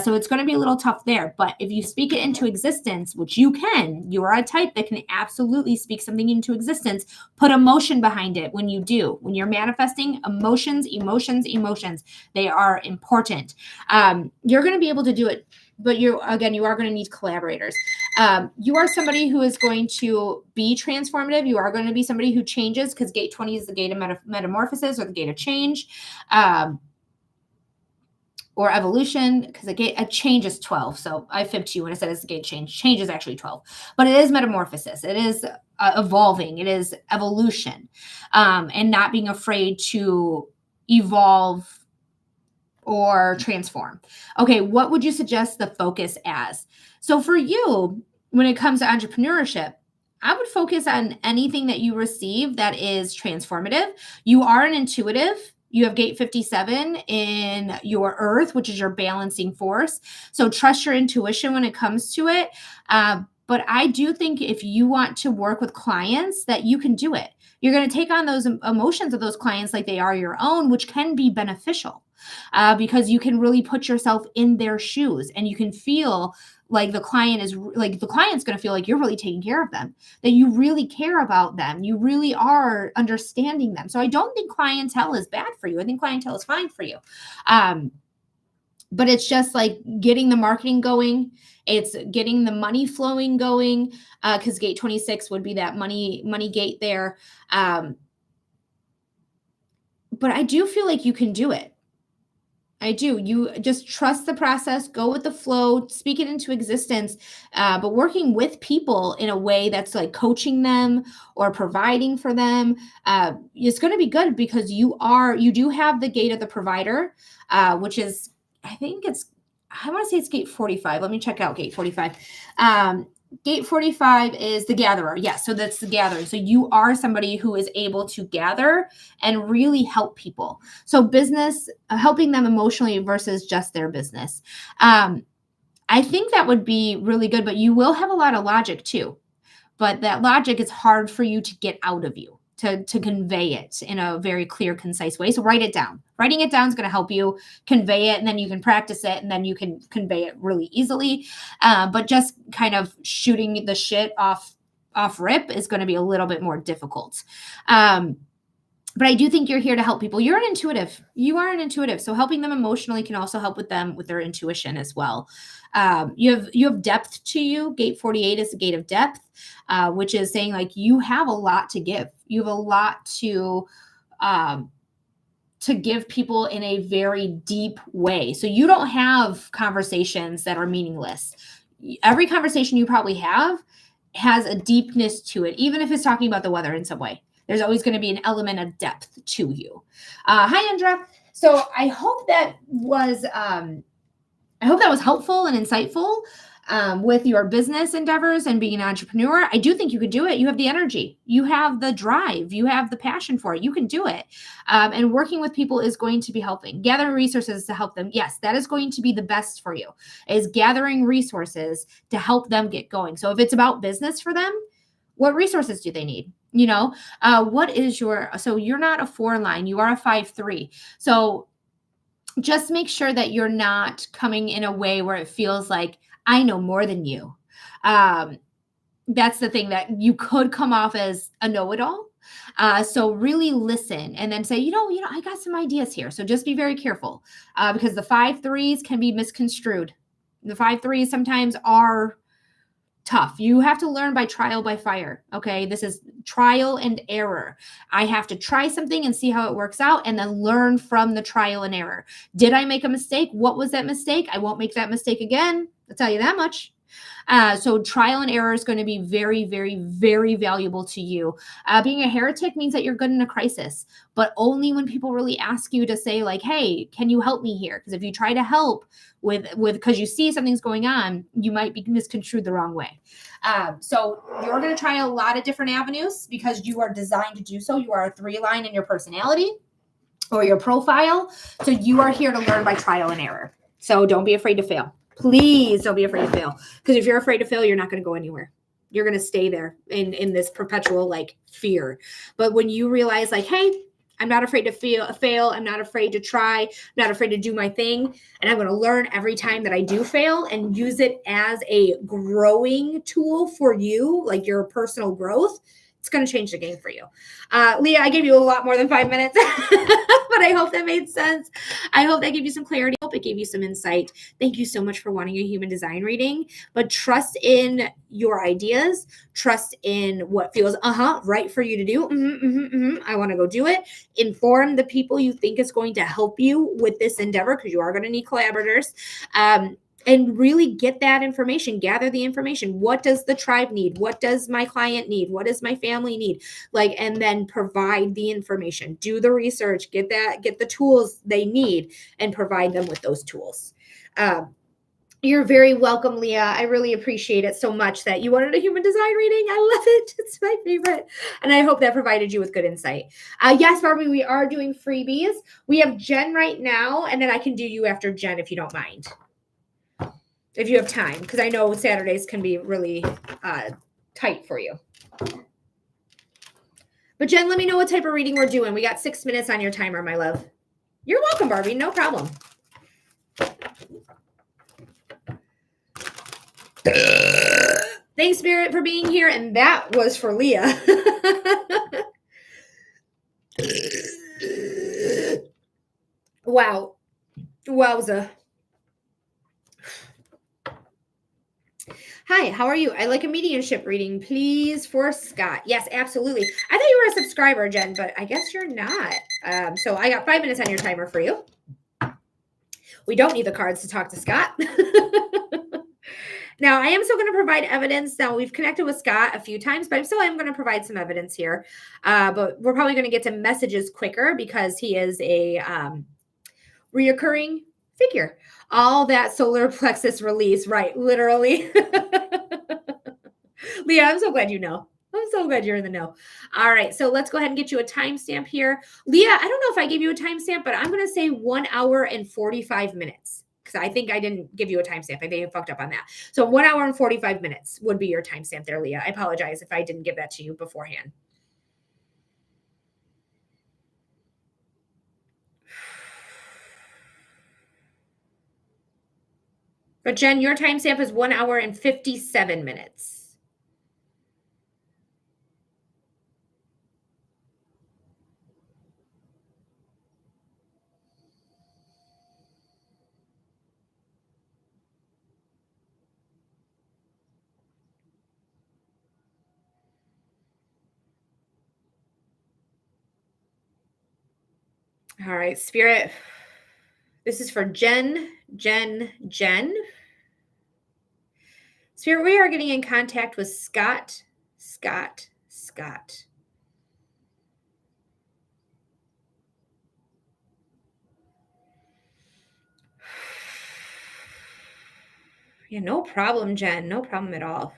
So it's going to be a little tough there. But if you speak it into existence, which you can, you are a type that can absolutely speak something into existence, put emotion behind it when you do. When you're manifesting, emotions, they are important. You're going to be able to do it. But you are going to need collaborators. You are somebody who is going to be transformative. You are going to be somebody who changes because gate 20 is the gate of metamorphosis or the gate of change or evolution because a change is 12. So I fibbed to you when I said it's the gate change. Change is actually 12. But it is metamorphosis. It is evolving. It is evolution and not being afraid to evolve or transform. Okay, what would you suggest the focus as? So for you, when it comes to entrepreneurship, I would focus on anything that you receive that is transformative. You are an intuitive. You have gate 57 in your earth, which is your balancing force. So trust your intuition when it comes to it. But I do think if you want to work with clients that you can do it. You're going to take on those emotions of those clients like they are your own, which can be beneficial because you can really put yourself in their shoes and you can feel like the client's going to feel like you're really taking care of them, that you really care about them. You really are understanding them. So I don't think clientele is bad for you. I think clientele is fine for you. But it's just like getting the marketing going. It's getting the money flowing going because gate 26 would be that money gate there. But I do feel like you can do it. I do. You just trust the process, go with the flow, speak it into existence, but working with people in a way that's like coaching them or providing for them is going to be good because you do have the gate of the provider, which is, I want to say it's gate 45. Let me check out gate 45. Gate 45 is the gatherer. Yes, so that's the gathering. So you are somebody who is able to gather and really help people. So business, helping them emotionally versus just their business. I think that would be really good, but you will have a lot of logic too. But that logic is hard for you to get out of you, to convey it in a very clear, concise way. So write it down. Writing it down is going to help you convey it, and then you can practice it, and then you can convey it really easily. But just kind of shooting the shit off rip is going to be a little bit more difficult. But I do think you're here to help people. You're an intuitive. You are an intuitive. So helping them emotionally can also help with them with their intuition as well. You have depth to you. Gate 48 is the gate of depth, which is saying like you have a lot to give. You have a lot to give people in a very deep way. So you don't have conversations that are meaningless. Every conversation you probably have has a deepness to it, even if it's talking about the weather in some way. There's always going to be an element of depth to you. Hi, Andra. So I hope that was helpful and insightful with your business endeavors and being an entrepreneur. I do think you could do it. You have the energy. You have the drive. You have the passion for it. You can do it. And working with people is going to be helping. Gathering resources to help them. Yes, that is going to be the best for you, is gathering resources to help them get going. So if it's about business for them, what resources do they need? What is so you're not a 4 line, you are a 5-3. So just make sure that you're not coming in a way where it feels like I know more than you. That's the thing, that you could come off as a know-it-all. So really listen and then say, I got some ideas here. So just be very careful because the 5-3s can be misconstrued. The 5-3s sometimes are tough. You have to learn by trial by fire. Okay. This is trial and error. I have to try something and see how it works out and then learn from the trial and error. Did I make a mistake? What was that mistake? I won't make that mistake again. I'll tell you that much. So trial and error is going to be very, very, very valuable to you. Being a heretic means that you're good in a crisis, but only when people really ask you to say like, hey, can you help me here? Because if you try to help with because you see something's going on, you might be misconstrued the wrong way. So you're going to try a lot of different avenues because you are designed to do so. You are a 3-line in your personality or your profile. So you are here to learn by trial and error. So don't be afraid to fail. Please don't be afraid to fail. Because if you're afraid to fail, you're not going to go anywhere. You're going to stay there in this perpetual like fear. But when you realize like, hey, I'm not afraid to fail. I'm not afraid to try. I'm not afraid to do my thing. And I'm going to learn every time that I do fail and use it as a growing tool for you, like your personal growth. It's going to change the game for you. Leah, I gave you a lot more than 5 minutes, but I hope that made sense. I hope that gave you some clarity. I hope it gave you some insight. Thank you so much for wanting a human design reading, but trust in your ideas. Trust in what feels right for you to do. I want to go do it. Inform the people you think is going to help you with this endeavor because you are going to need collaborators. And really get that information, gather the information. What does the tribe need? What does my client need? What does my family need? Like, and then provide the information, do the research, get the tools they need and provide them with those tools. You're very welcome, Leah. I really appreciate it so much that you wanted a human design reading. I love it. It's my favorite. And I hope that provided you with good insight. Yes, Barbie, we are doing freebies. We have Jen right now, and then I can do you after Jen if you don't mind. If you have time, because I know Saturdays can be really tight for you. But Jen, let me know what type of reading we're doing. We got 6 minutes on your timer, my love. You're welcome, Barbie. No problem. Thanks, Spirit, for being here. And that was for Leah. Wow. Wowza. Hi, how are you? I like a mediumship reading, please, for Scott. Yes, absolutely. I thought you were a subscriber, Jen, but I guess you're not. So I got 5 minutes on your timer for you. We don't need the cards to talk to Scott. Now, I am still going to provide evidence. Now, we've connected with Scott a few times, but I am going to provide some evidence here. But we're probably going to get to messages quicker because he is a reoccurring figure. All that solar plexus release, right? Literally. Leah, I'm so glad you know. I'm so glad you're in the know. All right, so let's go ahead and get you a timestamp here. Leah, I don't know if I gave you a timestamp, but I'm going to say 1 hour and 45 minutes because I think I didn't give you a timestamp. I think I fucked up on that. So 1 hour and 45 minutes would be your timestamp there, Leah. I apologize if I didn't give that to you beforehand. But Jen, your timestamp is 1 hour and 57 minutes. All right, Spirit. This is for Jen. Spirit, we are getting in contact with Scott. Yeah, no problem, Jen. No problem at all.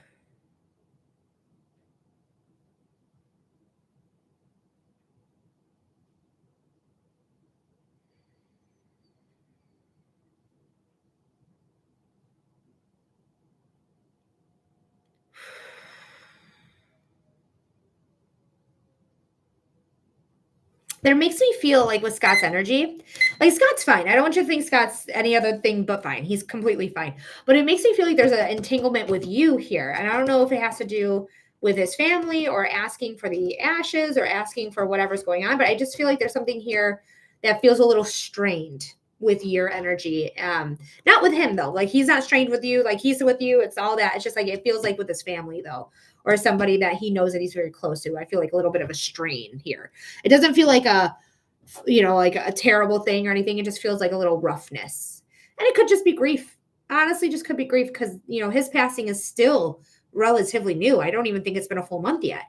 That makes me feel like with Scott's energy, like Scott's fine. I don't want you to think Scott's any other thing but fine. He's completely fine. But it makes me feel like there's an entanglement with you here. And I don't know if it has to do with his family or asking for the ashes or asking for whatever's going on. But I just feel like there's something here that feels a little strained. with your energy. Not with him though. Like he's not strained with you. Like he's with you. It's all that. It's just like it feels like with his family though, or somebody that he knows that he's very close to. I feel like a little bit of a strain here. It doesn't feel like like a terrible thing or anything. It just feels like a little roughness, and it could just be grief. Honestly, just could be grief because his passing is still relatively new. I don't even think it's been a full month yet.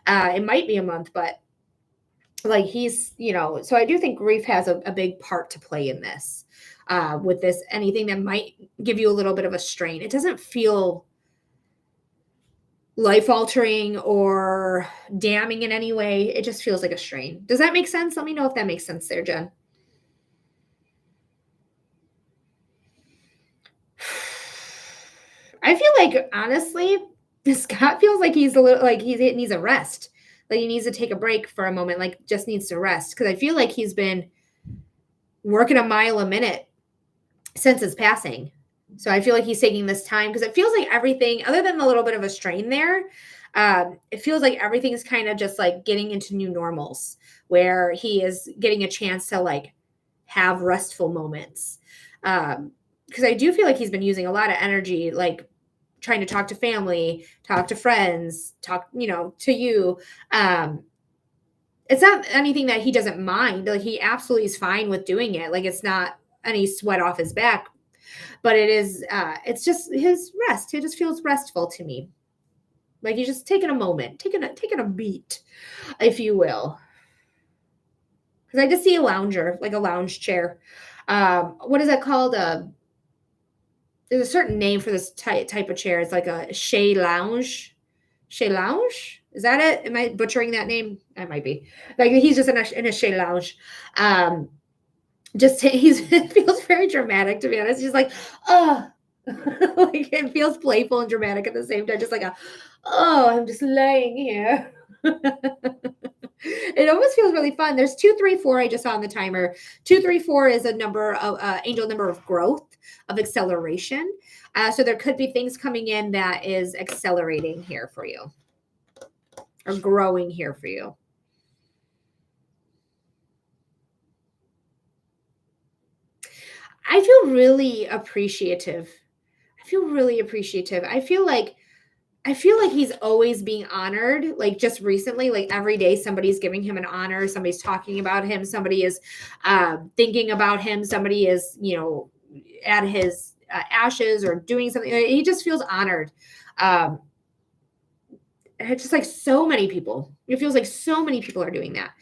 It might be a month, but like so I do think grief has a big part to play in this. With this, anything that might give you a little bit of a strain. It doesn't feel life altering or damning in any way. It just feels like a strain. Does that make sense? Let me know if that makes sense there, Jen. I feel like honestly, Scott feels like he's a little like he needs a rest. Like he needs to take a break for a moment, like just needs to rest. Because I feel like he's been working a mile a minute since his passing. So I feel like he's taking this time because it feels like everything, other than a little bit of a strain there, it feels like everything is kind of just like getting into new normals where he is getting a chance to like have restful moments. Because I do feel like he's been using a lot of energy, like trying to talk to family, talk to friends, talk, to you. It's not anything that he doesn't mind. Like he absolutely is fine with doing it. Like it's not any sweat off his back, but it's just his rest. It just feels restful to me. Like he's just taking a moment, taking a beat, if you will. Because I just see a lounger, like a lounge chair. What is that called? There's a certain name for this type of chair. It's like a Chez Lounge. Chez Lounge? Is that it? Am I butchering that name? I might be. Like he's just in a Chez Lounge. It feels very dramatic, to be honest. He's like, oh, like it feels playful and dramatic at the same time. Just like I'm just laying here. It almost feels really fun. There's 234 I just saw on the timer. 234 is a number of angel number of growth, of acceleration. So there could be things coming in that is accelerating here for you or growing here for you. I feel really appreciative. I feel like he's always being honored. Like just recently, like every day, somebody's giving him an honor. Somebody's talking about him. Somebody is thinking about him. Somebody is, at his ashes or doing something. He just feels honored. It's just like so many people. It feels like so many people are doing that.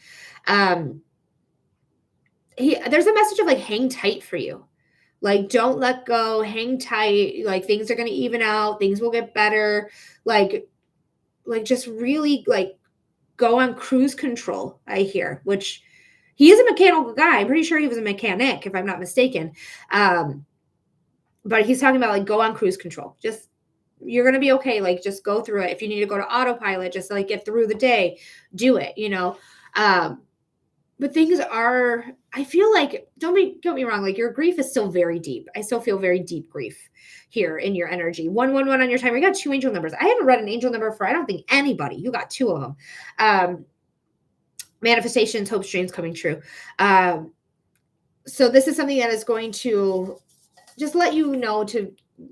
There's a message of like hang tight for you. Like, don't let go, hang tight. Like, things are going to even out. Things will get better. Like just really like go on cruise control, I hear, which he is a mechanical guy. I'm pretty sure he was a mechanic, if I'm not mistaken. But he's talking about like go on cruise control. Just, you're going to be okay. Like, just go through it. If you need to go to autopilot, just like get through the day, do it, But things are, I feel like, get me wrong, like your grief is still very deep. I still feel very deep grief here in your energy. 111 on your timer. You got 2 angel numbers. I haven't read an angel number for, I don't think, anybody. You got 2 of them. Manifestations, hopes, dreams coming true. So this is something that is going to just let you know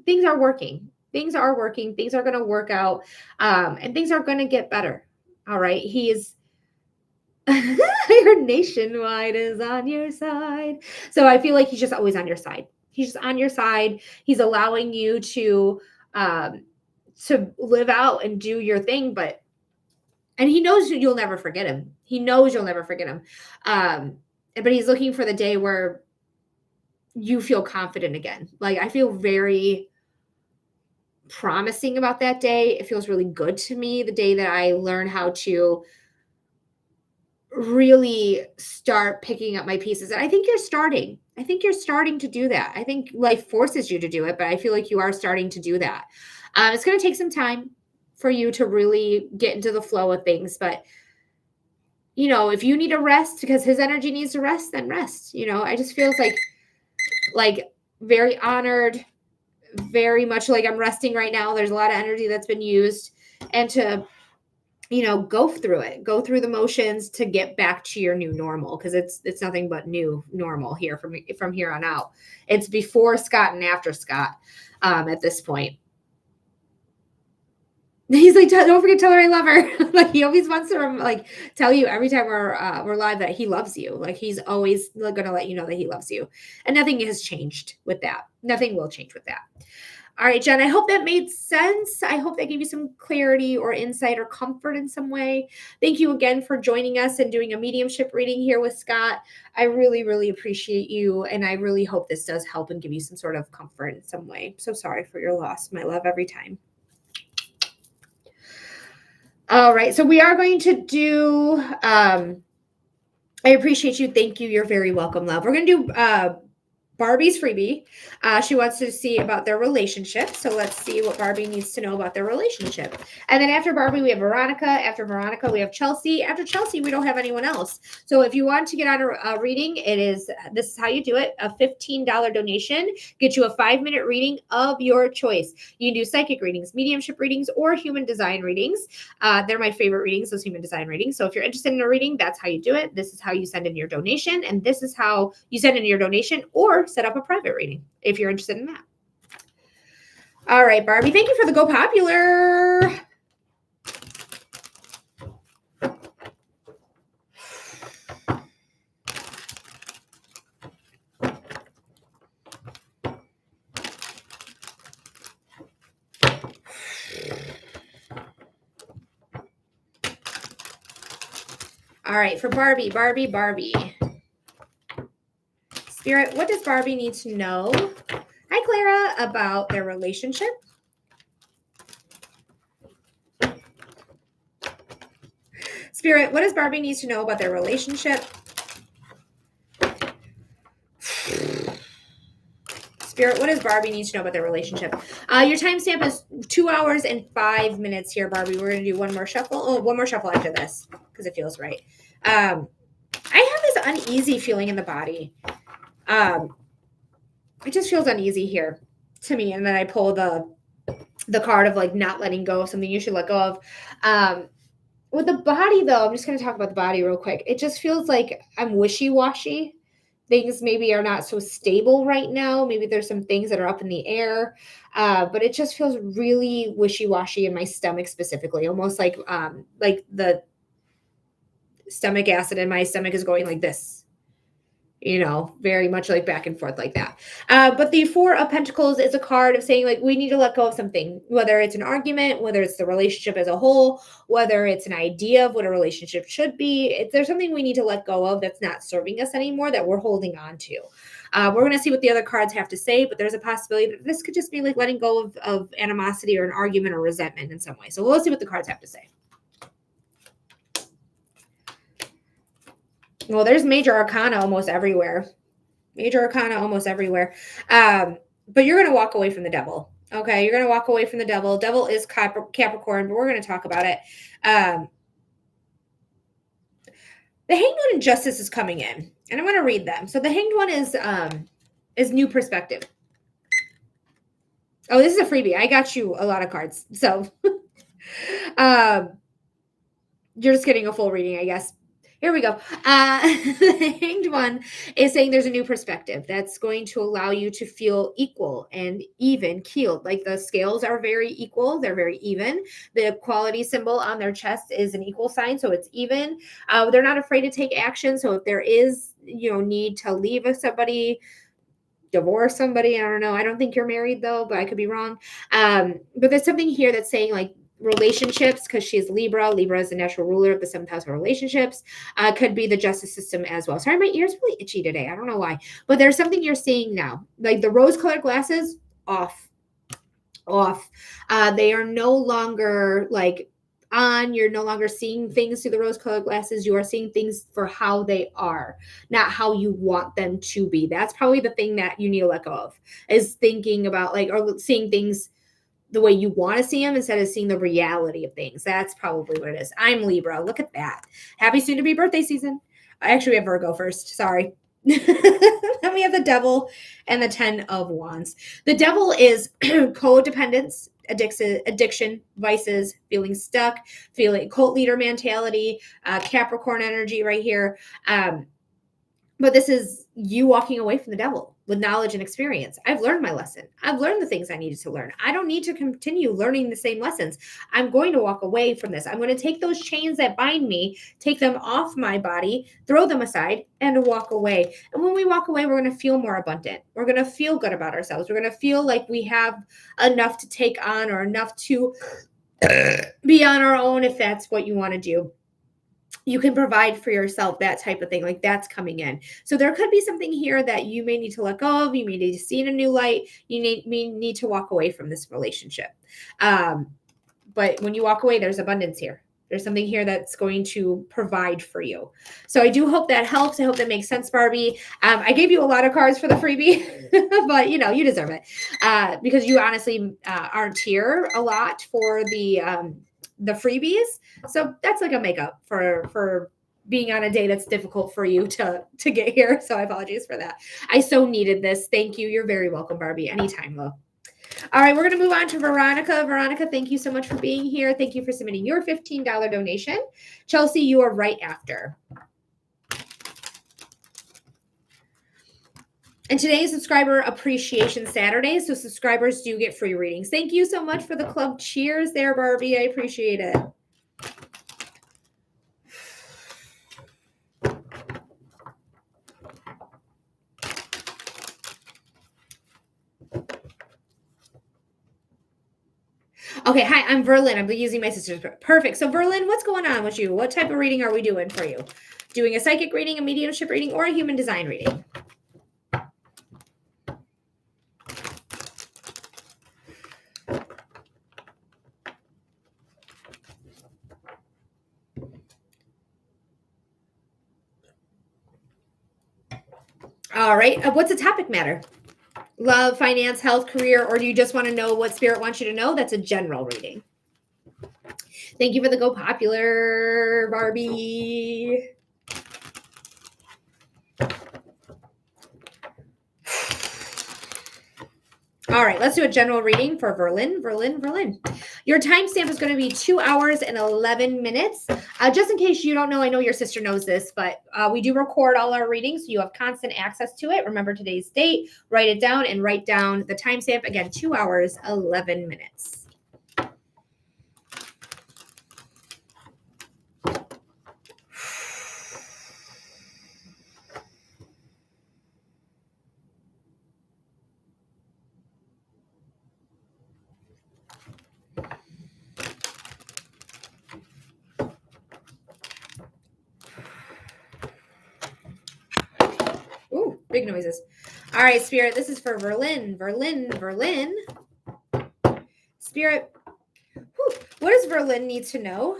things are working. Things are working. Things are going to work out. And things are going to get better. All right. He is your nationwide is on your side. So I feel like he's just always on your side. He's just on your side. He's allowing you to live out and do your thing, and he knows you'll never forget him. He knows you'll never forget him. But he's looking for the day where you feel confident again. Like I feel very promising about that day. It feels really good to me, the day that I learn how to really start picking up my pieces. And I think you're starting to do that. I think life forces you to do it, but I feel like you are starting to do that. It's going to take some time for you to really get into the flow of things, but if you need a rest because his energy needs to rest, then rest. I just feels like very honored, very much like I'm resting right now. There's a lot of energy that's been used, and to go through it, go through the motions to get back to your new normal, because it's nothing but new normal here from here on out. It's before Scott and after Scott at this point. He's like, don't forget to tell her I love her. Like, he always wants to like tell you every time we're live that he loves you. Like, he's always gonna let you know that he loves you, and nothing has changed with that. Nothing will change with that. All right, Jen, I hope that made sense. I hope that gave you some clarity or insight or comfort in some way. Thank you again for joining us and doing a mediumship reading here with Scott. I really, really appreciate you, and I really hope this does help and give you some sort of comfort in some way. So sorry for your loss, my love, every time. All right, so we are going to do, I appreciate you. Thank you. You're very welcome, love. We're going to do Barbie's freebie. She wants to see about their relationship. So let's see what Barbie needs to know about their relationship. And then after Barbie, we have Veronica. After Veronica, we have Chelsea. After Chelsea, we don't have anyone else. So if you want to get on a reading, this is how you do it. A $15 donation gets you a 5-minute reading of your choice. You can do psychic readings, mediumship readings, or human design readings. They're my favorite readings, those human design readings. So if you're interested in a reading, that's how you do it. This is how you send in your donation. And this is how you send in your donation or set up a private reading if you're interested in that. All right, Barbie, thank you for the Go Popular. All right, for Barbie. Spirit, what does Barbie need to know? Hi, Clara, about their relationship. Spirit, what does Barbie need to know about their relationship? Spirit, what does Barbie need to know about their relationship? Your timestamp is 2 hours and 5 minutes here, Barbie. We're going to do one more shuffle. Oh, one more shuffle after this because it feels right. I have this uneasy feeling in the body. It just feels uneasy here to me. And then I pull the card of like not letting go of something you should let go of. With the body, though, I'm just going to talk about the body real quick. It just feels like I'm wishy-washy. Things maybe are not so stable right now. Maybe there's some things that are up in the air. But it just feels really wishy-washy in my stomach specifically, almost like the stomach acid in my stomach is going like this. Very much like back and forth like that. But the Four of Pentacles is a card of saying like we need to let go of something, whether it's an argument, whether it's the relationship as a whole, whether it's an idea of what a relationship should be. If there's something we need to let go of that's not serving us anymore that we're holding on to. We're going to see what the other cards have to say, but there's a possibility that this could just be like letting go of animosity or an argument or resentment in some way. So we'll see what the cards have to say. Well, there's major arcana almost everywhere. But you're going to walk away from the devil. Okay, you're going to walk away from the devil. Devil is Capricorn, but we're going to talk about it. The Hanged One and Justice is coming in, and I'm going to read them. So the Hanged One is new perspective. Oh, this is a freebie. I got you a lot of cards. So you're just getting a full reading, I guess. Here we go. The Hanged One is saying there's a new perspective that's going to allow you to feel equal and even keeled. Like the scales are very equal. They're very even. The quality symbol on their chest is an equal sign. So it's even. They're not afraid to take action. So if there is, need to leave somebody, divorce somebody, I don't know. I don't think you're married though, but I could be wrong. But there's something here that's saying like, relationships, because she's Libra. Libra is the natural ruler of the 7th house of relationships. Could be the justice system as well. Sorry, my ear's really itchy today. I don't know why. But there's something you're seeing now. Like the rose-colored glasses, off. They are no longer like on. You're no longer seeing things through the rose-colored glasses. You are seeing things for how they are, not how you want them to be. That's probably the thing that you need to let go of, is thinking about like, or seeing things the way you want to see them instead of seeing the reality of things. That's probably what it is. I'm Libra. Look at that. Happy soon to be birthday season. Actually, we have Virgo first. Sorry. Then we have the Devil and the 10 of Wands. The Devil is codependence, addiction, vices, feeling stuck, feeling cult leader mentality, Capricorn energy right here. But this is you walking away from the devil with knowledge and experience. I've learned my lesson. I've learned the things I needed to learn. I don't need to continue learning the same lessons. I'm going to walk away from this. I'm going to take those chains that bind me, take them off my body, throw them aside, and walk away. And when we walk away, we're going to feel more abundant. We're going to feel good about ourselves. We're going to feel like we have enough to take on or enough to be on our own if that's what you want to do. You can provide for yourself, that type of thing, like that's coming in. So there could be something here that you may need to let go of. You may need to see in a new light. You may need to walk away from this relationship. But when you walk away, there's abundance here. There's something here that's going to provide for you. So I do hope that helps. I hope that makes sense, Barbie. I gave you a lot of cards for the freebie, but you deserve it because you honestly aren't here a lot for the freebies. So that's like a makeup for being on a day that's difficult for you to get here. So I apologize for that. I so needed this. Thank you. You're very welcome, Barbie. Anytime, love. All right, we're going to move on to Veronica. Veronica, thank you so much for being here. Thank you for submitting your $15 donation. Chelsea, you are right after. And today is Subscriber Appreciation Saturday, so subscribers do get free readings. Thank you so much for the club cheers there, Barbie. I appreciate it. Okay, hi, I'm Verlin. I'm using my sister's. Perfect. So Verlin, what's going on with you? What type of reading are we doing for you? Doing a psychic reading, a mediumship reading, or a human design reading? All right. What's the topic matter? Love, finance, health, career, or do you just want to know what Spirit wants you to know? That's a general reading. Thank you for the Go Popular, Barbie. All right, let's do a general reading for Verlin. Your timestamp is going to be 2 hours and 11 minutes. Just in case you don't know, I know your sister knows this, but we do record all our readings, so you have constant access to it. Remember today's date, write it down, and write down the timestamp. Again, 2 hours, 11 minutes. Ooh, big noises. All right, Spirit, this is for Verlin. Spirit, what does Verlin need to know?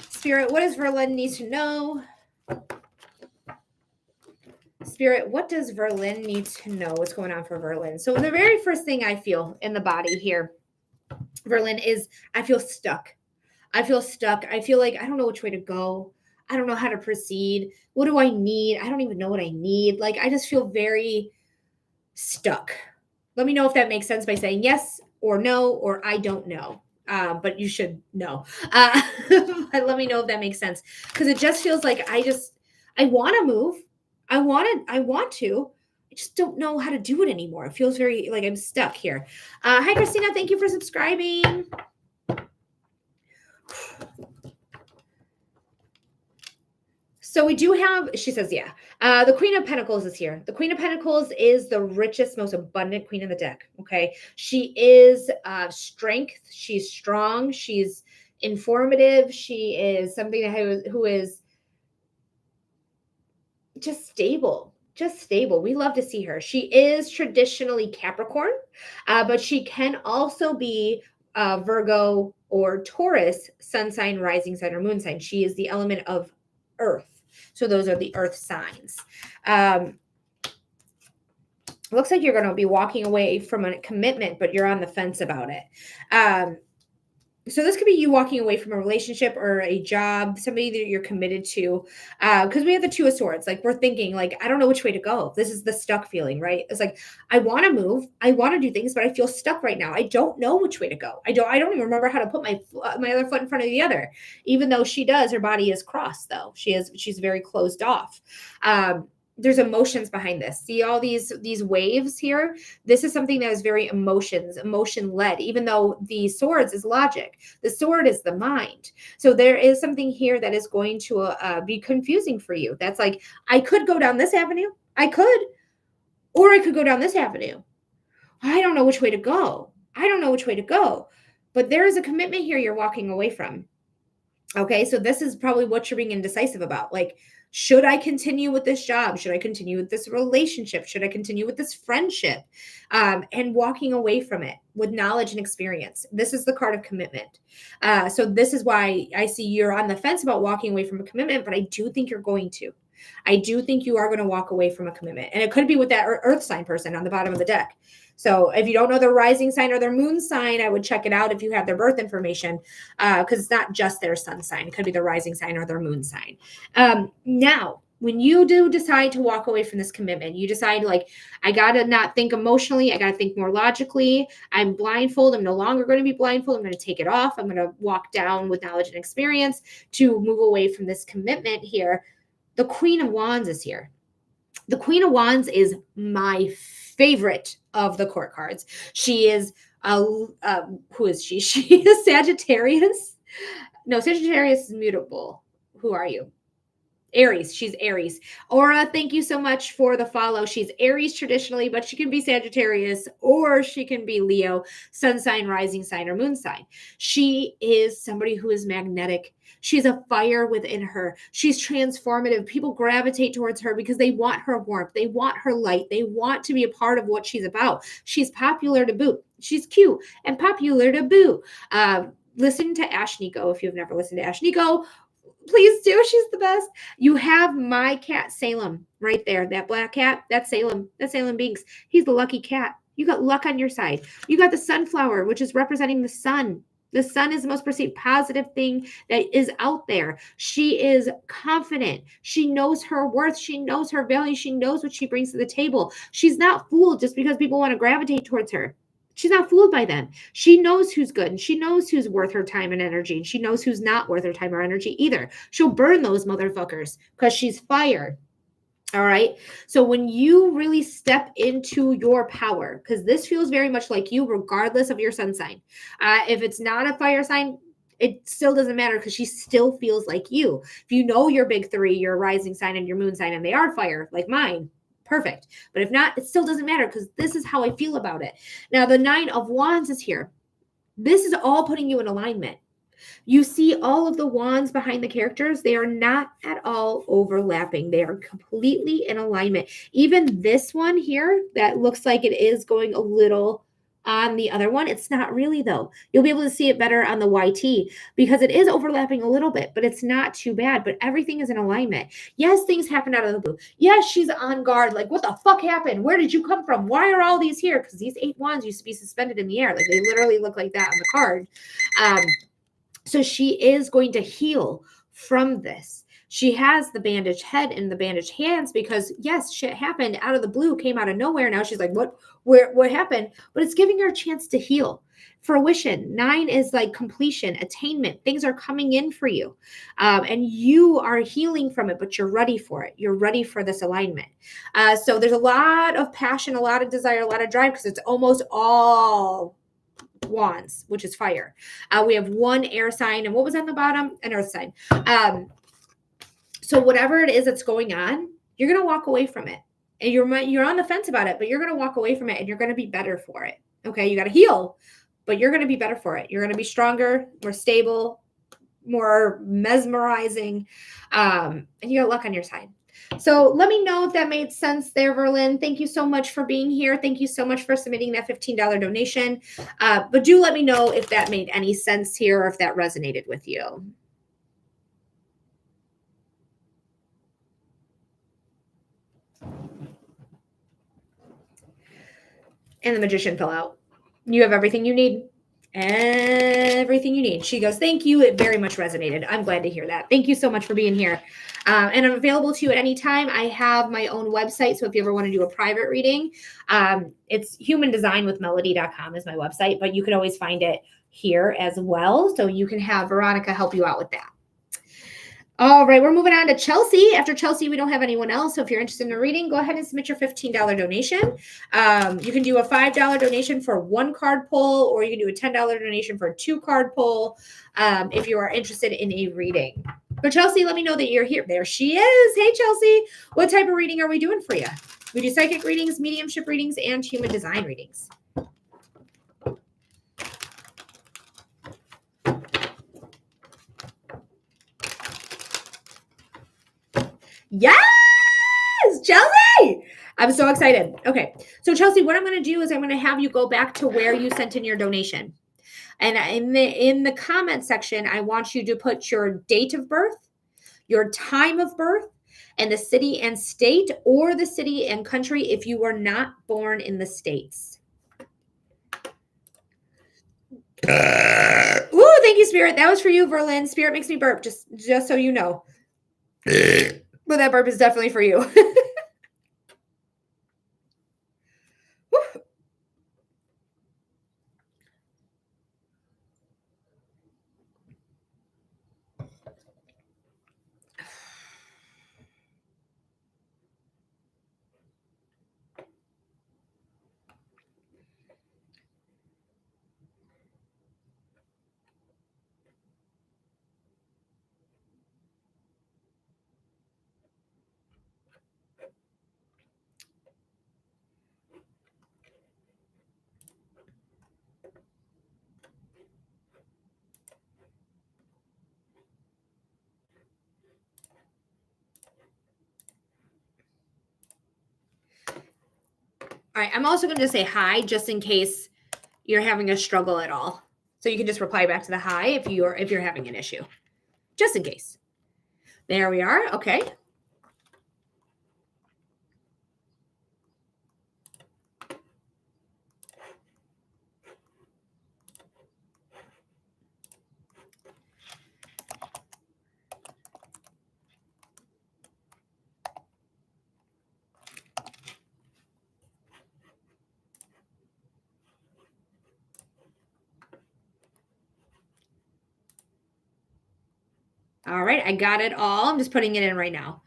Spirit, what does Verlin need to know? Spirit, what does Verlin need to know? What's going on for Verlin? So the very first thing I feel in the body here, Verlin, is I feel stuck. I feel like I don't know which way to go. I don't know how to proceed. What do I need? I don't even know what I need. Like, I just feel very stuck. Let me know if that makes sense by saying yes or no, or I don't know. But you should know. But let me know if that makes sense. Because it just feels like I want to move. I want to. I just don't know how to do it anymore. It feels very like I'm stuck here. Hi, Christina. Thank you for subscribing. So we do have, she says, yeah. The Queen of Pentacles is here. The Queen of Pentacles is the richest, most abundant queen in the deck. Okay. She is strength. She's strong. She's informative. She is something who is just stable. We love to see her. She is traditionally Capricorn, but she can also be Virgo or Taurus, sun sign, rising sign, or moon sign. She is the element of earth. So those are the earth signs. Looks like you're going to be walking away from a commitment, but you're on the fence about it. So this could be you walking away from a relationship or a job, somebody that you're committed to. Because we have the Two of Swords. Like we're thinking, like, I don't know which way to go. This is the stuck feeling, right? It's like I want to move, I want to do things, but I feel stuck right now. I don't know which way to go. I don't even remember how to put my other foot in front of the other. Even though she does, her body is crossed though. She's very closed off. There's emotions behind this. See all these waves here? This is something that is very emotion led, even though the swords is logic. The sword is the mind. So there is something here that is going to be confusing for you. That's like, I could go down this avenue. I could, or I could go down this avenue. I don't know which way to go. I don't know which way to go. But there is a commitment here you're walking away from. Okay, so this is probably what you're being indecisive about. Like, should I continue with this job? Should I continue with this relationship? Should I continue with this friendship? And walking away from it with knowledge and experience. This is the card of commitment. So this is why I see you're on the fence about walking away from a commitment, but I do think you're going to. I do think you are going to walk away from a commitment. And it could be with that earth sign person on the bottom of the deck. So if you don't know their rising sign or their moon sign, I would check it out if you have their birth information, because it's not just their sun sign. It could be their rising sign or their moon sign. Now, when you do decide to walk away from this commitment, you decide like, I got to not think emotionally. I got to think more logically. I'm blindfold. I'm no longer going to be blindfold. I'm going to take it off. I'm going to walk down with knowledge and experience to move away from this commitment here. The Queen of Wands is here. The Queen of Wands is my favorite of the court cards. She is who is she? She is Sagittarius. No, Sagittarius is mutable. Who are you? Aries. She's Aries. Aura, thank you so much for the follow. She's Aries traditionally, but she can be Sagittarius or she can be Leo, sun sign, rising sign, or moon sign. She is somebody who is magnetic. She's a fire within her. She's transformative. People gravitate towards her because they want her warmth. They want her light. They want to be a part of what she's about. She's popular to boot. She's cute and popular to boot. Listen to Ash Nico if you've never listened to Ash Nico. Please do. She's the best. You have my cat, Salem, right there. That black cat, that's Salem. That's Salem Binks. He's the lucky cat. You got luck on your side. You got the sunflower, which is representing the sun. The sun is the most perceived positive thing that is out there. She is confident. She knows her worth. She knows her value. She knows what she brings to the table. She's not fooled just because people want to gravitate towards her. She's not fooled by them. She knows who's good and she knows who's worth her time and energy. And she knows who's not worth her time or energy either. She'll burn those motherfuckers because she's fire. All right. So when you really step into your power, because this feels very much like you, regardless of your sun sign. If it's not a fire sign, it still doesn't matter because she still feels like you. If you know your big three, your rising sign and your moon sign, and they are fire, like mine, perfect. But if not, it still doesn't matter because this is how I feel about it. Now, the Nine of Wands is here. This is all putting you in alignment. You see all of the wands behind the characters. They are not at all overlapping. They are completely in alignment. Even this one here that looks like it is going a little on the other one, it's not really though. You'll be able to see it better on the YT because it is overlapping a little bit, but it's not too bad. But everything is in alignment. Yes, things happen out of the blue. Yes, she's on guard. Like, what the fuck happened? Where did you come from? Why are all these here? Because these 8 wands used to be suspended in the air. Like, they literally look like that on the card. So she is going to heal from this. She has the bandaged head and the bandaged hands because yes, shit happened out of the blue, came out of nowhere. Now she's like, what happened? But it's giving her a chance to heal. Fruition. 9 is like completion, attainment. Things are coming in for you. And you are healing from it, but you're ready for it. You're ready for this alignment. So there's a lot of passion, a lot of desire, a lot of drive because it's almost all wands, which is fire. We have 1 air sign, and what was on the bottom? An earth sign. So whatever it is that's going on, you're going to walk away from it. And you're on the fence about it, but you're going to walk away from it and you're going to be better for it. Okay, you got to heal, but you're going to be better for it. You're going to be stronger, more stable, more mesmerizing, and you got luck on your side. So let me know if that made sense there, Verlin. Thank you so much for being here. Thank you so much for submitting that $15 donation. But do let me know if that made any sense here or if that resonated with you. And the Magician fell out. You have everything you need. everything you need. She goes, thank you. It very much resonated. I'm glad to hear that. Thank you so much for being here. And I'm available to you at any time. I have my own website. So if you ever want to do a private reading, it's humandesignwithmelody.com is my website, but you can always find it here as well. So you can have Veronica help you out with that. All right, we're moving on to Chelsea. After Chelsea, we don't have anyone else. So if you're interested in a reading, go ahead and submit your $15 donation. You can do a $5 donation for 1 card pull, or you can do a $10 donation for a 2 card pull if you are interested in a reading. But Chelsea, let me know that you're here. There she is. Hey, Chelsea. What type of reading are we doing for you? We do psychic readings, mediumship readings, and human design readings. Yes, Chelsea! I'm so excited. Okay, so Chelsea, what I'm going to do is I'm going to have you go back to where you sent in your donation. And in the comment section, I want you to put your date of birth, your time of birth, and the city and state, or the city and country if you were not born in the States. Ooh, thank you, Spirit. That was for you, Verlin. Spirit makes me burp, just so you know. But that burp is definitely for you. All right, I'm also going to say hi just in case you're having a struggle at all. So you can just reply back to the hi if you're having an issue. Just in case. There we are. Okay. All right, I got it all. I'm just putting it in right now.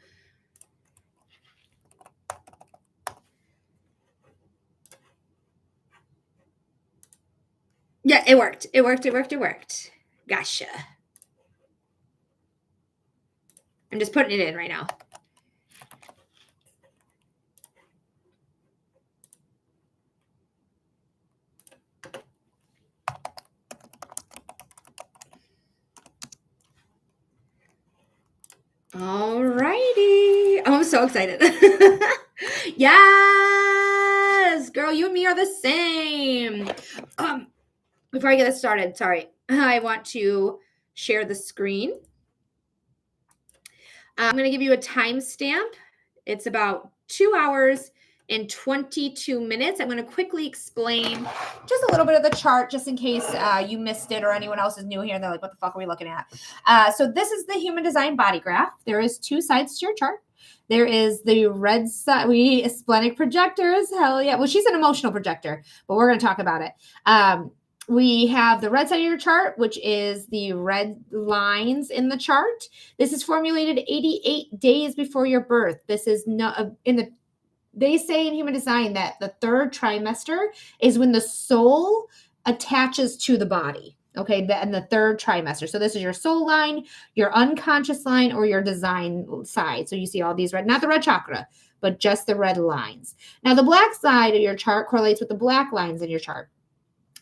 Yeah, it worked. It worked. Gotcha. I'm just putting it in right now. All righty. Oh, I'm so excited. Yes, girl, you and me are the same. Before I get this started, sorry, I want to share the screen. I'm going to give you a timestamp. It's about 2 hours and 22 minutes. I'm going to quickly explain just a little bit of the chart just in case you missed it or anyone else is new here and they're like, what the fuck are we looking at? So this is the human design body graph. There is 2 sides to your chart. There is the red side. We splenic projectors. Hell yeah. Well, she's an emotional projector, but we're going to talk about it. We have the red side of your chart, which is the red lines in the chart. This is formulated 88 days before your birth. This is not they say in human design that the 3rd trimester is when the soul attaches to the body. Okay, and the 3rd trimester. So this is your soul line, your unconscious line, or your design side. So you see all these red, not the red chakra, but just the red lines. Now the black side of your chart correlates with the black lines in your chart.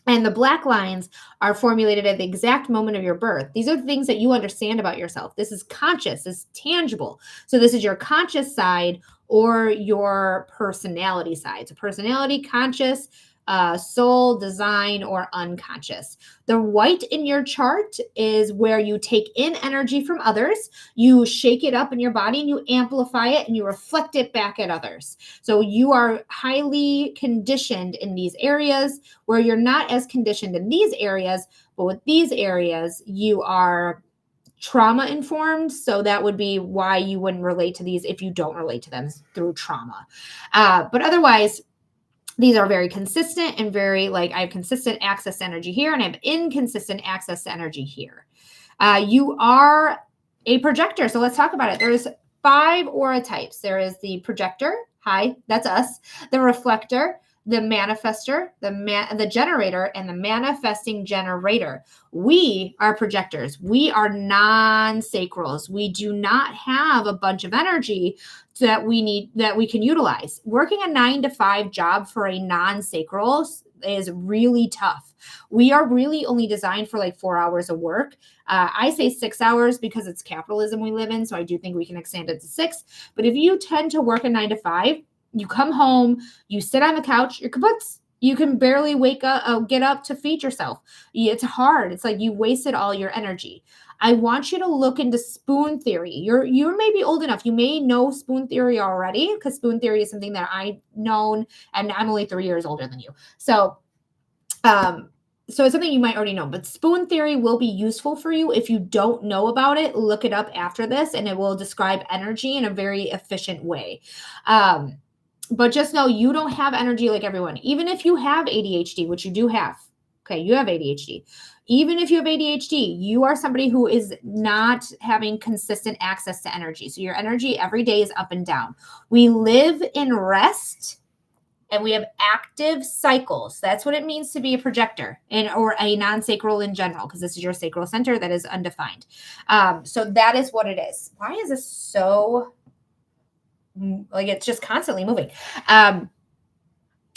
And the black lines are formulated at the exact moment of your birth. These are the things that you understand about yourself. This is conscious, this is tangible. So this is your conscious side or your personality side. So personality, conscious, soul, design, or unconscious. The white in your chart is where you take in energy from others, you shake it up in your body, and you amplify it, and you reflect it back at others. So you are highly conditioned in these areas, where you're not as conditioned in these areas, but with these areas, you are trauma informed. So that would be why you wouldn't relate to these if you don't relate to them through trauma. But otherwise, these are very consistent and very like I have consistent access to energy here and I have inconsistent access to energy here. You are a projector. So let's talk about it. There's 5 aura types. There is the projector. Hi, that's us. The reflector, the manifester, the generator, and the manifesting generator. We are projectors. We are non-sacrals. We do not have a bunch of energy that we can utilize. Working a 9-to-5 job for a non-sacral is really tough. We are really only designed for like 4 hours of work. I say 6 hours because it's capitalism we live in. So I do think we can extend it to 6. But if you tend to work a 9-to-5, you come home, you sit on the couch, you're kaputz. You can barely get up to feed yourself. It's hard. It's like you wasted all your energy. I want you to look into spoon theory. You may be old enough. You may know spoon theory already because spoon theory is something that I've known, and I'm only 3 years older than you. So it's something you might already know, but spoon theory will be useful for you. If you don't know about it, look it up after this, and it will describe energy in a very efficient way. But just know you don't have energy like everyone. Even if you have ADHD, which you do have. Okay, you have ADHD. Even if you have ADHD, you are somebody who is not having consistent access to energy. So your energy every day is up and down. We live in rest and we have active cycles. That's what it means to be a projector or a non-sacral in general, because this is your sacral center that is undefined. So that is what it is. Why is this so... like it's just constantly moving.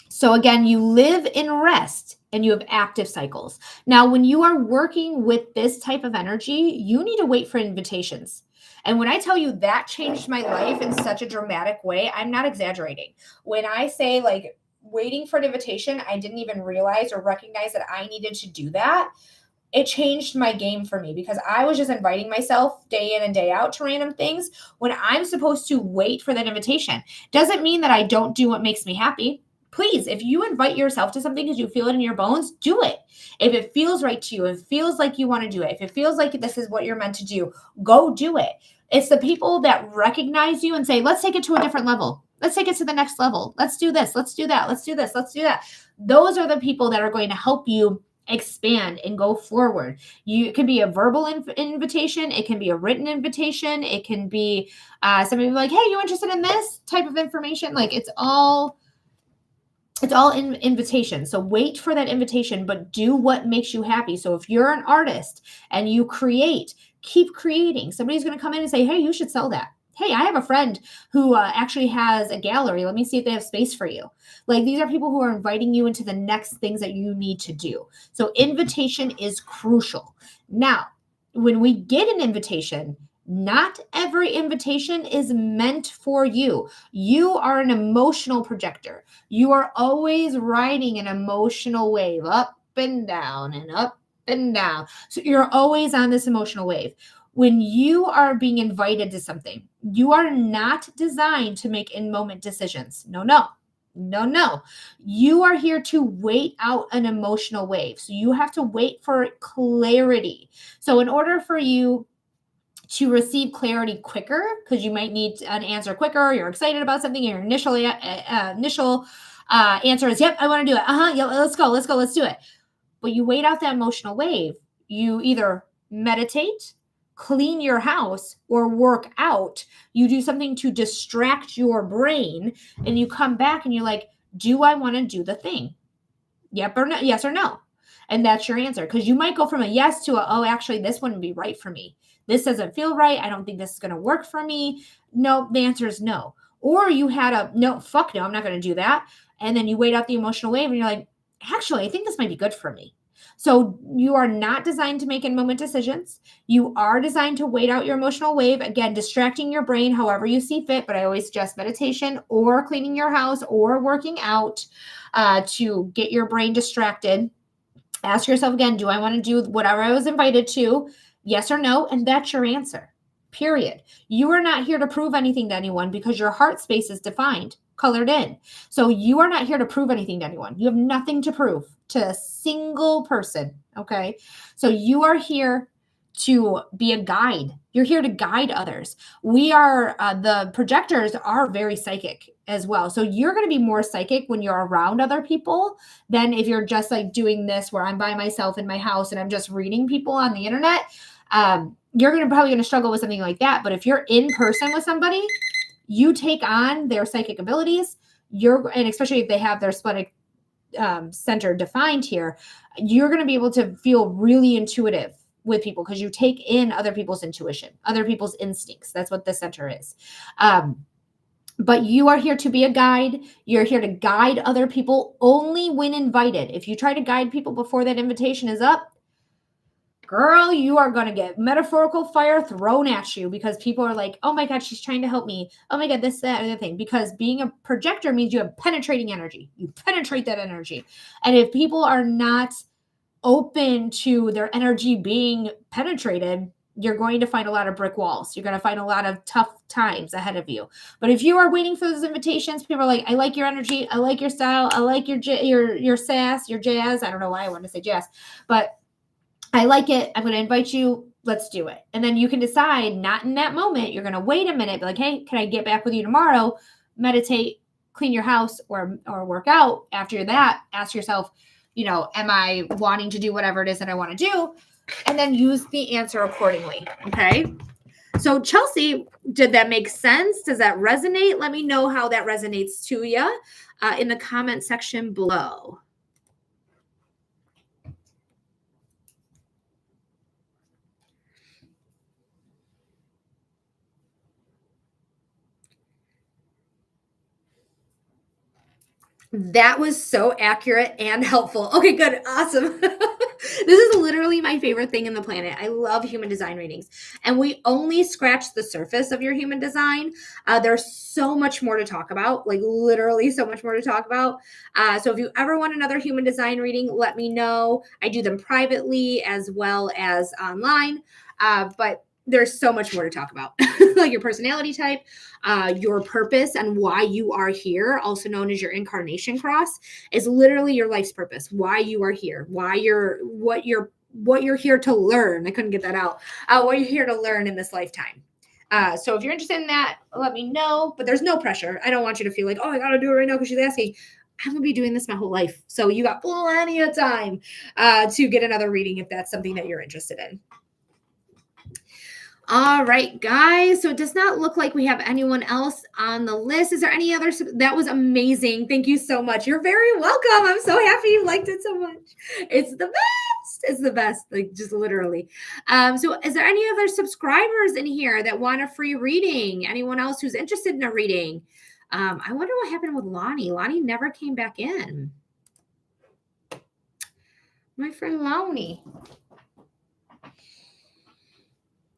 So again, you live in rest and you have active cycles. Now, when you are working with this type of energy, you need to wait for invitations. And when I tell you that changed my life in such a dramatic way, I'm not exaggerating. When I say like waiting for an invitation, I didn't even realize or recognize that I needed to do that. It changed my game for me because I was just inviting myself day in and day out to random things when I'm supposed to wait for that invitation. Doesn't mean that I don't do what makes me happy. Please, if you invite yourself to something because you feel it in your bones, do it. If it feels right to you, if it feels like you want to do it, if it feels like this is what you're meant to do, go do it. It's the people that recognize you and say, let's take it to a different level. Let's take it to the next level. Let's do this. Let's do that. Let's do this. Let's do that. Those are the people that are going to help you expand and go forward. It can be a verbal invitation. It can be a written invitation. It can be somebody like, hey, you interested in this type of information? Like it's all in invitation. So wait for that invitation, but do what makes you happy. So if you're an artist and you create, keep creating. Somebody's going to come in and say, hey, you should sell that. Hey, I have a friend who actually has a gallery. Let me see if they have space for you. Like these are people who are inviting you into the next things that you need to do. So invitation is crucial. Now, when we get an invitation, not every invitation is meant for you. You are an emotional projector. You are always riding an emotional wave up and down and up and down. So you're always on this emotional wave. When you are being invited to something, you are not designed to make in-moment decisions. No. You are here to wait out an emotional wave. So you have to wait for clarity. So in order for you to receive clarity quicker, because you might need an answer quicker, you're excited about something, your initial answer is, yep, I want to do it. Yeah, let's do it. But you wait out that emotional wave. You either meditate, clean your house, or work out. You do something to distract your brain, and you come back and you're like, do I want to do the thing? Yep or no, yes or no. And that's your answer. Because you might go from a yes to oh, actually, this wouldn't be right for me. This doesn't feel right. I don't think this is going to work for me. No, the answer is no. Or you had a no, fuck no, I'm not going to do that. And then you wait out the emotional wave and you're like, actually, I think this might be good for me. So you are not designed to make in-moment decisions. You are designed to wait out your emotional wave. Again, distracting your brain however you see fit, but I always suggest meditation or cleaning your house or working out to get your brain distracted. Ask yourself again, do I want to do whatever I was invited to? Yes or no? And that's your answer. Period. You are not here to prove anything to anyone because your heart space is defined, colored in. So you are not here to prove anything to anyone. You have nothing to prove to a single person. Okay. So you are here to be a guide. You're here to guide others. We are, the projectors are very psychic as well. So you're going to be more psychic when you're around other people than if you're just like doing this where I'm by myself in my house and I'm just reading people on the internet. You're probably going to struggle with something like that. But if you're in person with somebody, you take on their psychic abilities. And especially if they have their splenic center defined here, you're going to be able to feel really intuitive with people because you take in other people's intuition, other people's instincts. That's what the center is. But you are here to be a guide. You're here to guide other people only when invited. If you try to guide people before that invitation is up, girl, you are going to get metaphorical fire thrown at you because people are like, oh my God, she's trying to help me. Oh my God, this, that, other thing. Because being a projector means you have penetrating energy. You penetrate that energy. And if people are not open to their energy being penetrated, you're going to find a lot of brick walls. You're going to find a lot of tough times ahead of you. But if you are waiting for those invitations, people are like, I like your energy. I like your style. I like your sass, your jazz. I don't know why I want to say jazz, but I like it. I'm going to invite you. Let's do it. And then you can decide, not in that moment. You're going to wait a minute. Be like, hey, can I get back with you tomorrow? Meditate, clean your house, or work out. After that, ask yourself, am I wanting to do whatever it is that I want to do? And then use the answer accordingly. Okay. So Chelsea, did that make sense? Does that resonate? Let me know how that resonates to you in the comment section below. That was so accurate and helpful. Okay, good. Awesome. This is literally my favorite thing in the planet. I love human design readings. And we only scratch the surface of your human design. There's so much more to talk about, like literally so much more to talk about. So if you ever want another human design reading, let me know. I do them privately as well as online. But there's so much more to talk about, like your personality type, your purpose and why you are here, also known as your incarnation cross, is literally your life's purpose, why you are here, what you're here to learn. I couldn't get that out. What you're here to learn in this lifetime. So if you're interested in that, let me know, but there's no pressure. I don't want you to feel like, oh, I got to do it right now because she's asking. I'm going to be doing this my whole life. So you got plenty of time to get another reading if that's something that you're interested in. All right, guys. So it does not look like we have anyone else on the list. Is there any others? That was amazing. Thank you so much. You're very welcome. I'm so happy you liked it so much. It's the best. It's the best. Like just literally. So is there any other subscribers in here that want a free reading? Anyone else who's interested in a reading? I wonder what happened with Lonnie. Lonnie never came back in. My friend Lonnie.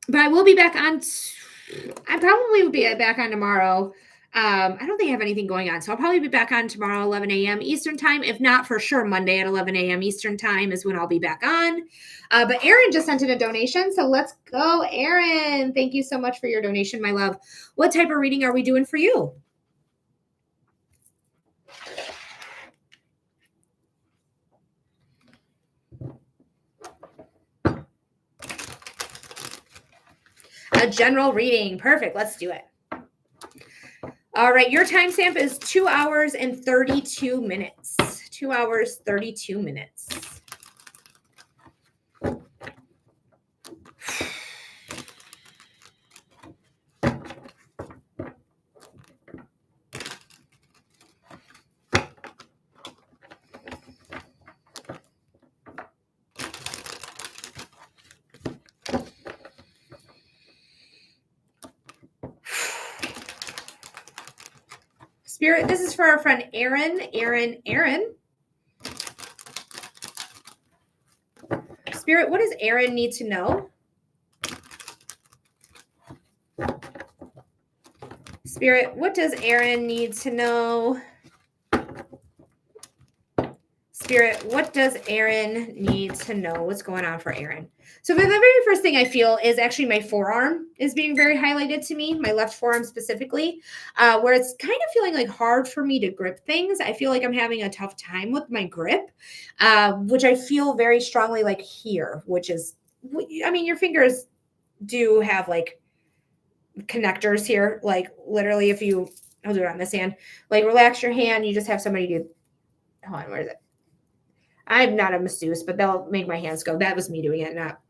But I will be back on. I probably will be back on tomorrow. I don't think I have anything going on. So I'll probably be back on tomorrow, 11 a.m. Eastern time. If not, for sure, Monday at 11 a.m. Eastern time is when I'll be back on. But Erin just sent in a donation. So let's go, Erin. Thank you so much for your donation, my love. What type of reading are we doing for you? A general reading. Perfect. Let's do it. All right. Your timestamp is 2 hours and 32 minutes. 2 hours, 32 minutes. Spirit, this is for our friend Erin. Spirit, what does Aaron need to know? Spirit, what does Aaron need to know? Spirit, what does Aaron need to know? What's going on for Aaron? So the very first thing I feel is actually my forearm is being very highlighted to me, my left forearm specifically, where it's kind of feeling like hard for me to grip things. I feel like I'm having a tough time with my grip, which I feel very strongly like here, which is, I mean, your fingers do have like connectors here. Like literally if you, I'll do it on this hand, like relax your hand, you just have somebody do, hold on, where is it? I'm not a masseuse, but they'll make my hands go. That was me doing it, not,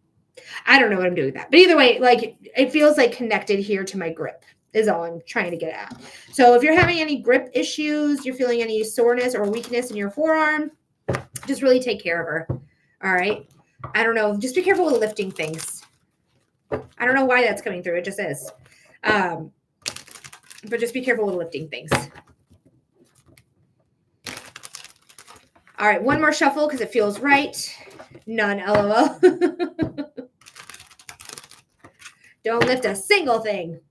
I don't know what I'm doing with that. But either way, like it feels like connected here to my grip is all I'm trying to get at. So if you're having any grip issues, you're feeling any soreness or weakness in your forearm, just really take care of her. All right. I don't know. Just be careful with lifting things. I don't know why that's coming through. It just is. But just be careful with lifting things. All right, one more shuffle because it feels right. None, LOL. Don't lift a single thing.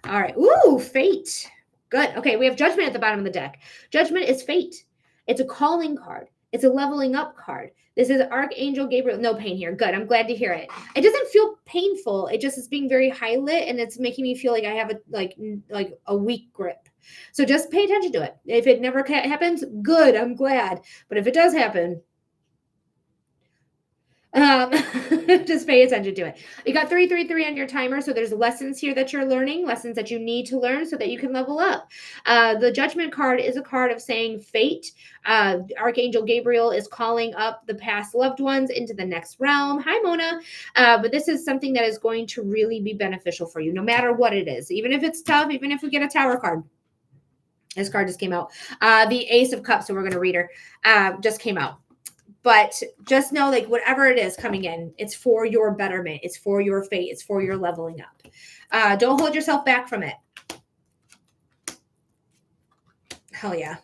All right. Ooh, fate. Good. Okay, we have judgment at the bottom of the deck. Judgment is fate. It's a calling card. It's a leveling up card. This is Archangel Gabriel. No pain here. Good. I'm glad to hear it. It doesn't feel painful. It just is being very highlit, and it's making me feel like I have a weak grip. So just pay attention to it. If it never happens, good. I'm glad. But if it does happen, just pay attention to it. You got 333 on your timer, so there's lessons here that you're learning, lessons that you need to learn so that you can level up. The Judgment card is a card of saying fate. Archangel Gabriel is calling up the past loved ones into the next realm. Hi, Mona. But this is something that is going to really be beneficial for you, no matter what it is. Even if it's tough, even if we get a Tower card. This card just came out. The Ace of Cups, so we're going to read her, just came out. But just know, like, whatever it is coming in, it's for your betterment. It's for your fate. It's for your leveling up. Don't hold yourself back from it. Hell yeah.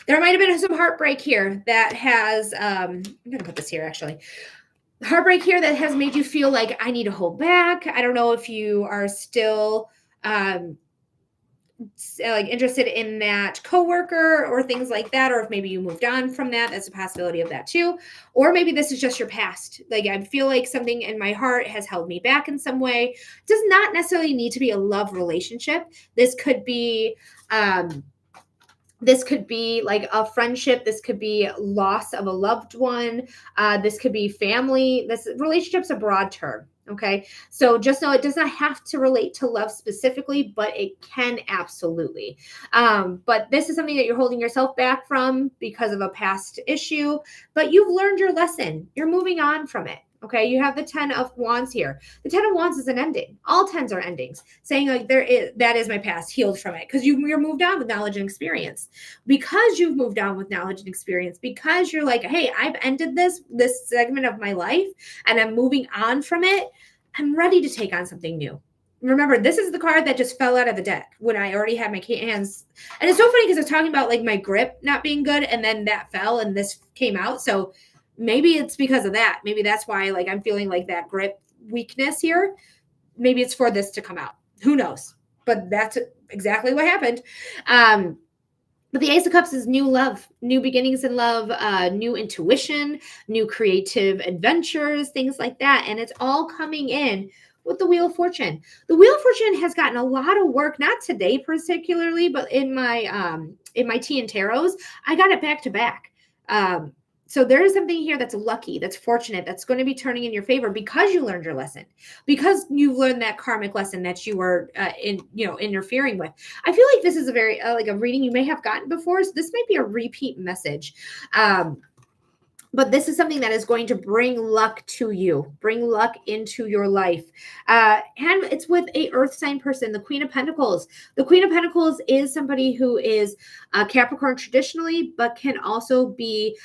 There might have been some heartbreak here that has, I'm going to put this here actually. Heartbreak here that has made you feel like I need to hold back. I don't know if you are still like interested in that coworker or things like that, or if maybe you moved on from that. That's a possibility of that too. Or maybe this is just your past. Like I feel like something in my heart has held me back in some way. It does not necessarily need to be a love relationship. This could be like a friendship. This could be loss of a loved one. This could be family. This relationship's a broad term. Okay. So just know it does not have to relate to love specifically, but it can absolutely. But this is something that you're holding yourself back from because of a past issue, but you've learned your lesson. You're moving on from it. Okay, you have the 10 of Wands here. The 10 of Wands is an ending. All 10s are endings, saying like that is my past, healed from it, because you're moved on with knowledge and experience. Because you've moved on with knowledge and experience, because you're like, hey, I've ended this segment of my life and I'm moving on from it. I'm ready to take on something new. Remember, this is the card that just fell out of the deck when I already had my hands. And it's so funny because I was talking about like my grip not being good, and then that fell and this came out. So maybe it's because of that. Maybe that's why like I'm feeling like that grip weakness here. Maybe it's for this to come out. Who knows? But that's exactly what happened. But the Ace of Cups is new love, new beginnings in love, new intuition, new creative adventures, things like that. And it's all coming in with the Wheel of Fortune. The Wheel of Fortune has gotten a lot of work, not today particularly, but in my tea and tarots, I got it back to back. So there is something here that's lucky, that's fortunate, that's going to be turning in your favor because you learned your lesson, because you've learned that karmic lesson that you were interfering with. I feel like this is a very like a reading you may have gotten before, so this might be a repeat message. But this is something that is going to bring luck to you, bring luck into your life. And it's with a earth sign person, the Queen of Pentacles. The Queen of Pentacles is somebody who is Capricorn traditionally, but can also be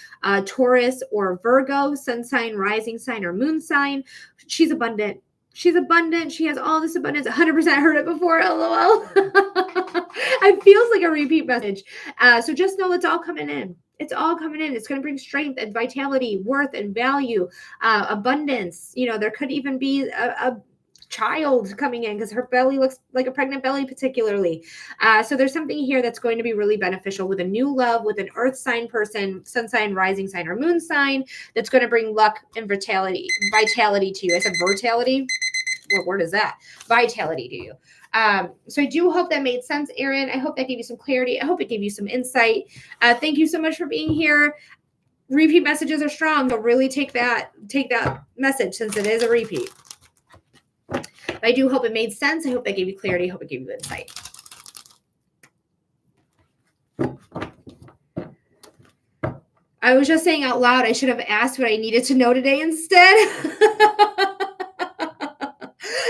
Taurus or Virgo, sun sign, rising sign, or moon sign. She's abundant. She's abundant. She has all this abundance. 100% heard it before. LOL. It feels like a repeat message. So just know it's all coming in. It's all coming in. It's going to bring strength and vitality, worth and value, abundance. There could even be a child coming in because her belly looks like a pregnant belly particularly. So there's something here that's going to be really beneficial with a new love, with an earth sign person, sun sign, rising sign, or moon sign, that's going to bring luck and vitality to you. I said vitality. What word is that? Vitality to you. So I do hope that made sense, Erin. I hope that gave you some clarity. I hope it gave you some insight. Thank you so much for being here. Repeat messages are strong, but really take that message since it is a repeat. I do hope it made sense. I hope that gave you clarity. I hope it gave you insight. I was just saying out loud, I should have asked what I needed to know today instead.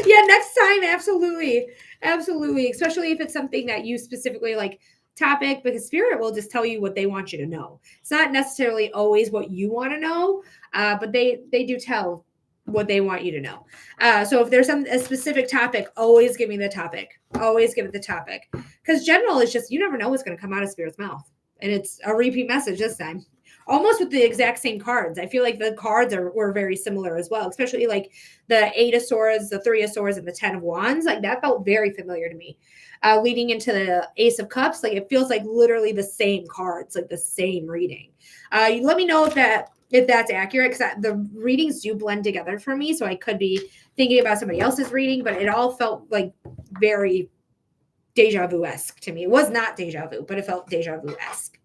Yeah, next time, absolutely. Absolutely. Especially if it's something that you specifically like topic, because spirit will just tell you what they want you to know. It's not necessarily always what you want to know, but they do tell what they want you to know. So if there's a specific topic, always give me the topic. Always give it the topic. Because general is just, you never know what's going to come out of spirit's mouth. And it's a repeat message this time. Almost with the exact same cards. I feel like the cards were very similar as well, especially like the 8 of Swords, the 3 of Swords, and the 10 of Wands. Like that felt very familiar to me. Leading into the Ace of Cups, like it feels like literally the same cards, like the same reading. Let me know if that's accurate, because the readings do blend together for me. So I could be thinking about somebody else's reading, but it all felt like very deja vu-esque to me. It was not deja vu, but it felt deja vu-esque.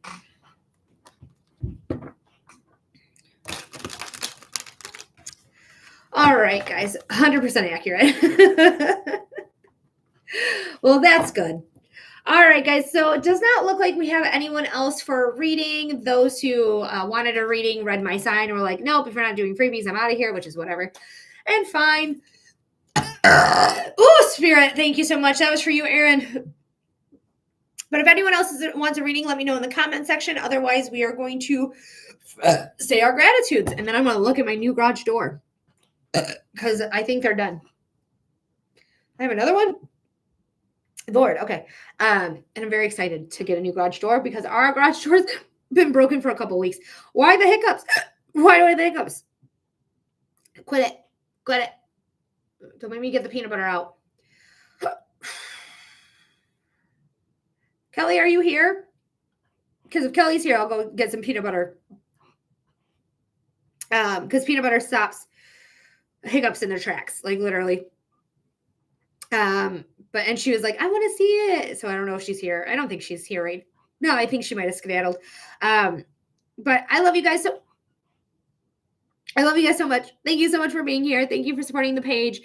All right, guys, 100% accurate. Well, that's good. All right, guys, so it does not look like we have anyone else for a reading. Those who wanted a reading, read my sign, were like, nope, if you're not doing freebies, I'm out of here, which is whatever. And fine. Oh, Spirit, thank you so much. That was for you, Erin. But if anyone else wants a reading, let me know in the comment section. Otherwise, we are going to say our gratitudes. And then I'm going to look at my new garage door because I think they're done. I have another one. Lord, okay. And I'm very excited to get a new garage door because our garage door's been broken for a couple weeks. Why the hiccups? Why do I have the hiccups? Quit it. Quit it. Don't make me get the peanut butter out. Kelly, are you here? Because if Kelly's here, I'll go get some peanut butter. Because peanut butter stops hiccups in their tracks, like literally. And she was like, I want to see it. So I don't know if she's here. I don't think she's here, right? No, I think she might have skedaddled. But I love you guys so much. Thank you so much for being here. Thank you for supporting the page.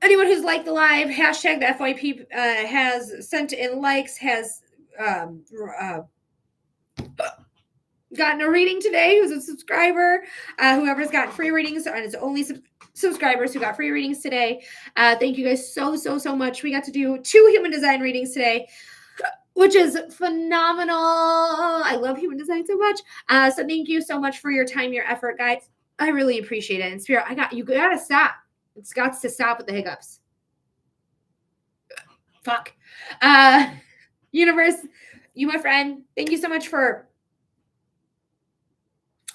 Anyone who's liked the live, hashtag the FYP has sent in likes, has gotten a reading today, who's a subscriber, whoever's gotten free readings, and it's only subscribers who got free readings today. Thank you guys so much. We got to do 2 human design readings today, which is phenomenal. I love human design so much. So thank you so much for your time, your effort, guys. I really appreciate it. And Spirit, you gotta stop. It's got to stop with the hiccups. Fuck. Universe, you, my friend, thank you so much for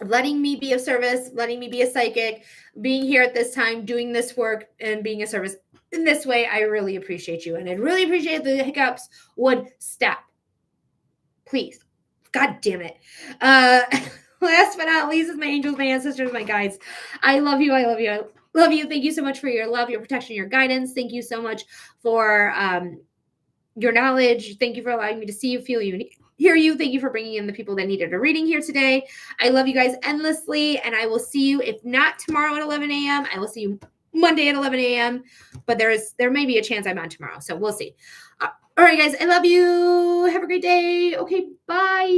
letting me be of service, letting me be a psychic, being here at this time, doing this work, and being a service in this way. I really appreciate you. And I'd really appreciate the hiccups would stop. Please. God damn it. Last but not least is my angels, my ancestors, my guides. I love you. I love you. I love you. Thank you so much for your love, your protection, your guidance. Thank you so much for your knowledge. Thank you for allowing me to see you, feel you, hear you. Thank you for bringing in the people that needed a reading here today. I love you guys endlessly, and I will see you, if not tomorrow at 11 a.m., I will see you Monday at 11 a.m., but there may be a chance I'm on tomorrow, so we'll see. All right, guys, I love you. Have a great day. Okay, bye.